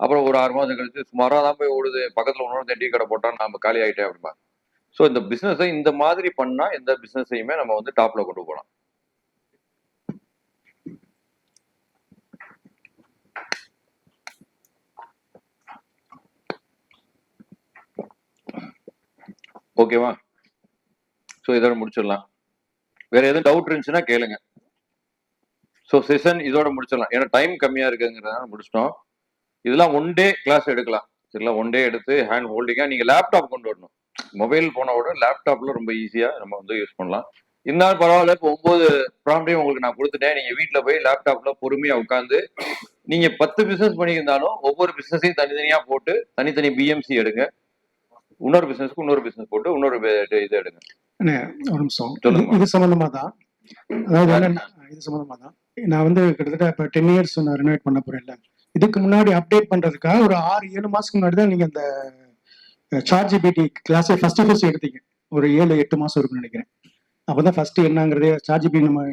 அப்புறம் ஒரு 6 மாசம் கழிச்சு சுமாராக தான் போய் ஓடுது, பக்கத்துல ஒன்று டீ கடை போட்டா நம்ம காலி ஆகிட்டேன் அப்படிம்பாங்க. ஸோ இந்த பிசினஸை இந்த மாதிரி பண்ணா எந்த பிசினஸையுமே நம்ம வந்து டாப்ல கொண்டு போகலாம். ஓகேவா? ஸோ இதோட முடிச்சிடலாம். வேற எதுவும் டவுட் இருந்துச்சுன்னா கேளுங்க. ஸோ செஷன் இதோட முடிச்சிடலாம், ஏன்னா டைம் கம்மியா இருக்குங்கிறதுனால முடிச்சிட்டோம். இதெல்லாம் ஒன் டே கிளாஸ் எடுக்கலாம், சரிங்களா? ஒன் டே எடுத்து ஹேண்ட் ஹோல்டிங்கா நீங்க லேப்டாப் கொண்டு வரணும். மொபைல் போனோட லேப்டாப்ல ரொம்ப ஈஸியா நம்ம வந்து யூஸ் பண்ணலாம். இருந்தாலும் பரவாயில்ல, இப்போ 9 ப்ராம்ப்டையும் உங்களுக்கு நான் கொடுத்துட்டேன். நீங்க வீட்டில் போய் லேப்டாப்ல பொறுமையா உட்காந்து நீங்க 10 பிசினஸ் பண்ணியிருந்தாலும் ஒவ்வொரு பிசினஸையும் தனித்தனியா போட்டு தனித்தனி பிஎம்சி எடுங்க. இன்னொரு பிசினஸ்க்கு இன்னொரு பிசினஸ் போட்டு இன்னொரு இது எடுங்க. ஒரு நிமிஷம், இது சம்பந்தமா தான். அதாவது என்னன்னா, இது சம்பந்தமா தான் நான் வந்து கிட்டத்தட்ட இப்போ 10 இயர்ஸ் நான் ரெனோவேட் பண்ண போறேன்ல. இதுக்கு முன்னாடி அப்டேட் பண்றதுக்காக ஒரு 6-7 மாசத்துக்கு முன்னாடி தான் நீங்க இந்த சார்ட் ஜிபிடி கிளாஸை ஃபர்ஸ்ட் எடுத்தீங்க. ஒரு 7-8 மாசம் இருக்குன்னு நினைக்கிறேன். அப்பதான் ஃபர்ஸ்ட் என்னங்கிறதே சார்ட் ஜிபிடி நம்ம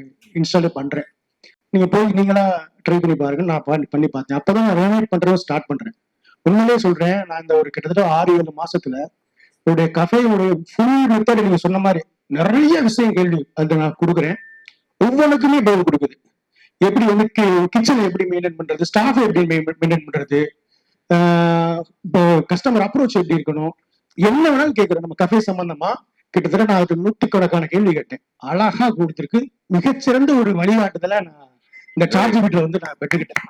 இன்ஸ்டாலே பண்றேன். நீங்க போய் நீங்களா ட்ரை பண்ணி பாருங்க. நான் பண்ணி பார்த்தேன். அப்பதான் நான் ரெனோவேட் பண்றதும் ஸ்டார்ட் பண்றேன். உண்மையிலேயே சொல்றேன், நான் இந்த ஒரு கிட்டத்தட்ட 6-7 மாசத்துல உடைய கஃபேயுடைய ஃபுல் மெத்தட் நீங்க சொன்ன மாதிரி நிறைய விஷயம் கேள்வி அது நான் கொடுக்குறேன். ஒவ்வொன்றுக்குமே பதில் கொடுக்குது. எப்படி வந்து கிச்சனை எப்படி மெயின்டைன் பண்றது, ஸ்டாஃப் எப்படி மெயின்டைன் பண்றது, இப்போ கஸ்டமர் அப்ரோச் எப்படி இருக்கணும், என்ன வேணாலும் கேட்கிறேன். நம்ம கஃபே சம்பந்தமா கிட்டத்தட்ட நான் அதுக்கு 100கணக்கான கேள்வி கேட்டேன். அழகா கொடுத்துருக்கு. மிகச்சிறந்த ஒரு வழிகாட்டுதலை நான் இந்த சார்ஜ் வீட்டுல வந்து நான் பெற்றுக்கிட்டேன்.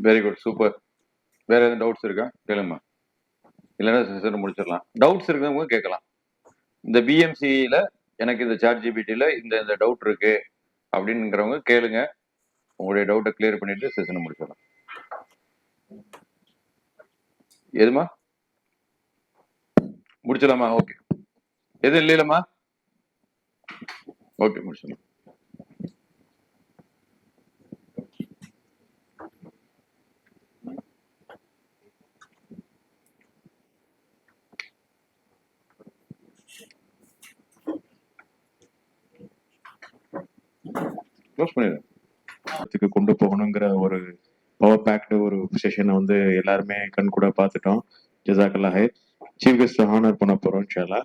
Very good, super. வேற எதுவும் டவுட்ஸ் இருக்கா கேளுமா, இல்லைன்னா செஷன் முடிச்சிடலாம். டவுட்ஸ் இருக்கிறவங்க கேட்கலாம். இந்த பிஎம்சியில எனக்கு இந்த சாட் ஜிபிடியில் இந்த டவுட் இருக்கு அப்படிங்கிறவங்க கேளுங்க. உங்களுடைய டவுட்டை கிளியர் பண்ணிட்டு செஷனை முடிச்சிடலாம். எதுமா முடிச்சிடலாமா? ஓகே, எதுவும் இல்லையிலம்மா? ஓகே, முடிச்சிடலாம். கொண்டு போகணுங்கிற ஒரு பவர் பேக்டு ஒரு செஷனை வந்து எல்லாருமே கண் கூட பார்த்துட்டோம். ஜசாக்கல்லாஹ். சீஃப் கெஸ்ட் ஹானர் பண்ண போறோம் இன்ஷால்லா.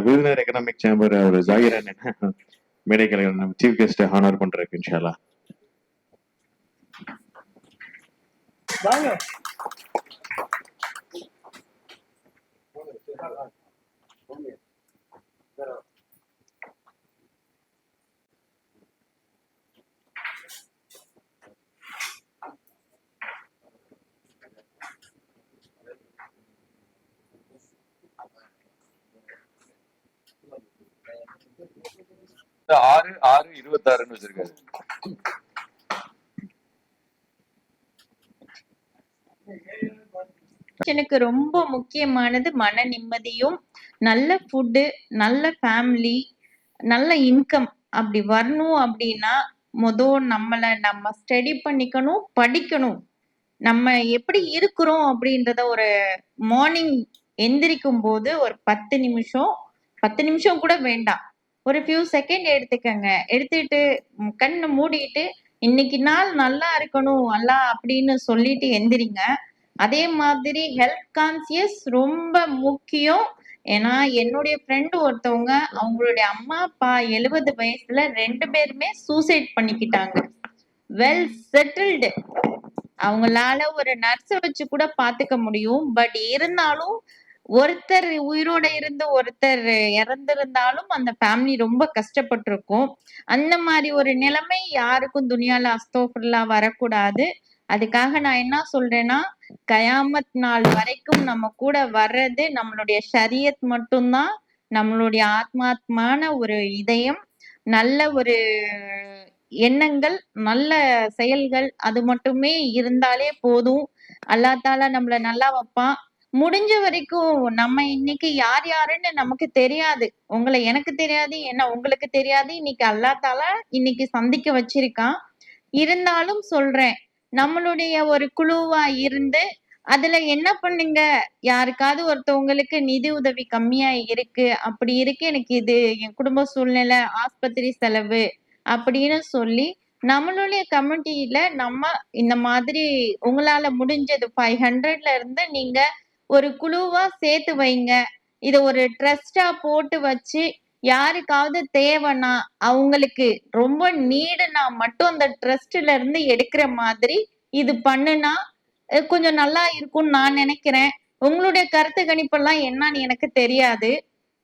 விருதுநகர் எக்கனாமிக் சேம்பர் ஒரு ஜாகிரன் மேடைகளை நம்ம சீஃப் கெஸ்ட் ஹானர் பண்றதுக்கு இன்ஷால்லா. இந்த 6/6/26 வச்சிருக்காரு. எனக்கு ரொம்ப முக்கியமானது மன நிம்மதியும், நல்ல ஃபுட்டு, நல்ல ஃபேமிலி, நல்ல இன்கம் அப்படி வரணும். அப்படின்னா நம்ம ஸ்டடி பண்ணிக்கணும், படிக்கணும். நம்ம எப்படி இருக்கிறோம் அப்படின்றத ஒரு மார்னிங் எந்திரிக்கும் போது ஒரு 10 நிமிஷம் கூட வேண்டாம், ஒரு ஃபியூ செகண்ட் எடுத்துக்கங்க. எடுத்துட்டு கண்ணை மூடிட்டு இன்னைக்கு நாள் நல்லா இருக்கணும் அல்லா அப்படின்னு சொல்லிட்டு எந்திரிங்க. அதே மாதிரி ஹெல்த் கான்சியஸ் ரொம்ப முக்கியம். ஏன்னா என்னுடைய ஃப்ரெண்டு ஒருத்தவங்க அவங்களுடைய அம்மா அப்பா 70 வயசுல 2 பேருமே சூசைட் பண்ணிக்கிட்டாங்க. வெல் செட்டில்டு, அவங்களால ஒரு நர்ஸை வச்சு கூட பாத்துக்க முடியும். பட் இருந்தாலும் ஒருத்தர் உயிரோட இருந்து ஒருத்தர் இறந்திருந்தாலும் அந்த ஃபேமிலி ரொம்ப கஷ்டப்பட்டிருக்கும். அந்த மாதிரி ஒரு நிலைமை யாருக்கும் துனியால அஸ்தோஃபிருல்லா வரக்கூடாது. அதுக்காக நான் என்ன சொல்றேன்னா, கயாமத் நாள் வரைக்கும் நம்ம கூட வர்றது நம்மளுடைய ஷரியத் மட்டும்தான். நம்மளுடைய ஆத்மாத்மான ஒரு இதயம், நல்ல ஒரு எண்ணங்கள், நல்ல செயல்கள், அது மட்டுமே இருந்தாலே போதும். அல்லாஹ் தாலா நம்மள நல்லா வைப்பான். முடிஞ்ச வரைக்கும் நம்ம இன்னைக்கு யார் யாருன்னு நமக்கு தெரியாது. உங்களை எனக்கு தெரியாது, என்ன உங்களுக்கு தெரியாது. இன்னைக்கு அல்லாஹ் தாலா இன்னைக்கு சந்திக்க வச்சிருக்கான். இருந்தாலும் சொல்றேன், நம்மளுடைய ஒரு குழுவா இருந்து அதுல என்ன பண்ணுங்க, யாருக்காவது ஒருத்தவங்களுக்கு நிதி உதவி கம்மியா இருக்கு, அப்படி இருக்கு, எனக்கு இது என் குடும்ப சூழ்நிலை, ஆஸ்பத்திரி செலவு அப்படின்னு சொல்லி, நம்மளுடைய கம்யூனிட்டில நம்ம இந்த மாதிரி உங்களால முடிஞ்சது 500ல இருந்து நீங்க ஒரு குழுவா சேர்த்து வைங்க. இத ஒரு ட்ரஸ்ட்டா போட்டு வச்சு, யாருக்காவது தேவைன்னா, அவங்களுக்கு ரொம்ப நீடுனா மட்டும் அந்த ட்ரஸ்ட்ல இருந்து எடுக்கிற மாதிரி இது பண்ணுனா, கொஞ்சம் நல்லா இருக்கும்னு நான் நினைக்கிறேன். உங்களுடைய கருத்து கணிப்பெல்லாம் என்னன்னு எனக்கு தெரியாது.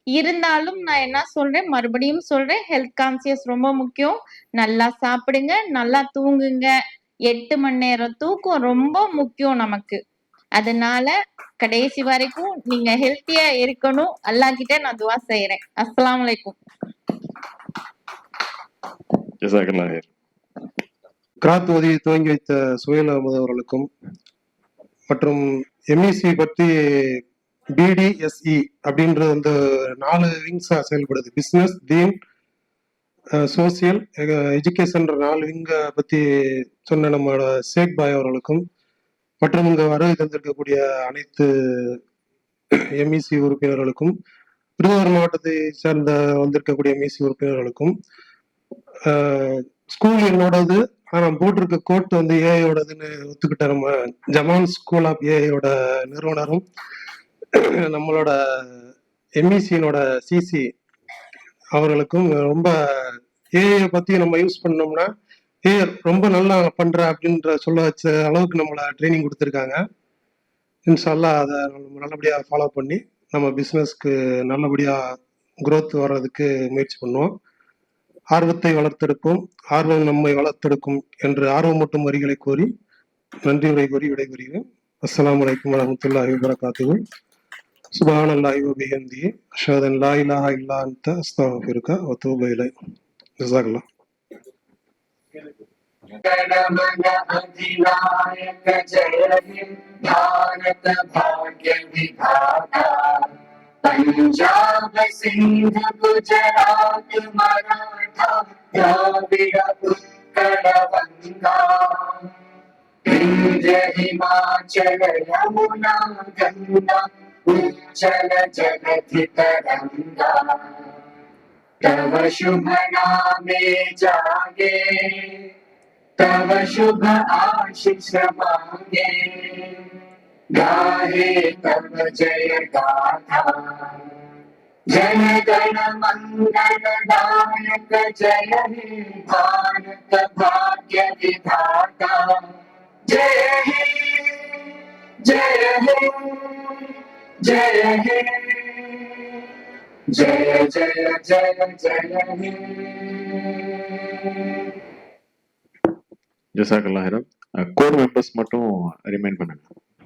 இருந்தாலும் நான் என்ன சொல்றேன், மறுபடியும் சொல்றேன், ஹெல்த் கான்ஷியஸ் ரொம்ப முக்கியம். நல்லா சாப்பிடுங்க, நல்லா தூங்குங்க. 8 மணி நேரம் தூக்கம் ரொம்ப முக்கியம் நமக்கு. அதனால கடைசி வரைக்கும் நீங்க ஹெல்த்தியா இருக்கணும். அல்லாஹ் கிட்ட நான் துவா செய்றேன். அஸ்ஸலாமு அலைக்கும். ஜஸாக்கல்லாஹ் ஹைர். கிராத் உதவி துவங்கி வைத்த சுஹேல் அகமது அவர்களுக்கும் மற்றும் எம்இசி பற்றி பிடிஎஸ்இ அப்படின்ற அந்த 4 விங்ஸா செயல்படுது. பிசினஸ், தீன், சோசியல், எஜுகேஷன்ற 4 விங்க பத்தி சொன்ன நம்மளோட ஷேக் பாய் அவர்களுக்கும் மற்றும் இங்க வருகை தந்திருக்கக்கூடிய அனைத்து எம்இசி உறுப்பினர்களுக்கும், திருவாரூர் மாவட்டத்தை சேர்ந்த வந்திருக்கக்கூடிய எம்இசி உறுப்பினர்களுக்கும், ஸ்கூல் என்னோடது, ஆனா நான் போட்டிருக்க கோட் வந்து ஏஐயோடதுன்னு ஒத்துக்கிட்ட நம்ம ஜமான் ஸ்கூல் ஆஃப் ஏஐயோட நிறுவனரும் நம்மளோட எம்இசியினோட சிசி அவர்களுக்கும் ரொம்ப ஏஐ பத்தி நம்ம யூஸ் பண்ணோம்னா ஏஐ ரொம்ப நல்லா பண்ற அப்படின்ற சொல்ல வச்ச அளவுக்கு நம்மள ட்ரைனிங் கொடுத்துருக்காங்க. இன்ஷால்லா அதை நம்ம நல்லபடியா ஃபாலோ பண்ணி நம்ம பிஸ்னஸ்க்கு நல்லபடியா growth வர்றதுக்கு முயற்சி பண்ணுவோம். ஆர்வத்தை வளர்த்தெடுப்போம், ஆர்வம் நம்மை வளர்த்தெடுக்கும் என்று ஆர்வமூட்டும் வரிகளை கூறி நன்றி உரை கூறி விடைபெறுகிறேன். அஸ்ஸலாமு அலைக்கும் வரஹ்மத்துல்லாஹி வபரகாத்துஹு. சுப்ஹானல்லாஹி வ பிஹம்திஹி அஷ்ஹது அன் லா இலாஹா இல்லா அன்த அஸ்தக்ஃபிருக வ அத்தூபு இலைக். ஜஸாக்கல்லாஹ். गणमन अधिनायक जय हे भारत भाग्य विधाता पंजाब सिंध गुजरात मराठा द्राविड उत्कल गंगा विंध्य हिमाचल यमुना गंगा उच्चल जगति तरंगा तव शुभ नामे जागे तव शुभ आशीष मांगे गाहे तव जय गाथा जन गण मंगल दायक जय हे भारत भाग्य विधाता जय हे जय हे जय हे जय जय जय जय हे. ஜஸாக்கல்லாஹ் ஹைர். கோர் மெம்பர்ஸ் மட்டும் ரிமைண்ட் பண்ணுங்க.